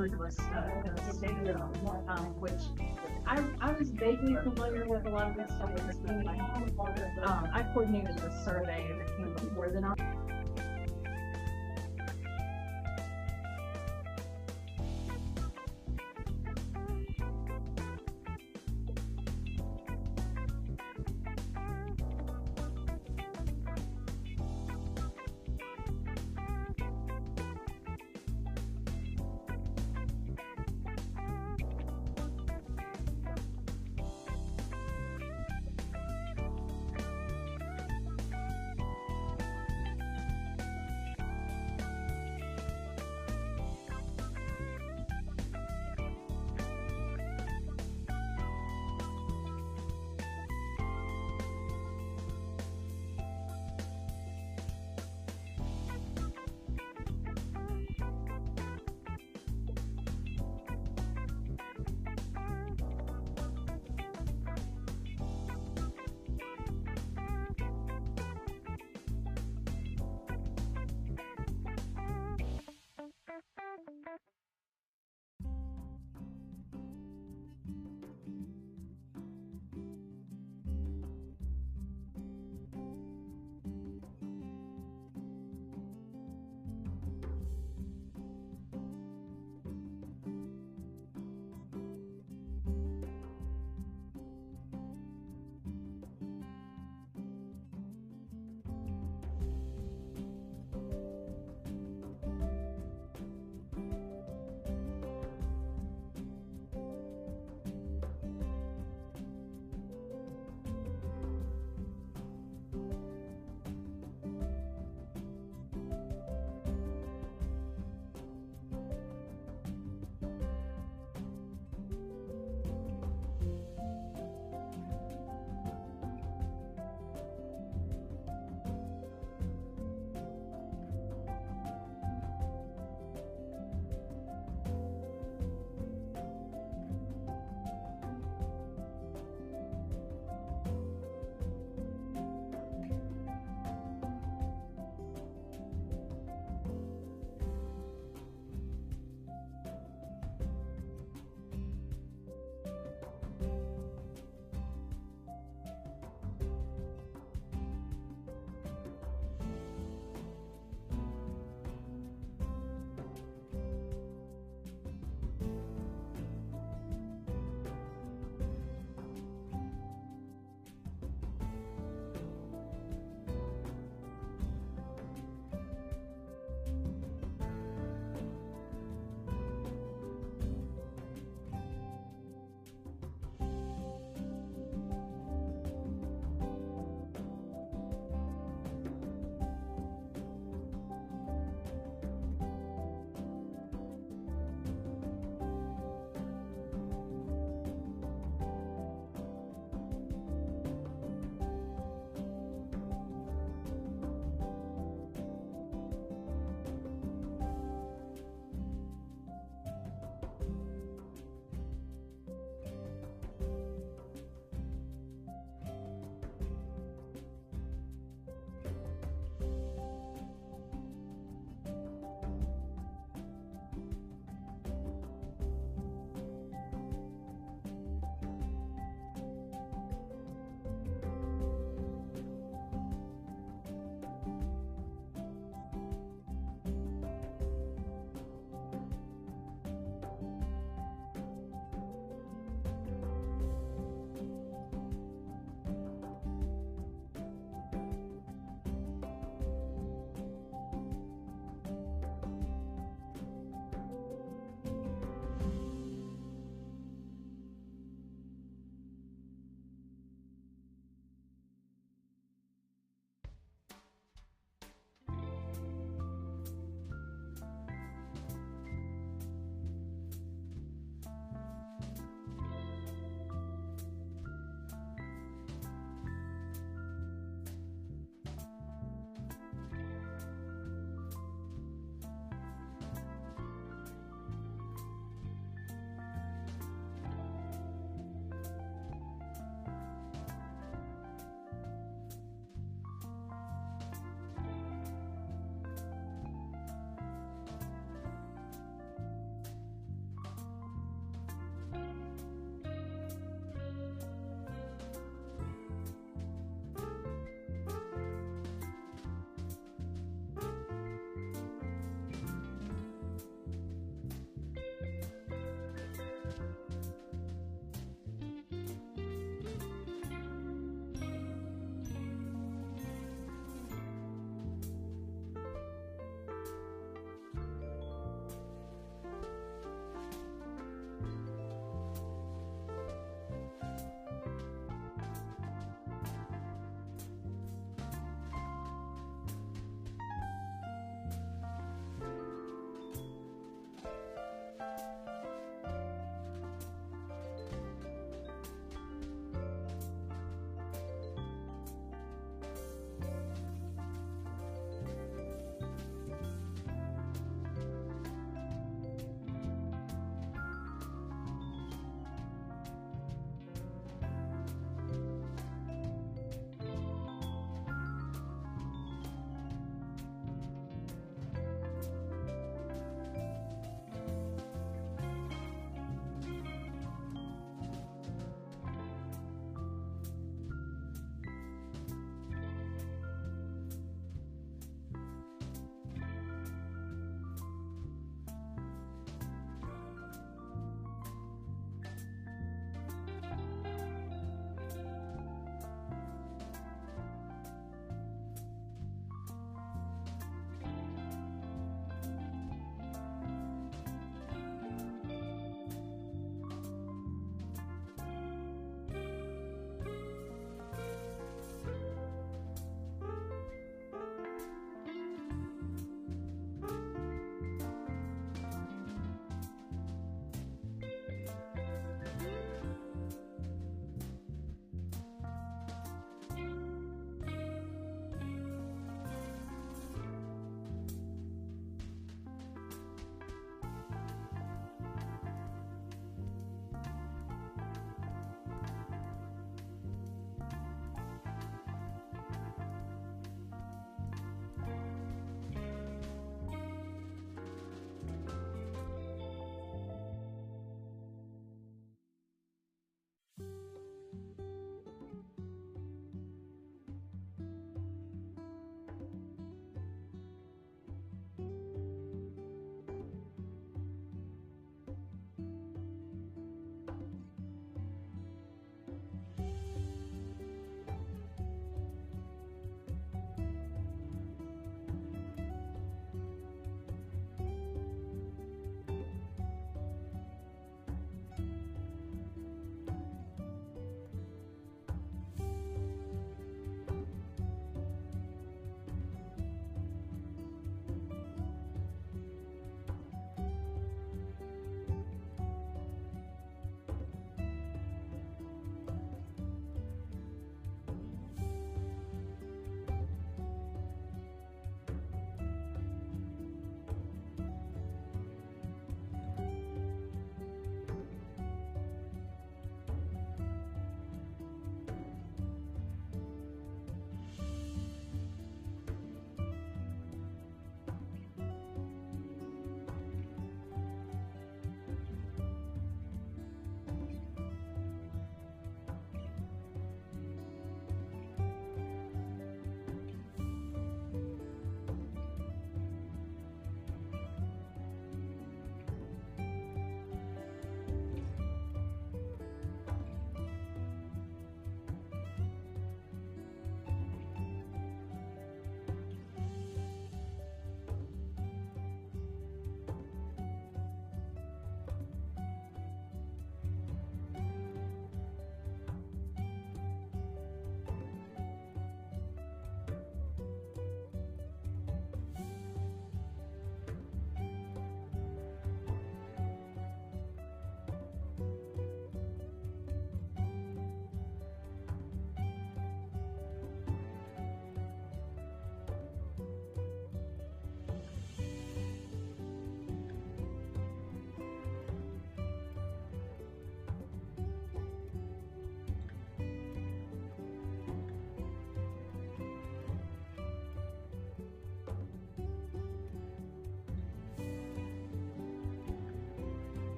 Oxford was, stated, which I was vaguely familiar with a lot of this stuff. I coordinated the survey that came before the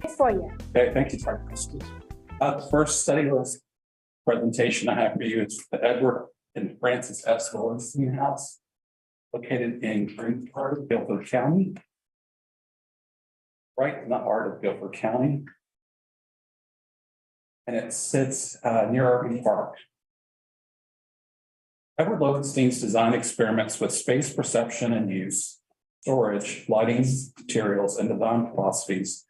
for you. Okay, thank you, Dr. Christie. The first study list presentation I have for you is the Edward and Francis S. Lowenstein House located in Greensboro, Guilford County. Right in the heart of Guilford County. And it sits near Irving Park. Edward Lowenstein's design experiments with space perception and use, storage, lighting, materials, and design philosophies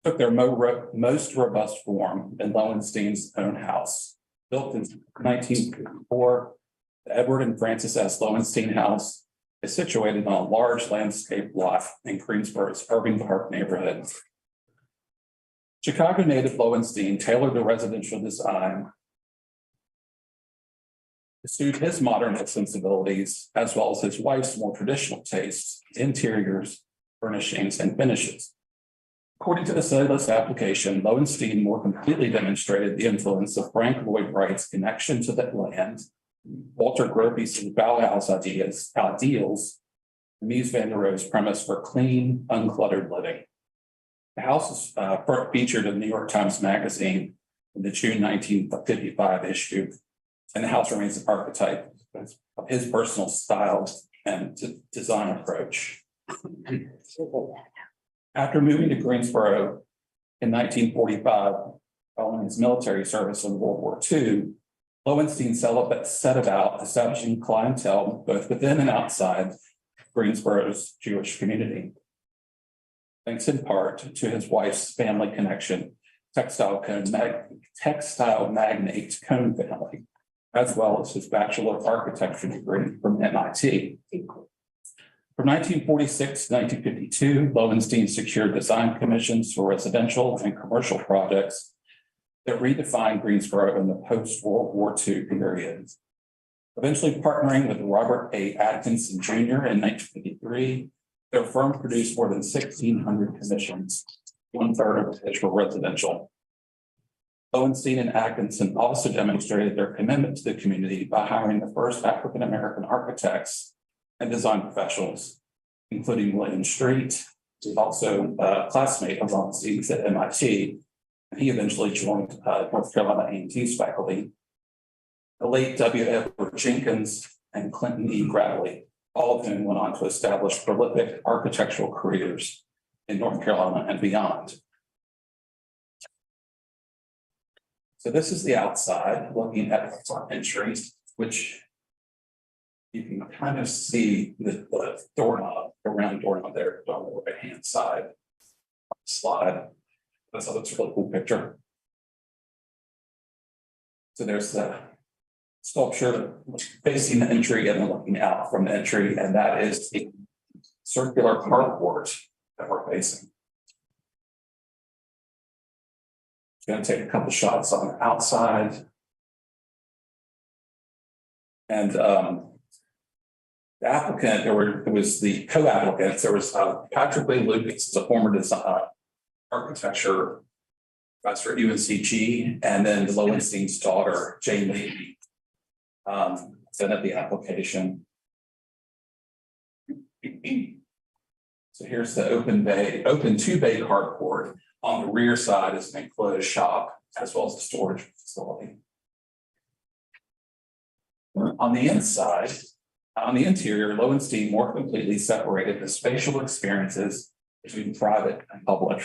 took their most robust form in Lowenstein's own house. Built in 1954, the Edward and Francis S. Lowenstein House is situated on a large landscape lot in Greensboro's Irving Park neighborhood. Chicago native Lowenstein tailored the residential design to suit his modern sensibilities, as well as his wife's more traditional tastes, interiors, furnishings, and finishes. According to the cellulose application, Lowenstein more completely demonstrated the influence of Frank Lloyd Wright's connection to the land, Walter Gropius's Bauhaus ideals, and Mies van der Rohe's premise for clean, uncluttered living. The house is featured in the New York Times Magazine in the June 1955 issue, and the house remains an archetype of his personal style and design approach. After moving to Greensboro in 1945, following his military service in World War II, Lowenstein set about establishing clientele both within and outside Greensboro's Jewish community. Thanks in part to his wife's family connection, textile magnate Cohn family, as well as his Bachelor of Architecture degree from MIT. From 1946 to 1952, Lowenstein secured design commissions for residential and commercial projects that redefined Greensboro in the post-World War II period. Eventually partnering with Robert A. Atkinson Jr. in 1953, their firm produced more than 1,600 commissions, 1/3 of which were residential. Lowenstein and Atkinson also demonstrated their commitment to the community by hiring the first African-American architects and design professionals, including William Street, who's also a classmate of Lowenstein's at MIT, and he eventually joined North Carolina A&T's faculty. The late W. Edward Jenkins and Clinton E. Gradley, all of whom went on to establish prolific architectural careers in North Carolina and beyond. So this is the outside, looking at the front entry, which you can kind of see the doorknob, the round doorknob there on the right-hand side slide. That's a really cool picture. So there's the sculpture facing the entry and then looking out from the entry, and that is the circular carport that we're facing. Going to take a couple shots on the outside. And the applicant, it was the co-applicants. There was Patrick Lee Lucas, a former design architecture professor at UNCG, and then Lowenstein's daughter, Jane Levy, sent up the application. So here's the open two-bay carport. On the rear side is an enclosed shop, as well as a storage facility. On the inside, on the interior, Lowenstein more completely separated the spatial experiences between private and public.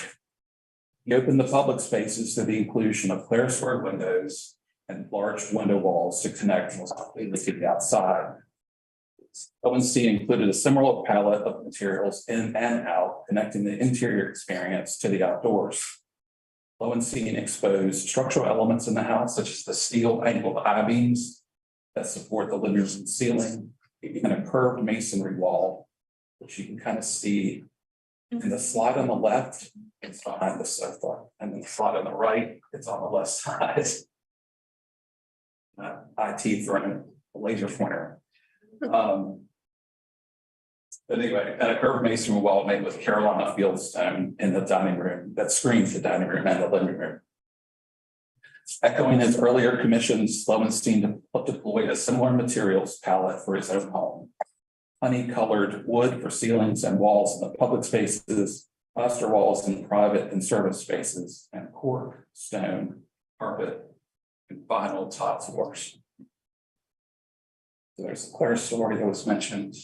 He opened the public spaces to the inclusion of clear square windows and large window walls to connect most completely to the outside. Lowenstein included a similar palette of materials in and out, connecting the interior experience to the outdoors. Lowenstein exposed structural elements in the house, such as the steel angled I-beams that support the living room ceiling, and a curved masonry wall, which you can kind of see in the slide on the left. It's behind the sofa, and then the slide on the right, it's on the left side. IT throwing a laser pointer. But anyway, and a curved masonry wall made with Carolina fieldstone in the dining room that screens the dining room and the living room. Echoing his earlier commissions, Lowenstein deployed a similar materials palette for his own home. Honey-colored wood for ceilings and walls in the public spaces, plaster walls in private and service spaces, and cork, stone, carpet, and vinyl top floors. There's the clerestory that was mentioned.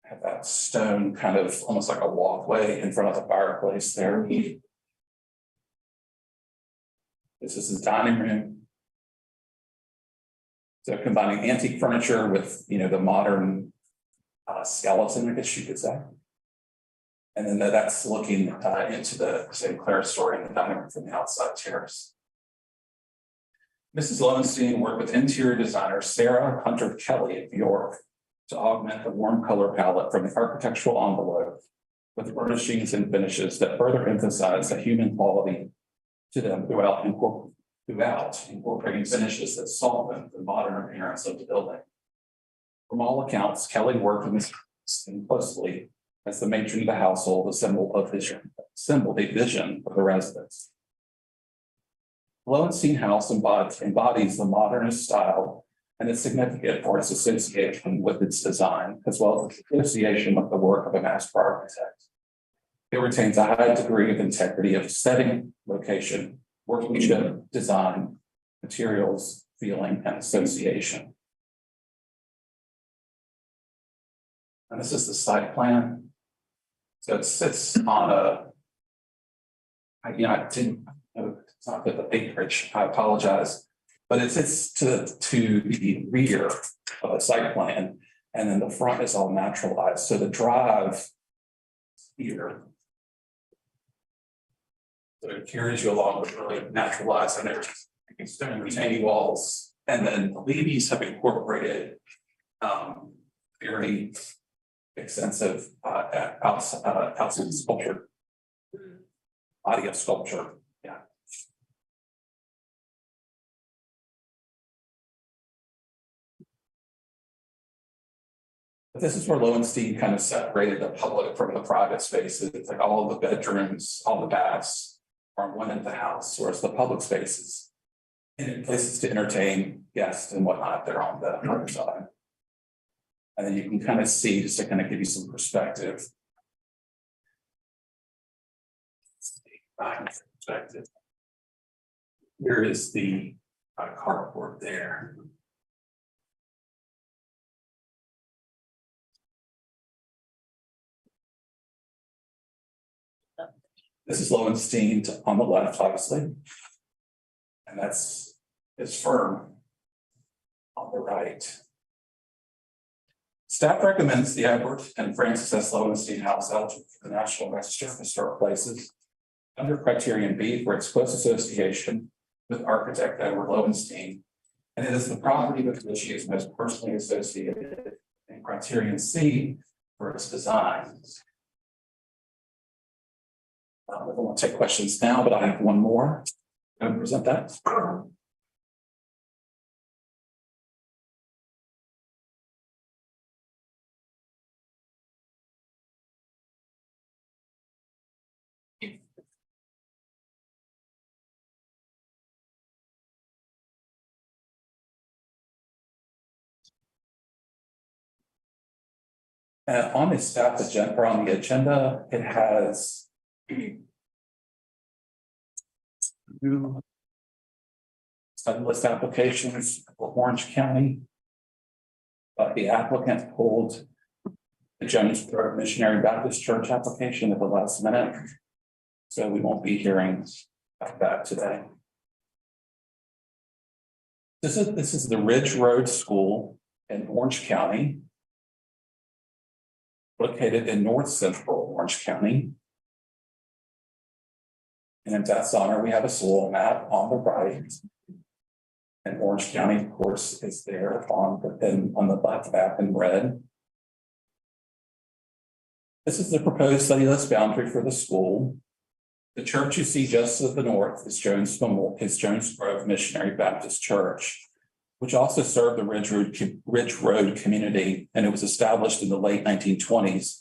Have that stone kind of almost like a walkway in front of the fireplace there. This is the dining room. So combining antique furniture with, the modern skeleton, I guess you could say. And then that's looking into the St. Clair story in the dining room from the outside terrace. Mrs. Lowenstein worked with interior designer Sarah Hunter Kelly of York to augment the warm color palette from the architectural envelope with furnishings and finishes that further emphasize the human quality to them throughout incorporating finishes that soften the modern appearance of the building. From all accounts, Kelly worked with Mrs. Lowenstein closely as the matron of the household, a symbol a vision of the residents. Lowenstein House embodies the modernist style and is significant for its association with its design, as well as the association with the work of a master architect. It retains a high degree of integrity of setting, location, workmanship, design, materials, feeling, and association. And this is the site plan. So it sits on I didn't know it's not the acreage, I apologize. But it sits to the rear of a site plan, and then the front is all naturalized. So the drive here. So it carries you along with really naturalized and there's stone retaining walls. And then the levees have incorporated very extensive outside sculpture, body of sculpture. Yeah. But this is where Lowenstein kind of separated the public from the private spaces. It's like all of the bedrooms, all the baths are on one end of the house, whereas the public spaces and places to entertain guests and whatnot, they're on the other side. And then you can kind of see, just to kind of give you some perspective. Here is the carport there. This is Lowenstein on the left, obviously. And that's his firm on the right. Staff recommends the Edward and Francis S. Lowenstein House eligible for the National Register of Historic Places under criterion B for its close association with architect Edward Lowenstein. And it is the property with which he is most personally associated in criterion C for its design. I don't want to take questions now, but I have one more. I'm going to present that. On the staff agenda, or on the agenda, it has new study list applications for Orange County. But the applicant pulled the Jones Grove Missionary Baptist Church application at the last minute. So we won't be hearing about that today. This is the Ridge Road School in Orange County, located in north central Orange County. And in Beth's honor, we have a soil map on the right. And Orange County, of course, is there on the left map in red. This is the proposed study list boundary for the school. The church you see just to the north is Jones Grove Missionary Baptist Church, which also served the Ridge Road community, and it was established in the late 1920s,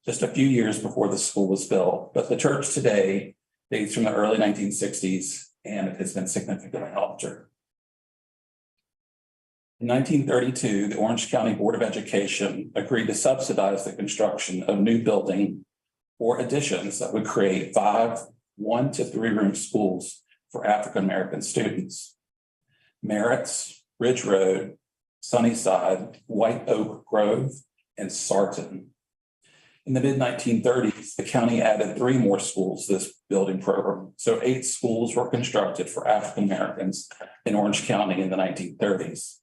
just a few years before the school was built. But the church today dates from the early 1960s, and it has been significantly altered. In 1932, the Orange County Board of Education agreed to subsidize the construction of new building or additions that would create 5 1- to 3-room schools for African-American students. Merritt's, Ridge Road, Sunnyside, White Oak Grove, and Sarton. In the mid-1930s, the county added 3 more schools to this building program, so 8 schools were constructed for African-Americans in Orange County in the 1930s.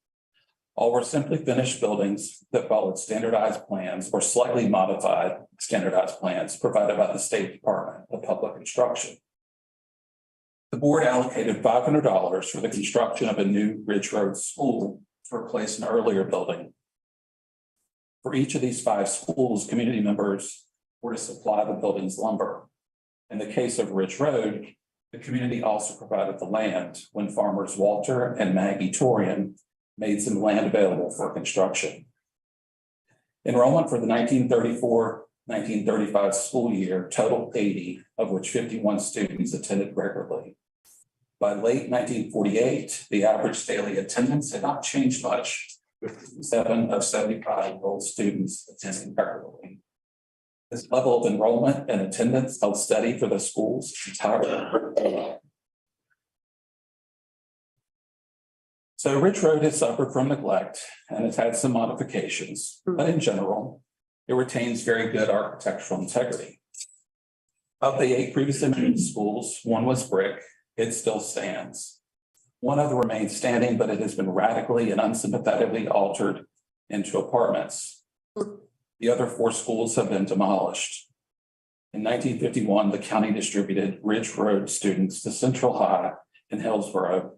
All were simply finished buildings that followed standardized plans or slightly modified standardized plans provided by the State Department of Public Instruction. The board allocated $500 for the construction of a new Ridge Road school to replace an earlier building. For each of these 5 schools, community members were to supply the building's lumber. In the case of Ridge Road, the community also provided the land when farmers Walter and Maggie Torian made some land available for construction. Enrollment for the 1934-1935 school year totaled 80, of which 51 students attended regularly. By late 1948, the average daily attendance had not changed much, with 7 of 75 enrolled students attending regularly. This level of enrollment and attendance held steady for the school's entire. So Ridge Road has suffered from neglect and has had some modifications, but in general, it retains very good architectural integrity. Of the 8 previously mentioned schools, 1 was brick. It still stands. 1 other remains standing, but it has been radically and unsympathetically altered into apartments. The other 4 schools have been demolished. In 1951, the county distributed Ridge Road students to Central High in Hillsborough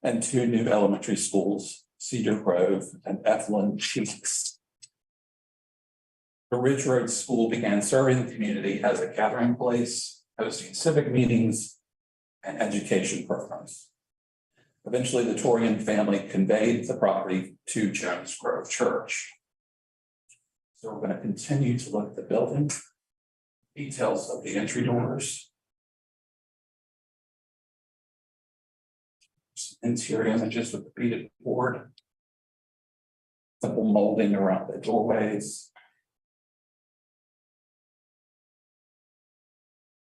and 2 new elementary schools, Cedar Grove and Eflin Cheeks. The Ridge Road School began serving the community as a gathering place, hosting civic meetings and education programs. Eventually, the Torian family conveyed the property to Jones Grove Church. So we're going to continue to look at the building, details of the entry doors, interior images with the beaded board, simple molding around the doorways.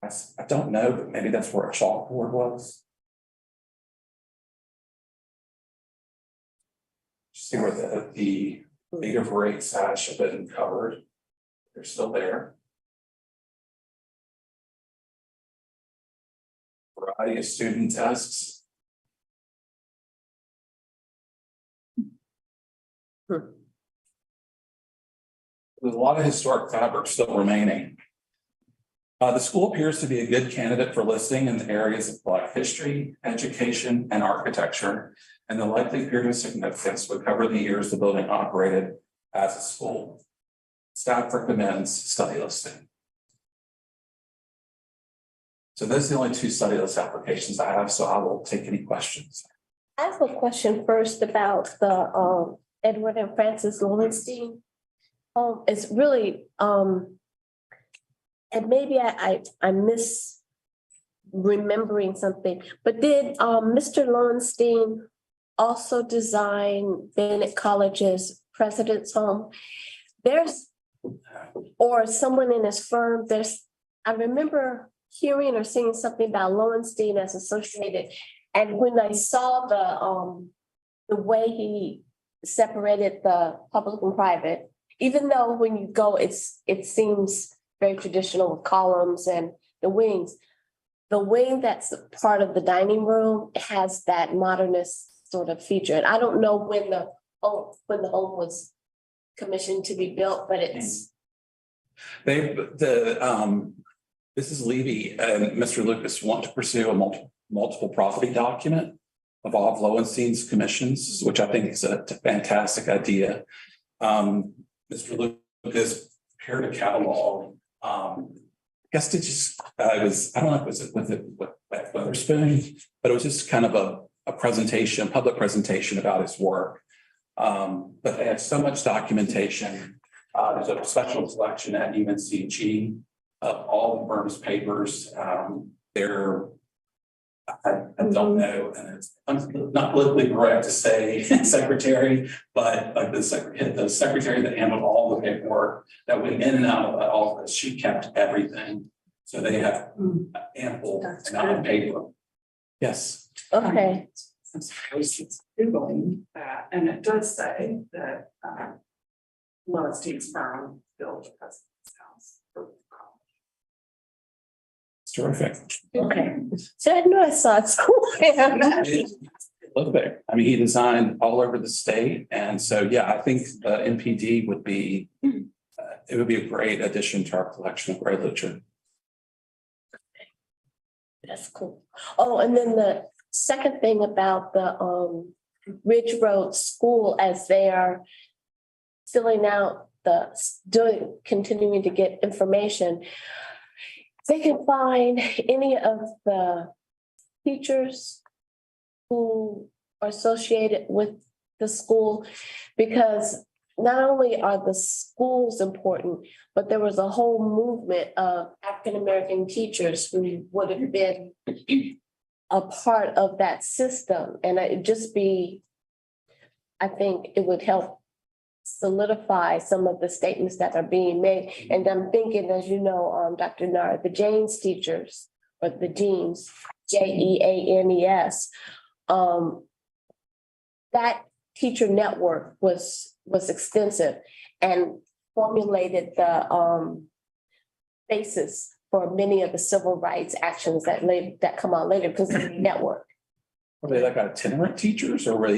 I don't know, but maybe that's where a chalkboard was. See where the 8/8 sash have been covered. They're still there. Variety of student desks. There's a lot of historic fabric still remaining. The school appears to be a good candidate for listing in the areas of Black history, education, and architecture, and the likely period of significance would cover the years the building operated as a school. Staff recommends study listing. So those are the only 2 study list applications I have, so I will take any questions. I have a question first about the Edward and Francis Lowenstein. It's really and maybe I'm misremembering something, but did Mr. Lowenstein also design Bennett College's President's Home? Or someone in his firm, I remember hearing or seeing something about Lowenstein as associated. And when I saw the way he separated the public and private, even though when you go, it seems very traditional with columns and the wings. The wing that's part of the dining room has that modernist sort of feature. And I don't know when the home was commissioned to be built, but it's. Mrs. Levy and Mr. Lucas want to pursue a multiple property document of all of Lowenstein's commissions, which I think is a fantastic idea. Mr. Lucas prepared a catalog. I guess it was, I don't know if it was with Weatherspoon, but it was just kind of a presentation, public presentation about his work. But they have so much documentation. There's a special collection at UNCG of all the firm's papers. They're I don't know, and it's not politically correct to say secretary, but like the secretary that handled all the paperwork that went in and out of that office, she kept everything. So they have ample amount of paper. Yes. Okay, I was just Googling that, and it does say that, Lowenstein's firm built the president's house. It's terrific. okay. So I know I saw it somewhere. Look there. I mean, he designed all over the state. And so, yeah, I think NPD would be, it would be a great addition to our collection of great literature. That's cool. Oh, and then the second thing about the Ridge Road School, as they are filling out continuing to get information, they can find any of the teachers who are associated with the school, because not only are the schools important, but there was a whole movement of African-American teachers who would have been a part of that system. And it'd just be, I think it would help solidify some of the statements that are being made. And I'm thinking, as you know, Dr. Nara, the Janes teachers, or the Jeans, JEANES, that teacher network was extensive and formulated the basis for many of the civil rights actions that come out later because of the network. Were they like itinerant teachers, or were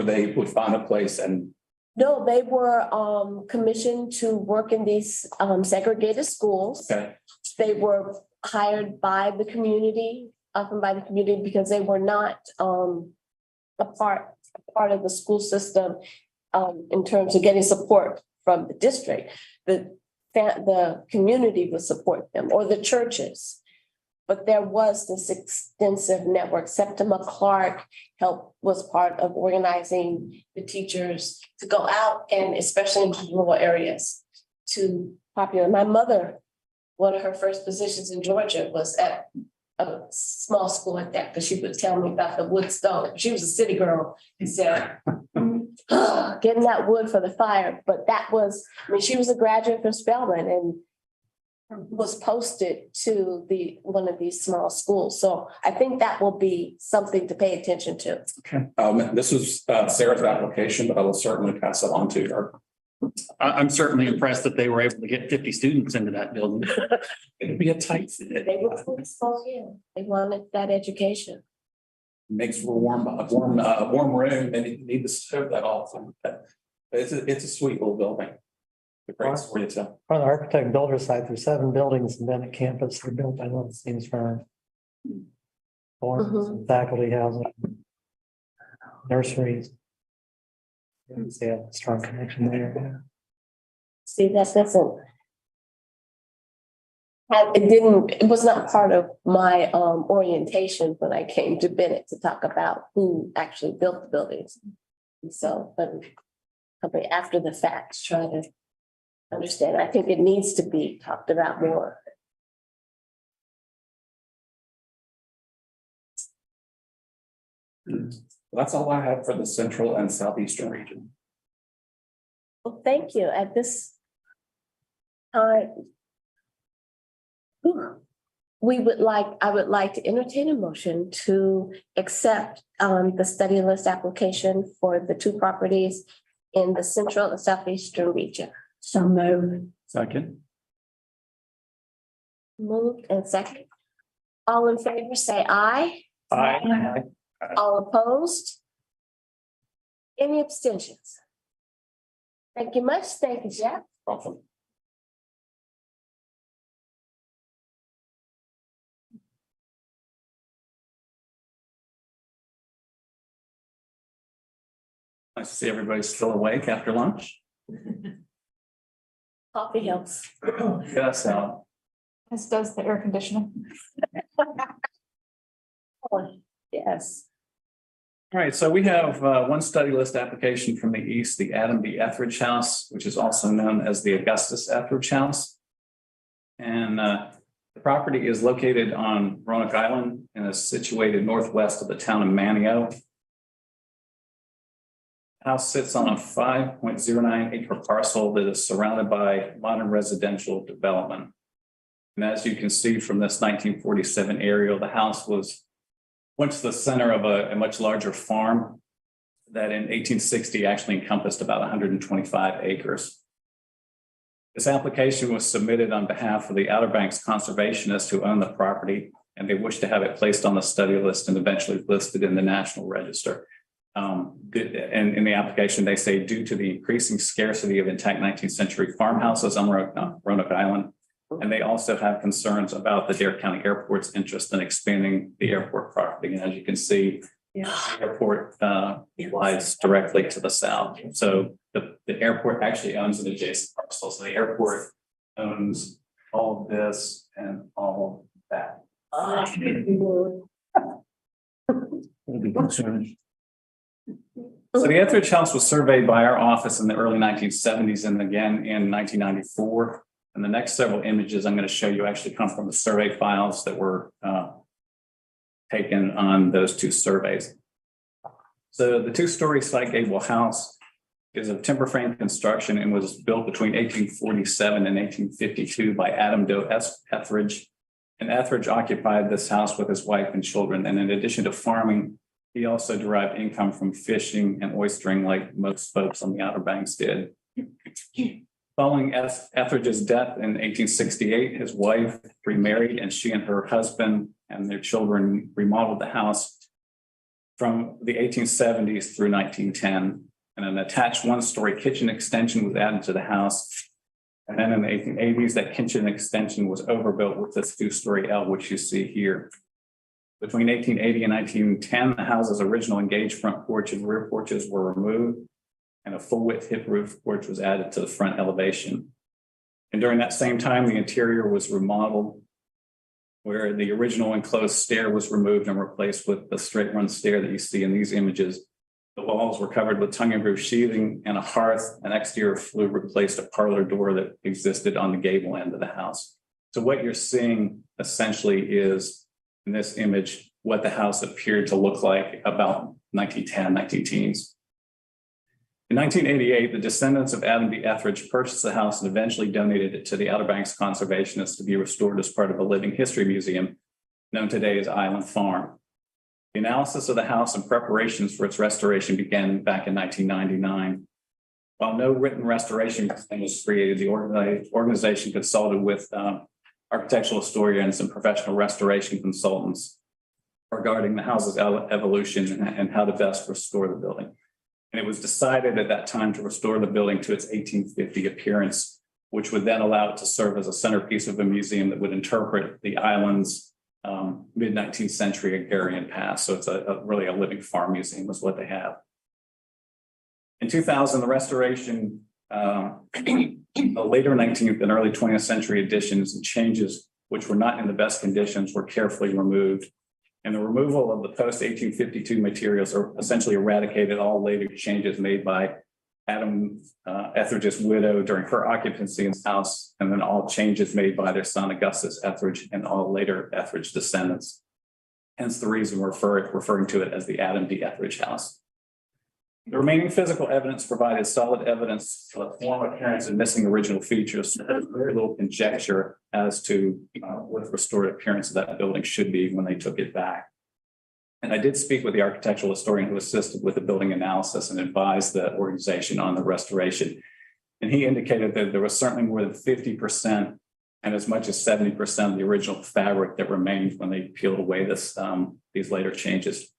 they would find a place and? No, they were commissioned to work in these segregated schools. Okay. They were hired by the community, often by the community, because they were not a part of the school system in terms of getting support from the district. The community would support them, or the churches. But there was this extensive network. Septima Clark was part of organizing the teachers to go out, and especially in rural areas, to populate. My mother, one of her first positions in Georgia was at a small school like that, because she would tell me about the wood stove. She was a city girl, and said, getting that wood for the fire. But she was a graduate from Spelman and was posted to one of these small schools. So I think that will be something to pay attention to. Okay. This was Sarah's application, but I will certainly pass it on to her. I'm certainly impressed that they were able to get 50 students into that building. It'd be a tight fit. They were they wanted that education. Makes for a warm room. They need to serve that often. But it's a sweet little building. A great story to tell. On the architect builder site, there's 7 buildings in Bennett campus that are built by Lowenstein's firm. Forms, faculty housing, nurseries. They have a strong connection there. See, it was not part of my orientation when I came to Bennett to talk about who actually built the buildings. And so, but probably after the fact, try to understand. I think it needs to be talked about more. That's all I have for the central and southeastern region. Well, thank you. At this time, I would like to entertain a motion to accept the study list application for the 2 properties in the central and southeastern region. So moved. Second. Moved and second. All in favor, say aye. Aye. All opposed? Any abstentions? Thank you much. Thank you, Jeff. Awesome. Nice to see everybody's still awake after lunch. Coffee helps. Yes, This does the air conditioning. Yes. All right, so we have one study list application from the east, the Adam B. Etheridge House, which is also known as the Augustus Etheridge House. And The property is located on Roanoke Island and is situated northwest of the town of Manio. House sits on a 5.09 acre parcel that is surrounded by modern residential development. And as you can see from this 1947 aerial, the house was once the center of a much larger farm that in 1860 actually encompassed about 125 acres. This application was submitted on behalf of the Outer Banks conservationists who own the property, and they wish to have it placed on the study list and eventually listed in the National Register. And in the application, they say due to the increasing scarcity of intact 19th century farmhouses on Roanoke Island, and they also have concerns about the Dare County Airport's interest in expanding the airport property. And as you can see, the airport lies directly to the south. So the airport actually owns an adjacent parcel. So the airport owns all of this and all of that. So the Etheridge House was surveyed by our office in the early 1970s and again in 1994. And the next several images I'm going to show you actually come from the survey files that were taken on those two surveys. So the two-story side gable house is of timber frame construction and was built between 1847 and 1852 by Adam Doe Etheridge. And Etheridge occupied this house with his wife and children. And in addition to farming, he also derived income from fishing and oystering like most folks on the Outer Banks did. Following Etheridge's death in 1868, his wife remarried and she and her husband and their children remodeled the house from the 1870s through 1910. And an attached one-story kitchen extension was added to the house. And then in the 1880s, that kitchen extension was overbuilt with this two-story L, which you see here. Between 1880 and 1910, the house's original engaged front porch and rear porches were removed, and a full-width hip roof porch was added to the front elevation. And during that same time, the interior was remodeled, where the original enclosed stair was removed and replaced with the straight-run stair that you see in these images. The walls were covered with tongue-and-groove sheathing and a hearth. An exterior flue replaced a parlor door that existed on the gable end of the house. So what you're seeing essentially is, in this image, what the house appeared to look like about 1910, 1910s. In 1988, the descendants of Adam B. Etheridge purchased the house and eventually donated it to the Outer Banks conservationists to be restored as part of a living history museum known today as Island Farm. The analysis of the house and preparations for its restoration began back in 1999. While no written restoration plan was created, the organization consulted with architectural historians and professional restoration consultants regarding the house's evolution and how to best restore the building. And it was decided at that time to restore the building to its 1850 appearance, which would then allow it to serve as a centerpiece of a museum that would interpret the island's mid-19th century agrarian past. So it's really a living farm museum is what they have. In 2000, the restoration, the later 19th and early 20th century additions and changes, which were not in the best conditions, were carefully removed. And the removal of the post-1852 materials are essentially eradicated all later changes made by Adam Etheridge's widow during her occupancy in the house, and then all changes made by their son Augustus Etheridge and all later Etheridge descendants. Hence the reason we're referring to it as the Adam B. Etheridge House. The remaining physical evidence provided solid evidence for the form, appearance, and missing original features. So there's very little conjecture as to what the restored appearance of that building should be when they took it back. And I did speak with the architectural historian who assisted with the building analysis and advised the organization on the restoration. And he indicated that there was certainly more than 50% and as much as 70% of the original fabric that remained when they peeled away these later changes.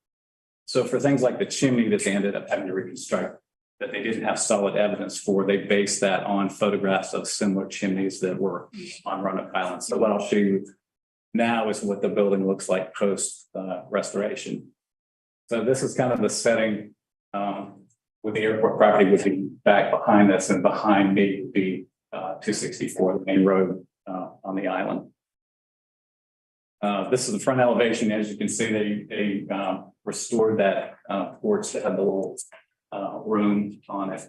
So for things like the chimney that they ended up having to reconstruct, that they didn't have solid evidence for, they based that on photographs of similar chimneys that were on Roanoke Island. So what I'll show you now is what the building looks like post restoration. So this is kind of the setting with the airport property would be back behind us, and behind me would be 264, the main road on the island. This is the front elevation. As you can see, they restored that porch that had the little room on it.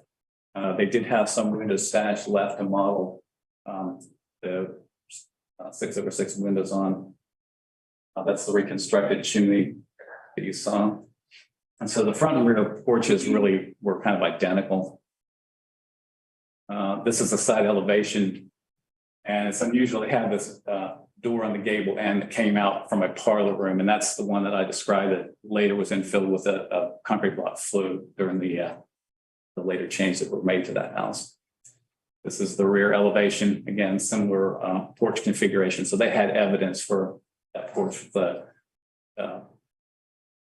They did have some window sash left to model the 6/6 windows on. That's the reconstructed chimney that you saw. And so the front and rear porches really were kind of identical. This is the side elevation. And it's unusual to have this door on the gable end that came out from a parlor room. And that's the one that I described that later was infilled with a concrete block flue during the later changes that were made to that house. This is the rear elevation, again, similar porch configuration. So they had evidence for that porch with the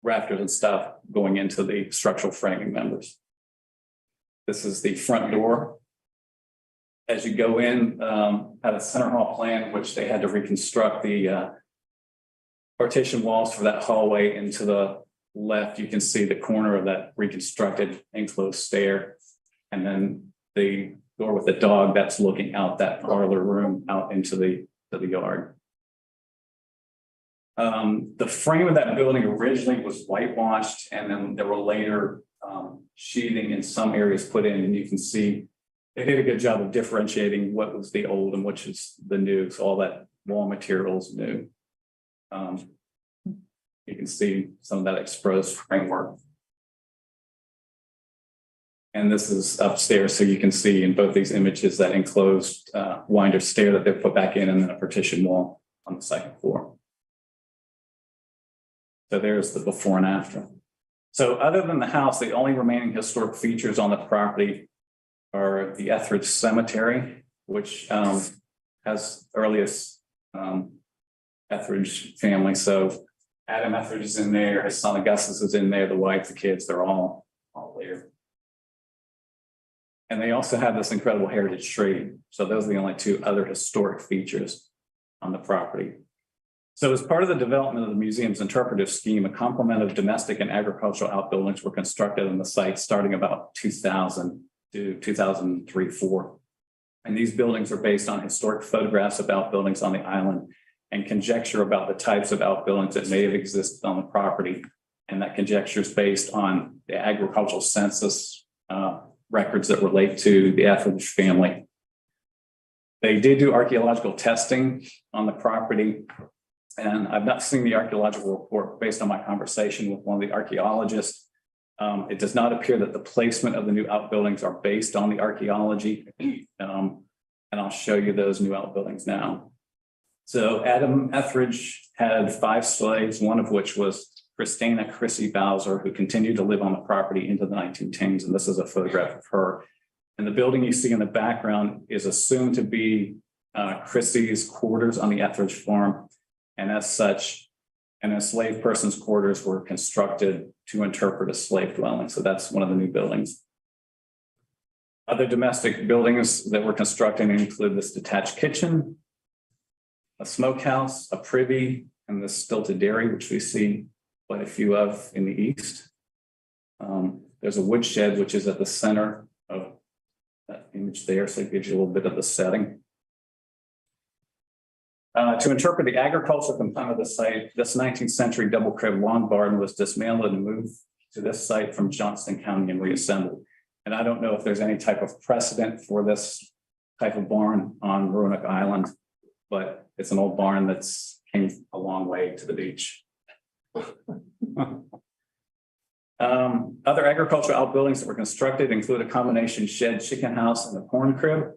rafters and stuff going into the structural framing members. This is the front door. As you go in, had a center hall plan, which they had to reconstruct the partition walls for that hallway. And to the left, you can see the corner of that reconstructed enclosed stair. And then the door with the dog that's looking out that parlor room out into the yard. The frame of that building originally was whitewashed, and then there were later sheathing in some areas put in, and you can see they did a good job of differentiating what was the old and which is the new. So all that wall material is new. You can see some of that exposed framework. And this is upstairs, so you can see in both these images that enclosed winder stair that they put back in, and then a partition wall on the second floor. So there's the before and after. So other than the house, the only remaining historic features on the property are the Etheridge Cemetery, which has earliest Etheridge family. So Adam Etheridge is in there, his son Augustus is in there, the wife, the kids, they're all there. And they also have this incredible heritage tree. So those are the only two other historic features on the property. So as part of the development of the museum's interpretive scheme, a complement of domestic and agricultural outbuildings were constructed on the site starting about 2000 to 2003-04. And these buildings are based on historic photographs of outbuildings on the island and conjecture about the types of outbuildings that may have existed on the property. And that conjecture is based on the agricultural census records that relate to the Etheridge family. They did do archaeological testing on the property. And I've not seen the archaeological report based on my conversation with one of the archaeologists. It does not appear that the placement of the new outbuildings are based on the archaeology. And I'll show you those new outbuildings now. So Adam Etheridge had 5 slaves, one of which was Christina Chrissy Bowser, who continued to live on the property into the 1910s. And this is a photograph of her. And the building you see in the background is assumed to be Chrissy's quarters on the Etheridge farm. And as such, an enslaved person's quarters were constructed to interpret a slave dwelling. So that's one of the new buildings. Other domestic buildings that were constructed include this detached kitchen, a smokehouse, a privy, and the stilted dairy, which we see quite a few of in the east. There's a woodshed, which is at the center of that image there, so it gives you a little bit of the setting. To interpret the agricultural component of the site, this 19th century double crib lawn barn was dismantled and moved to this site from Johnston County and reassembled. And I don't know if there's any type of precedent for this type of barn on Roanoke Island, but it's an old barn that's came a long way to the beach. Other agricultural outbuildings that were constructed include a combination shed, chicken house, and a corn crib.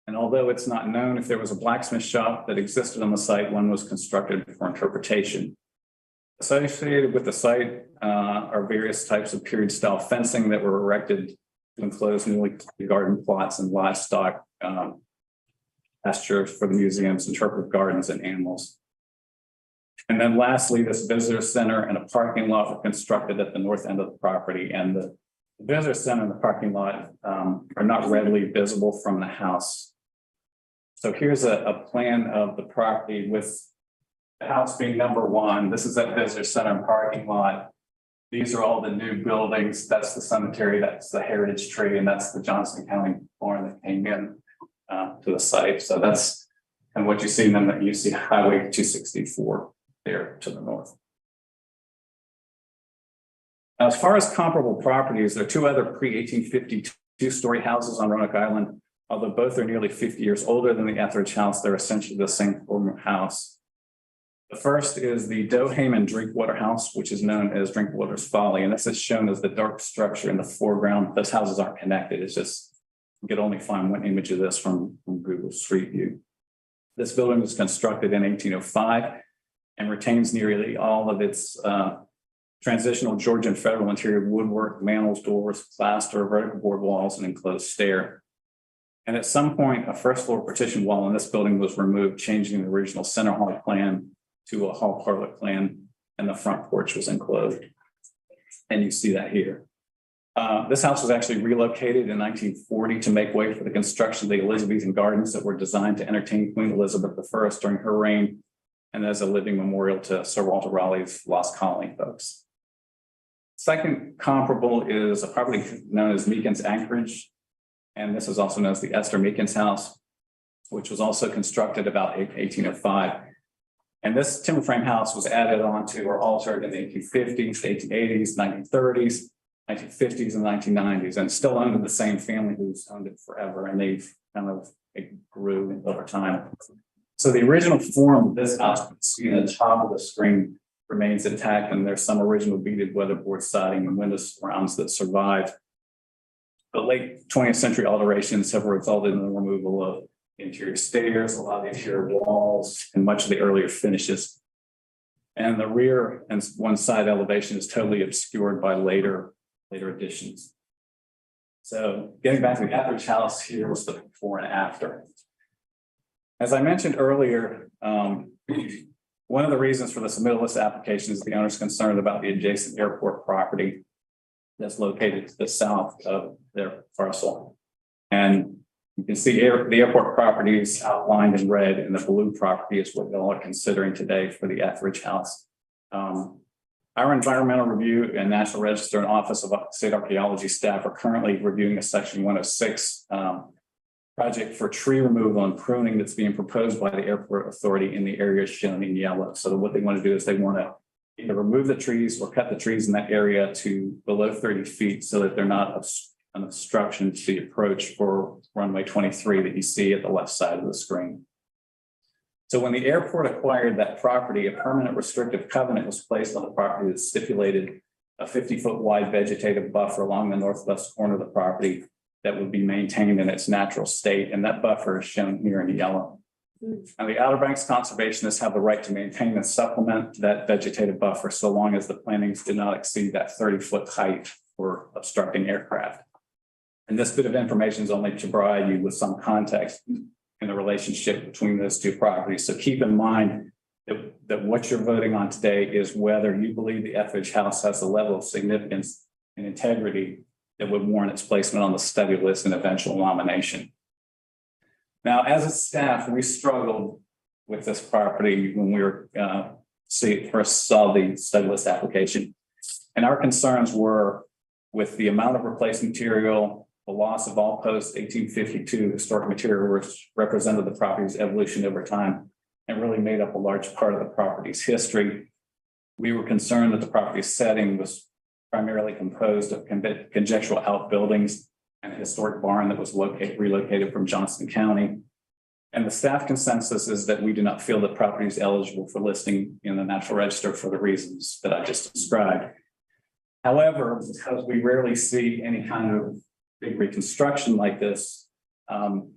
And although it's not known if there was a blacksmith shop that existed on the site, one was constructed for interpretation. Associated with the site are various types of period style fencing that were erected to enclose newly garden plots and livestock pastures for the museum's interpretive gardens and animals. And then lastly, this visitor center and a parking lot were constructed at the north end of the property, and the visitor center and the parking lot are not readily visible from the house. So here's a plan of the property with the house being number 1. This is that visitor center and parking lot. These are all the new buildings. That's the cemetery, that's the heritage tree, and that's the Johnston County barn that came in to the site. So that's and what you see, and then you see Highway 264 there to the north. Now, as far as comparable properties, there are 2 other pre-1852 story houses on Roanoke Island. Although both are nearly 50 years older than the Etheridge House, they're essentially the same form of house. The first is the Doheyman Drinkwater House, which is known as Drinkwater's Folly, and this is shown as the dark structure in the foreground. Those houses aren't connected. It's just, you could only find one image of this from Google Street View. This building was constructed in 1805 and retains nearly all of its transitional Georgian federal interior woodwork, mantels, doors, plaster, vertical board walls, and enclosed stair. And at some point, a first floor partition wall in this building was removed, changing the original center hall plan to a hall parlor plan, and the front porch was enclosed. And you see that here. This house was actually relocated in 1940 to make way for the construction of the Elizabethan gardens that were designed to entertain Queen Elizabeth I during her reign, and as a living memorial to Sir Walter Raleigh's Lost Colony folks. Second comparable is a property known as Meekins Anchorage, and this is also known as the Esther Meekins House, which was also constructed about 1805. And this timber frame house was added on to or altered in the 1850s, 1880s, 1930s, 1950s, and 1990s, and still owned by the same family who's owned it forever, and they've kind of grew over time. So the original form of this house, you see at the top of the screen, remains intact, and there's some original beaded weatherboard siding and window surrounds that survive. The late 20th century alterations have resulted in the removal of interior stairs, a lot of the interior walls, and much of the earlier finishes. And the rear and one side elevation is totally obscured by later additions. So getting back to the Etheridge House, here was the before and after. As I mentioned earlier, one of the reasons for the submittal of this application is the owner's concerned about the adjacent airport property that's located to the south of their parcel. And you can see the airport property is outlined in red, and the blue property is what y'all are considering today for the Etheridge House. Our environmental review and National Register and Office of State Archaeology staff are currently reviewing a Section 106 project for tree removal and pruning that's being proposed by the airport authority in the area shown in yellow. So what they want to do is they want to either remove the trees or cut the trees in that area to below 30 feet so that they're not an obstruction to the approach for runway 23 that you see at the left side of the screen. So when the airport acquired that property, a permanent restrictive covenant was placed on the property that stipulated a 50-foot wide vegetative buffer along the northwest corner of the property that would be maintained in its natural state. And that buffer is shown here in yellow. And the Outer Banks conservationists have the right to maintain and supplement that vegetative buffer so long as the plantings do not exceed that 30-foot height for obstructing aircraft. And this bit of information is only to provide you with some context in the relationship between those two properties. So keep in mind that what you're voting on today is whether you believe the Etheridge House has a level of significance and integrity that would warrant its placement on the study list and eventual nomination. Now, as a staff, we struggled with this property when we were first saw the study list application. And our concerns were with the amount of replacement material, the loss of all post-1852 historic material, which represented the property's evolution over time and really made up a large part of the property's history. We were concerned that the property's setting was primarily composed of conjectural outbuildings and a historic barn that was relocated from Johnston County. And the staff consensus is that we do not feel that property is eligible for listing in the National Register for the reasons that I just described. However, because we rarely see any kind of big reconstruction like this for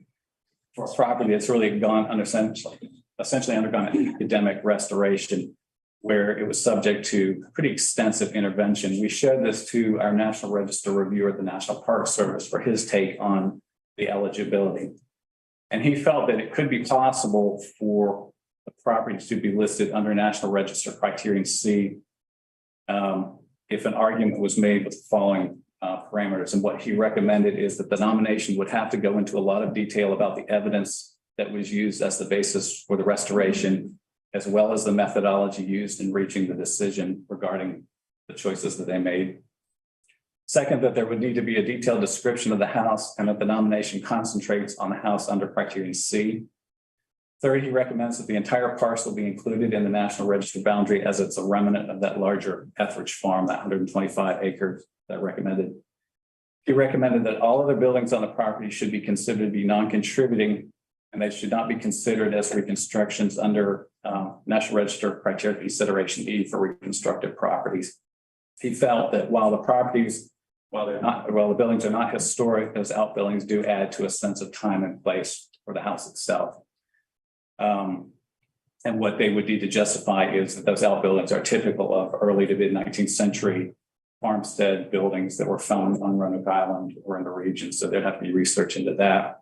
a property that's really gone essentially undergone an academic restoration where it was subject to pretty extensive intervention. We showed this to our National Register reviewer at the National Park Service for his take on the eligibility. And he felt that it could be possible for the property to be listed under National Register Criterion C if an argument was made with the following parameters. And what he recommended is that the nomination would have to go into a lot of detail about the evidence that was used as the basis for the restoration, as well as the methodology used in reaching the decision regarding the choices that they made. Second, that there would need to be a detailed description of the house and that the nomination concentrates on the house under Criterion C. Third, he recommends that the entire parcel be included in the National Register boundary as it's a remnant of that larger Etheridge farm, that 125 acres that recommended. He recommended that all other buildings on the property should be considered to be non-contributing, and they should not be considered as reconstructions under National Register criteria consideration E for reconstructed properties. He felt that while the buildings are not historic, those outbuildings do add to a sense of time and place for the house itself. And what they would need to justify is that those outbuildings are typical of early to mid 19th century farmstead buildings that were found on Roanoke Island or in the region. So there'd have to be research into that.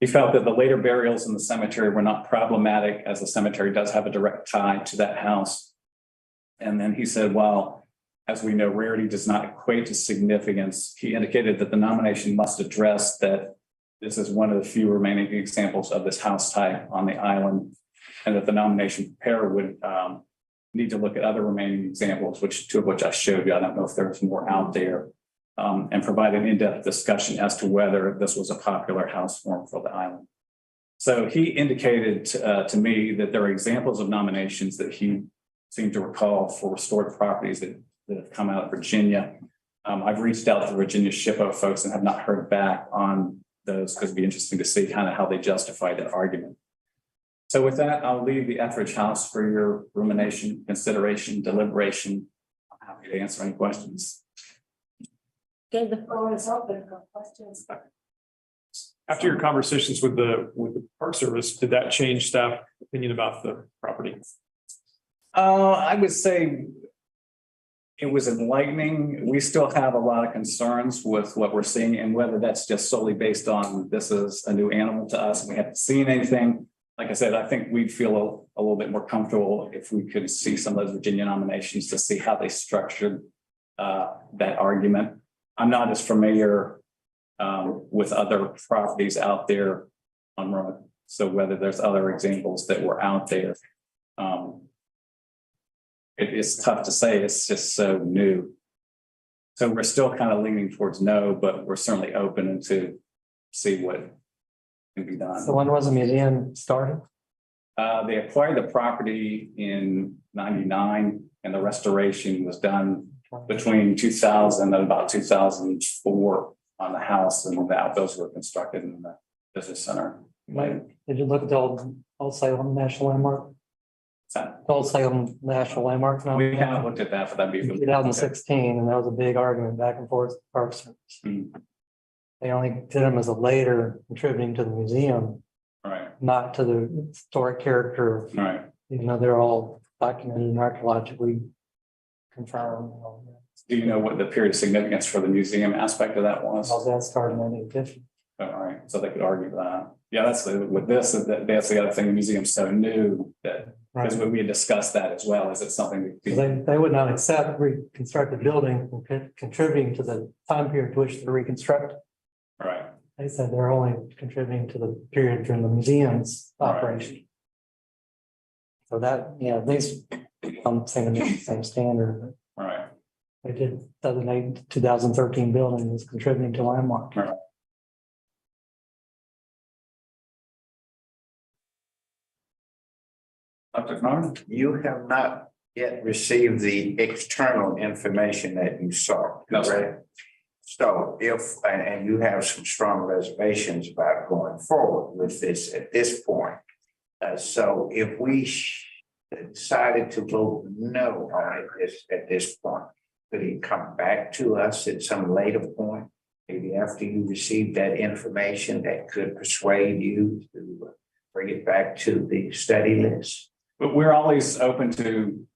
He felt that the later burials in the cemetery were not problematic, as the cemetery does have a direct tie to that house. And then he said, well, as we know, rarity does not equate to significance. He indicated that the nomination must address that this is one of the few remaining examples of this house type on the island, and that the nomination preparer would need to look at other remaining examples, two of which I showed you. I don't know if there's more out there, and provide an in-depth discussion as to whether this was a popular house form for the island. So he indicated to me that there are examples of nominations that he seemed to recall for restored properties that have come out of Virginia. I've reached out to the Virginia SHPO folks and have not heard back on those, because it'd be interesting to see kind of how they justify that argument. So with that, I'll leave the Etheridge House for your rumination, consideration, deliberation. I'm happy to answer any questions. Okay, the floor is open for questions. After your conversations with the Park Service, did that change staff opinion about the property? I would say it was enlightening. We still have a lot of concerns with what we're seeing, and whether that's just solely based on this is a new animal to us and we haven't seen anything. Like I said, I think we'd feel a little bit more comfortable if we could see some of those Virginia nominations to see how they structured that argument. I'm not as familiar with other properties out there on Roanoke, so whether there's other examples that were out there. It is tough to say. It's just so new. So we're still kind of leaning towards no, but we're certainly open to see what can be done. So when was the museum started? They acquired the property in '99, and the restoration was done between 2000 and about 2004 on the house, and the outbuildings were constructed in the business center. Did you look at the old Salem National Landmark? So Old Salem National Landmark? we haven't looked at that, but that'd be. 2016, and that was a big argument back and forth with the Park Service. They only did them as a later contributing to the museum, Right, not to the historic character. right. Even though they're all documented and archaeologically confirmed. and all that. Do you know what the period of significance for the museum aspect of that was? All that started in 1950. All right, so they could argue that. Yeah, that's with this, that's the other thing, the museum's so new that, because we had discussed that as well, is it something? that- They would not accept reconstructed building contributing to the time period to which they're reconstructed. Right, They said they're only contributing to the period during the museum's operation. So that, yeah, these, I'm saying the same standard. right. They did 2013 building is contributing to landmark. Right. Dr. Carr? You have not yet received the external information that you saw, No, sir. correct? So and you have some strong reservations about going forward with this at this point. So if we decided to vote no on it at this point, could he come back to us at some later point? Maybe after you receive that information that could persuade you to bring it back to the study list? But we're always open to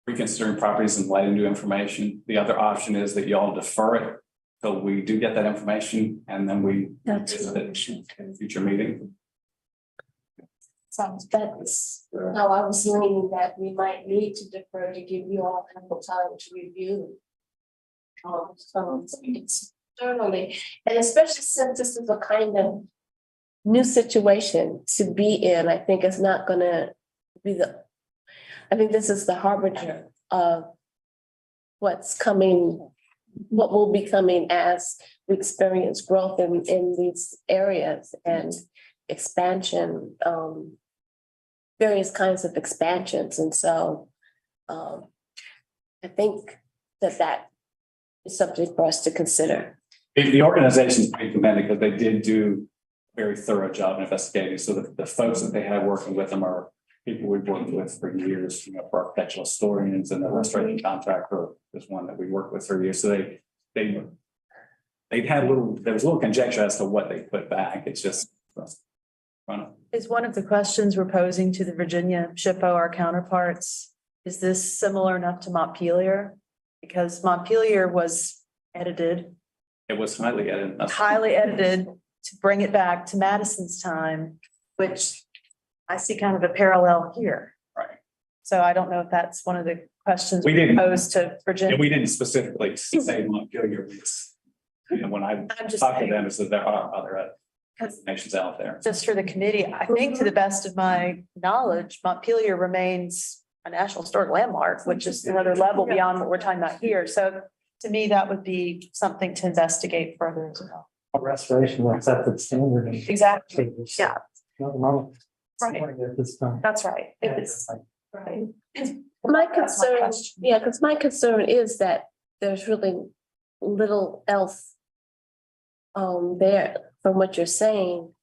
reconsidering properties and letting new information. The other option is that y'all defer it till we do get that information, and then we visit it in a future meeting. Sounds that's how I was leaning, that we might need to defer to give you all ample time to review. So it's externally, and especially since this is a kind of new situation to be in, I think it's not gonna be I think this is the harbinger of what's coming, what will be coming as we experience growth in these areas and expansion, various kinds of expansions. And so I think that is something for us to consider. The organization is pretty commended because they did do a very thorough job investigating. So the folks that they had working with them are people we've worked with for years, you know, for architectural historians, and the restoration contractor is one that we worked with for years. So they had there was a little conjecture as to what they put back. It's just. Is one of the questions we're posing to the Virginia SHPO, our counterparts, is this similar enough to Montpelier? Because Montpelier was edited, It was highly edited. highly edited to bring it back to Madison's time, which I see kind of a parallel here. Right. So I don't know if that's one of the questions We didn't- posed to Virginia. And we didn't specifically say Montpelier. You know, when I I'm just talked to saying, them, it said there are other nations out there. just for the committee, I think to the best of my knowledge, Montpelier remains a National Historic Landmark, which is another level beyond what we're talking about here. So to me, that would be something to investigate further as well. A restoration accepted standard. Exactly. Yeah. Nothing wrong with Right. it this time. That's right. If it's, right. My That's my concern, question. yeah, because my concern is that there's really little else there from what you're saying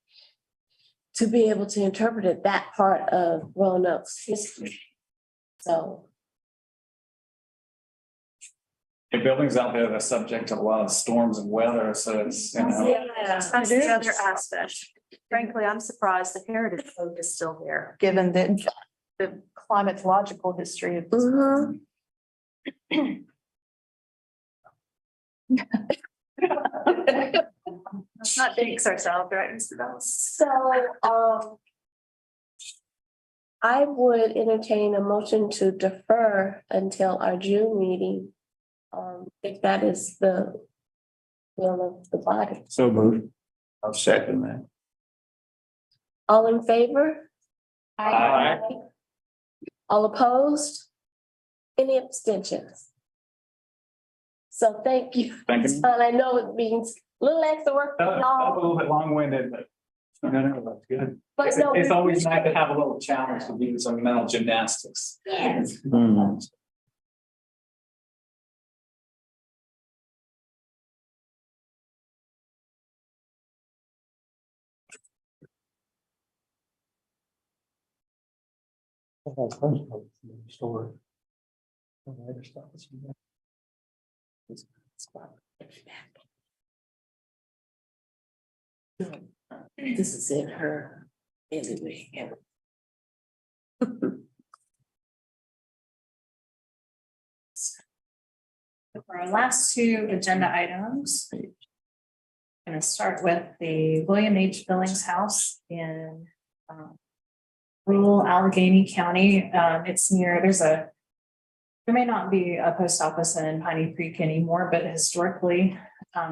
to be able to interpret it, that part of Roanoke's history. So, The buildings out there that are subject to a lot of storms and weather, so it's, you know. Yeah, that's the other aspect. Frankly, I'm surprised the heritage code is still there, given the climatological history of this. mhm. Let's not jinx ourselves, right, Mr. Bellis? So, I would entertain a motion to defer until our June meeting. If that is the will of the body. So moved. I'll second that. All in favor? Aye. All opposed? Any abstentions? So thank you. Thank you. And I know it means a little extra work for That was a y'all, little bit long-winded, but. No, that's good. but It's no. it's we always appreciate nice to have a little challenge to do some mental gymnastics. it. Yes. Story. This is in her anyway. yeah. For our last two agenda items. I'm going to start with the William H. Billings House in rural Allegheny County. It's near, there may not be a post office in Piney Creek anymore, but historically,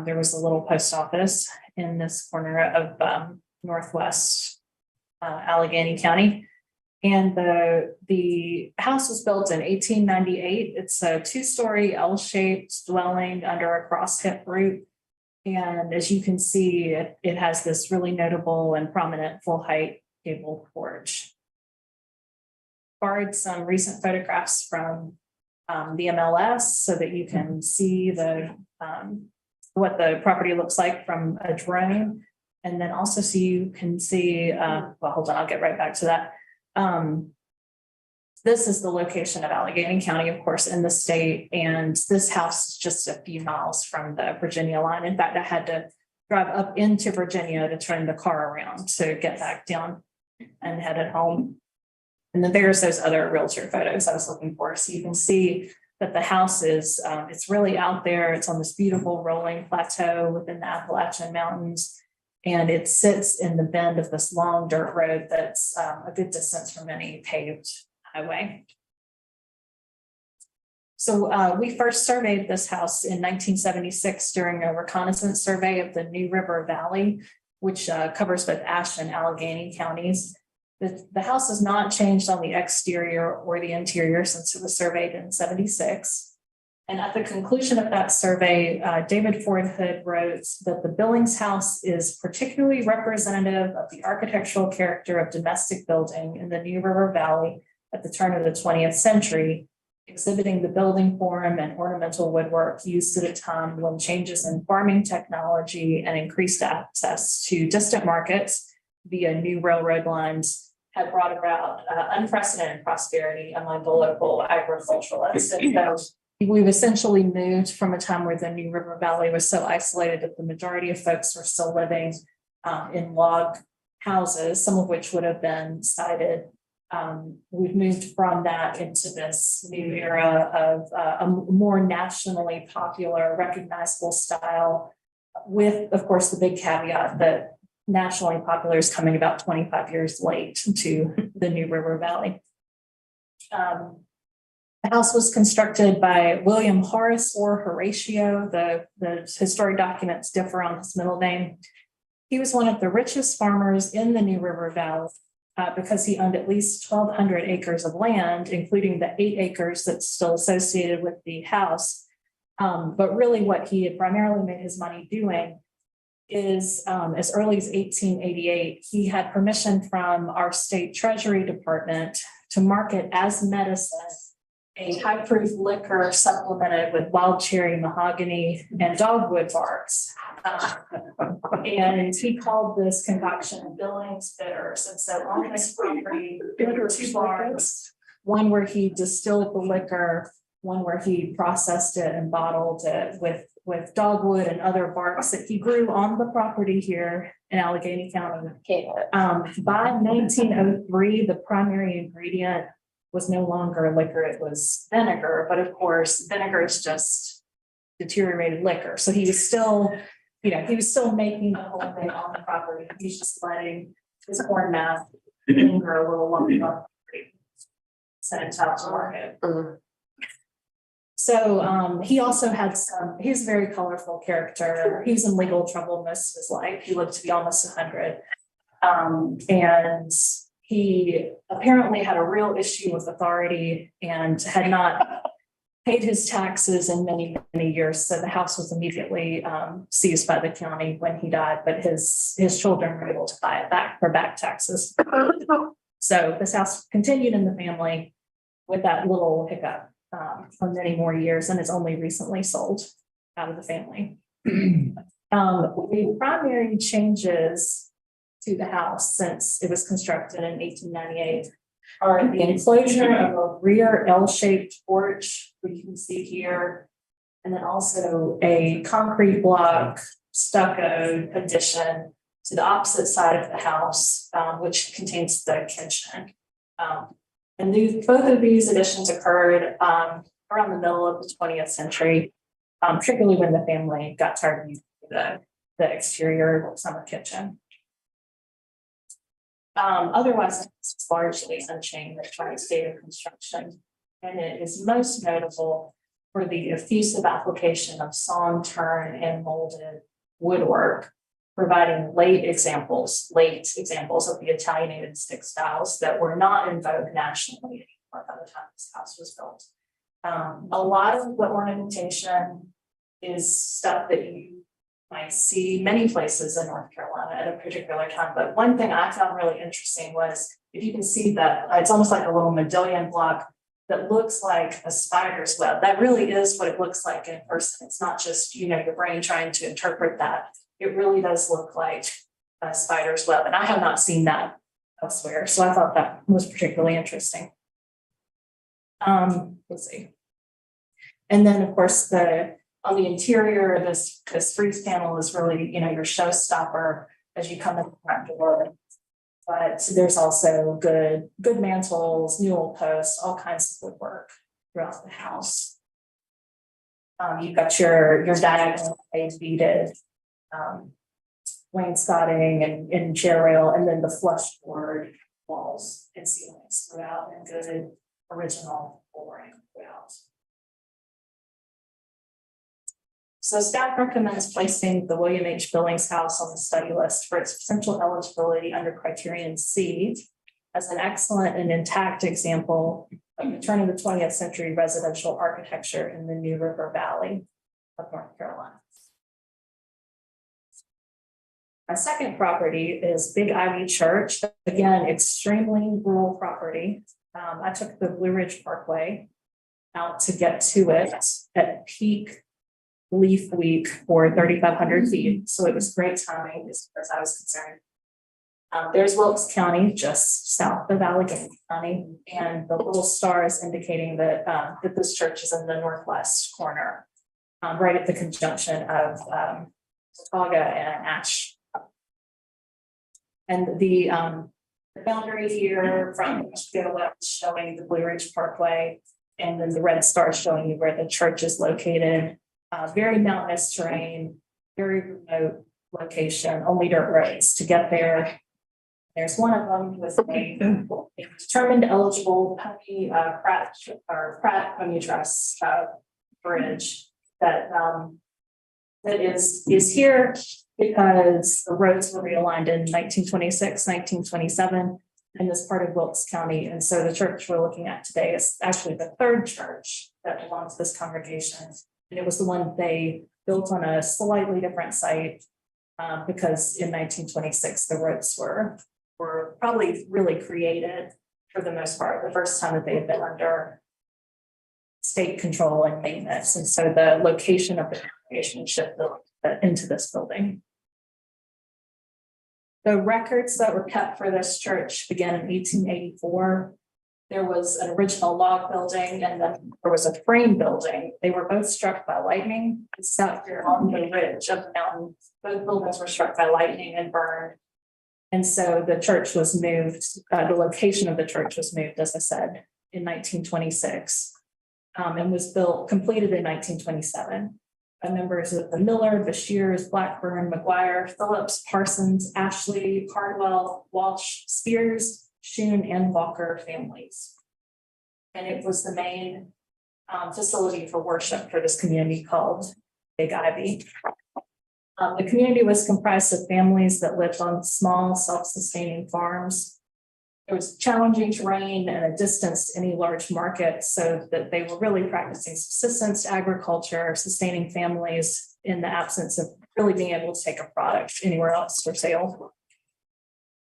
there was a little post office in this corner of northwest Allegheny County. And the house was built in 1898. It's a two-story L-shaped dwelling under a cross hip roof. And as you can see, it has this really notable and prominent full height gable porch. Borrowed some recent photographs from the MLS so that you can see what the property looks like from a drone. And then also so you can see, well, hold on, I'll get right back to that. This is the location of Allegheny County, of course, in the state, and this house is just a few miles from the Virginia line. In fact, I had to drive up into Virginia to turn the car around to get back down and headed home. And then there's those other realtor photos I was looking for. So you can see that the house is, it's really out there. It's on this beautiful rolling plateau within the Appalachian Mountains. And it sits in the bend of this long dirt road that's a good distance from any paved highway. So we first surveyed this house in 1976 during a reconnaissance survey of the New River Valley, which covers both Ashe and Allegheny counties. The house has not changed on the exterior or the interior since it was surveyed in 76. And at the conclusion of that survey, David Ford Hood wrote that the Billings House is particularly representative of the architectural character of domestic building in the New River Valley at the turn of the 20th century, exhibiting the building form and ornamental woodwork used at a time when changes in farming technology and increased access to distant markets via new railroad lines had brought about unprecedented prosperity among the local agriculturalists. And so we've essentially moved from a time where the New River Valley was so isolated that the majority of folks were still living in log houses, some of which would have been cited. We've moved from that into this new era of a more nationally popular, recognizable style, with, of course, the big caveat that nationally popular is coming about 25 years late to the New River Valley. The house was constructed by William Horace or Horatio. The historic documents differ on his middle name. He was one of the richest farmers in the New River Valley because he owned at least 1,200 acres of land, including the 8 acres that's still associated with the house. But really what he had primarily made his money doing is as early as 1888, he had permission from our state treasury department to market as medicine a high-proof liquor supplemented with wild cherry, mahogany, and dogwood barks. And he called this concoction Billings Bitters. And so on this property, there were 2 barns, one where he distilled the liquor, one where he processed it and bottled it with dogwood and other barks that he grew on the property here in Allegheny County. By 1903, the primary ingredient was no longer liquor, it was vinegar. But of course, vinegar is just deteriorated liquor. So he was still, he was still making the whole thing on the property. He's just letting his corn math linger a little longer on the property. Send it out to market. So he also had he's a very colorful character. He was in legal trouble most of his life. He lived to be almost 100. And he apparently had a real issue with authority and had not paid his taxes in many, many years. So the house was immediately seized by the county when he died, but his children were able to buy it back for back taxes. So this house continued in the family with that little hiccup for many more years, and it's only recently sold out of the family. The primary changes to the house since it was constructed in 1898 are the enclosure of a rear L-shaped porch, which you can see here, and then also a concrete block stucco addition to the opposite side of the house, which contains the kitchen. And both of these additions occurred around the middle of the 20th century, particularly when the family got tired of using the exterior summer kitchen. Otherwise, it's largely unchanged from the state of construction, and it is most notable for the effusive application of sawn, turn, and molded woodwork, providing late examples of the Italianated stick styles that were not in vogue nationally anymore by the time this house was built. A lot of the ornamentation is stuff that you might see many places in North Carolina at a particular time. But one thing I found really interesting was, if you can see that, it's almost like a little medallion block that looks like a spider's web. That really is what it looks like in person. It's not just, your brain trying to interpret that. It really does look like a spider's web. And I have not seen that elsewhere. So I thought that was particularly interesting. Let's see. And then of course, on the interior, this frieze panel is really, your showstopper as you come in the front door. But there's also good mantles, newel posts, all kinds of woodwork throughout the house. You've got your diagonal beaded wainscoting and chair rail, and then the flush board walls and ceilings throughout, and good original flooring throughout. So staff recommends placing the William H. Billings house on the study list for its potential eligibility under criterion C as an excellent and intact example of the turn of the 20th century residential architecture in the New River Valley of North Carolina. My second property is Big Ivy Church. Again, extremely rural property. I took the Blue Ridge Parkway out to get to it at peak leaf week for 3,500 feet. So it was great timing as far as I was concerned. There's Wilkes County, just south of Allegheny County, and the little star is indicating that, that this church is in the northwest corner, right at the conjunction of Watauga and Ash. And the boundary here from showing the Blue Ridge Parkway, and then the red star showing you where the church is located. Very mountainous terrain, very remote location, only dirt roads to get there. There's one of them with a determined eligible Pony Pratt Pony Trust bridge that that is here because the roads were realigned in 1926, 1927 in this part of Wilkes County. And so the church we're looking at today is actually the third church that belongs to this congregation. And it was the one they built on a slightly different site because in 1926, the roads were probably really created for the most part, the first time that they had been under state control and maintenance. And so the location of the congregation shifted into this building. The records that were kept for this church began in 1884. There was an original log building and then there was a frame building. They were both struck by lightning. It's out here on the ridge of the mountain. Both buildings were struck by lightning and burned. And so the church was moved, the location of the church was moved, as I said, in 1926 and was completed in 1927 by members of the Miller, Bashirs, Blackburn, McGuire, Phillips, Parsons, Ashley, Cardwell, Walsh, Spears, Shun, and Walker families. And it was the main facility for worship for this community called Big Ivy. The community was comprised of families that lived on small, self-sustaining farms. It was challenging terrain and a distance to any large market, so that they were really practicing subsistence agriculture, sustaining families in the absence of really being able to take a product anywhere else for sale.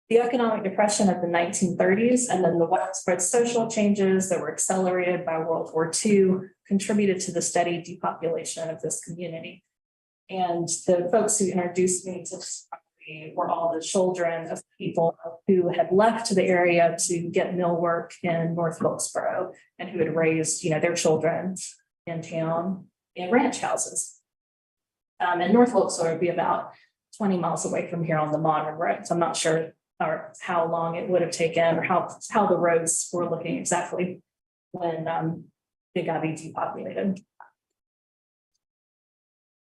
The economic depression of the 1930s and then the widespread social changes that were accelerated by World War II contributed to the steady depopulation of this community. And the folks who introduced me to this property were all the children of people who had left the area to get mill work in North Wilkesboro and who had raised, their children in town in ranch houses. And North Wilkesboro would be about 20 miles away from here on the modern road. So I'm not sure or how long it would have taken or how the roads were looking exactly when Big Ivy depopulated.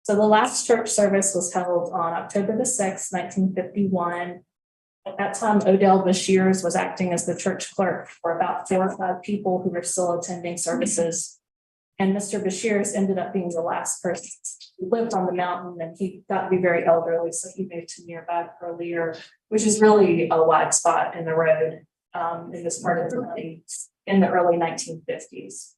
So the last church service was held on October the 6th, 1951. At that time, Odell Bashirs was acting as the church clerk for about 4 or 5 people who were still attending services. And Mr. Bashirs ended up being the last person who lived on the mountain, and he got to be very elderly, so he moved to nearby Pearlier, which is really a wide spot in the road in this part of the county in the early 1950s.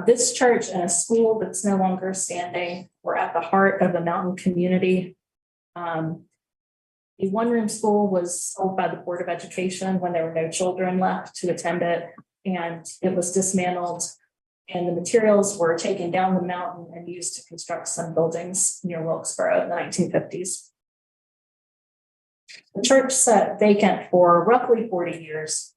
This church and a school that's no longer standing were at the heart of the mountain community. The one-room school was sold by the Board of Education when there were no children left to attend it, and it was dismantled. And the materials were taken down the mountain and used to construct some buildings near Wilkesboro in the 1950s. The church sat vacant for roughly 40 years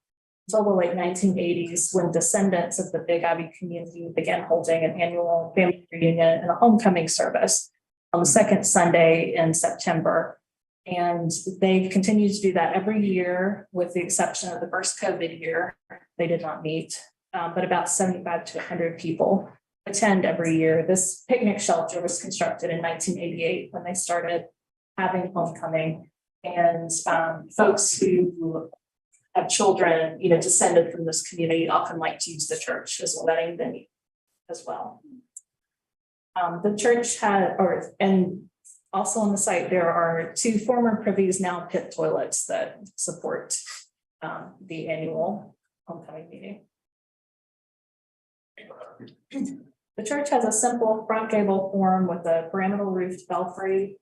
until the late 1980s, when descendants of the Big Ivy community began holding an annual family reunion and a homecoming service on the second Sunday in September. And they've continued to do that every year, with the exception of the first COVID year. They did not meet. But about 75 to 100 people attend every year. This picnic shelter was constructed in 1988 when they started having homecoming, and folks who have children, descended from this community often like to use the church as a wedding venue as well. The church and also on the site, there are 2 former privies, now pit toilets that support the annual homecoming meeting. The church has a simple front gable form with a pyramidal roofed belfry,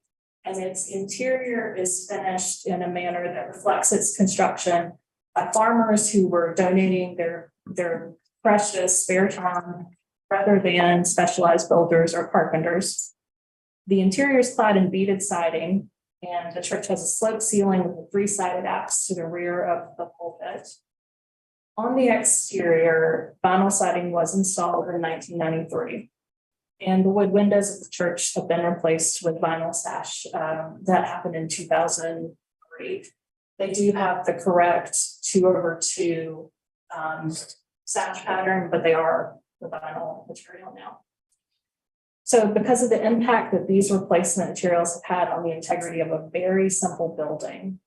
and its interior is finished in a manner that reflects its construction by farmers who were donating their precious spare time rather than specialized builders or carpenters. The interior is clad in beaded siding, and the church has a sloped ceiling with a three-sided apse to the rear of the pulpit. On the exterior, vinyl siding was installed in 1993. And the wood windows of the church have been replaced with vinyl sash. That happened in 2003. They do have the correct 2/2 sash pattern, but they are the vinyl material now. So because of the impact that these replacement materials have had on the integrity of a very simple building,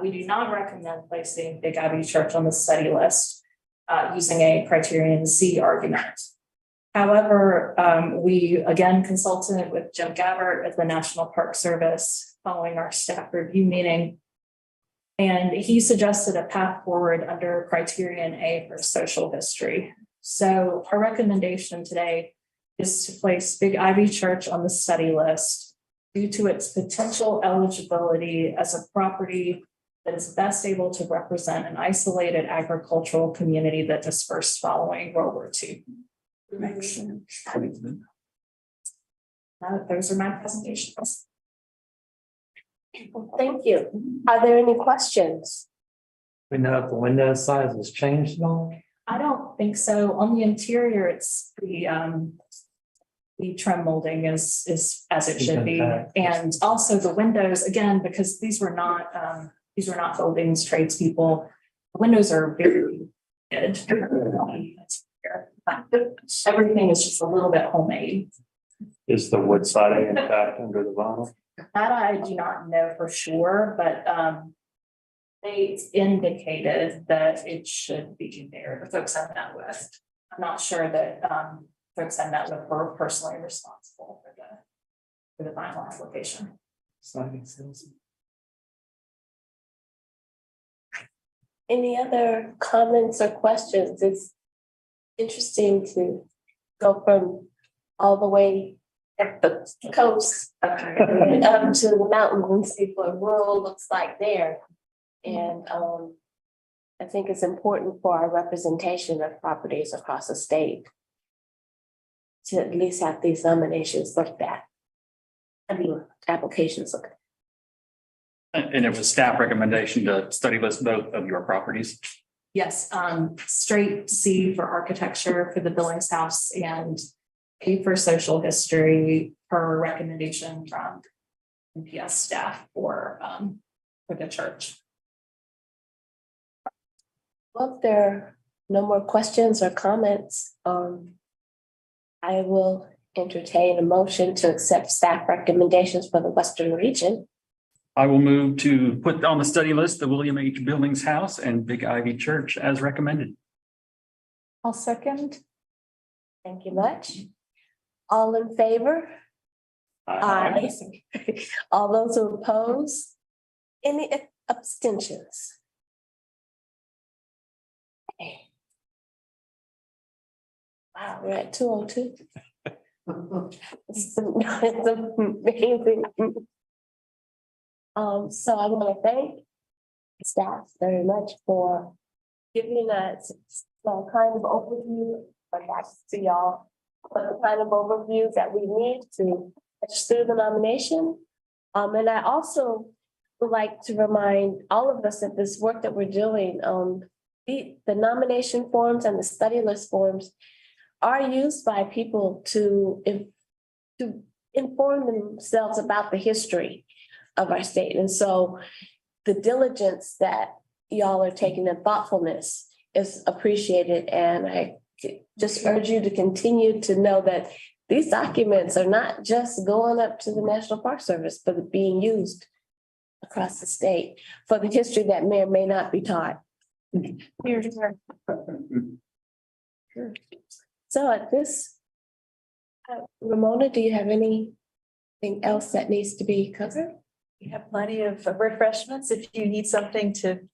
we do not recommend placing Big Ivy Church on the study list using a criterion C argument. However, we again consulted with Jim Gabbert at the National Park Service following our staff review meeting. And he suggested a path forward under criterion A for social history. So our recommendation today is to place Big Ivy Church on the study list due to its potential eligibility as a property that is best able to represent an isolated agricultural community that dispersed following World War II. Those are my presentations. Thank you. Are there any questions? We know if the window size has changed at all? I don't think so. On the interior, it's the trim molding is as it should be. And also the windows, again, because these were not buildings tradespeople. The windows are very good. Everything is just a little bit homemade. Is the wood siding intact under the vinyl? That I do not know for sure, but they indicated that it should be there. The folks I met with, I'm not sure that folks I met with were personally responsible for the vinyl application. Any other comments or questions? It's interesting to go from all the way at the coast up to the mountains and see what rural looks like there. And I think it's important for our representation of properties across the state to at least have these nominations looked at. I mean, applications looked at. And it was staff recommendation to study list both of your properties. Yes, straight C for architecture for the Billings House and A for social history per recommendation from NPS staff for the church. Well, if there are no more questions or comments, I will entertain a motion to accept staff recommendations for the Western region. I will move to put on the study list the William H. Billings House and Big Ivy Church as recommended. I'll second. Thank you much. All in favor? Aye. All those who oppose? Any abstentions? Okay. Wow, we're at 2:02. It's amazing. So I want to thank staff very much for giving us the kind of overview, or back to y'all, but the kind of overview that we need to edge through the nomination. And I also would like to remind all of us that this work that we're doing, the nomination forms and the study list forms are used by people to inform themselves about the history of our state. And so the diligence that y'all are taking and thoughtfulness is appreciated. And I just urge you to continue to know that these documents are not just going up to the National Park Service, but being used across the state for the history that may or may not be taught. So at this, Ramona, do you have anything else that needs to be covered? We have plenty of refreshments. If you need something to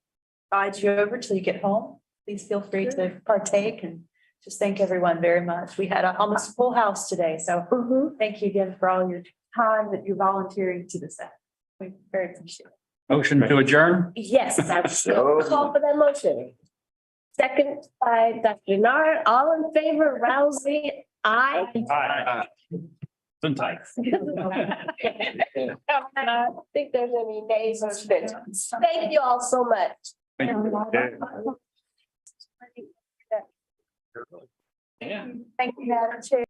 guide you over till you get home, please feel free to partake, and just thank everyone very much. We had almost a full house today, so thank you again for all your time that you're volunteering to this. We very appreciate it. Motion to adjourn? Yes, I will call for that motion. Second by Dr. Nard, all in favor, Rousey, Aye. Aye. Sometimes. I don't think there's any nays or abstentions. Thank you all so much. Thank you. Yeah. Thank you, Madam Chair.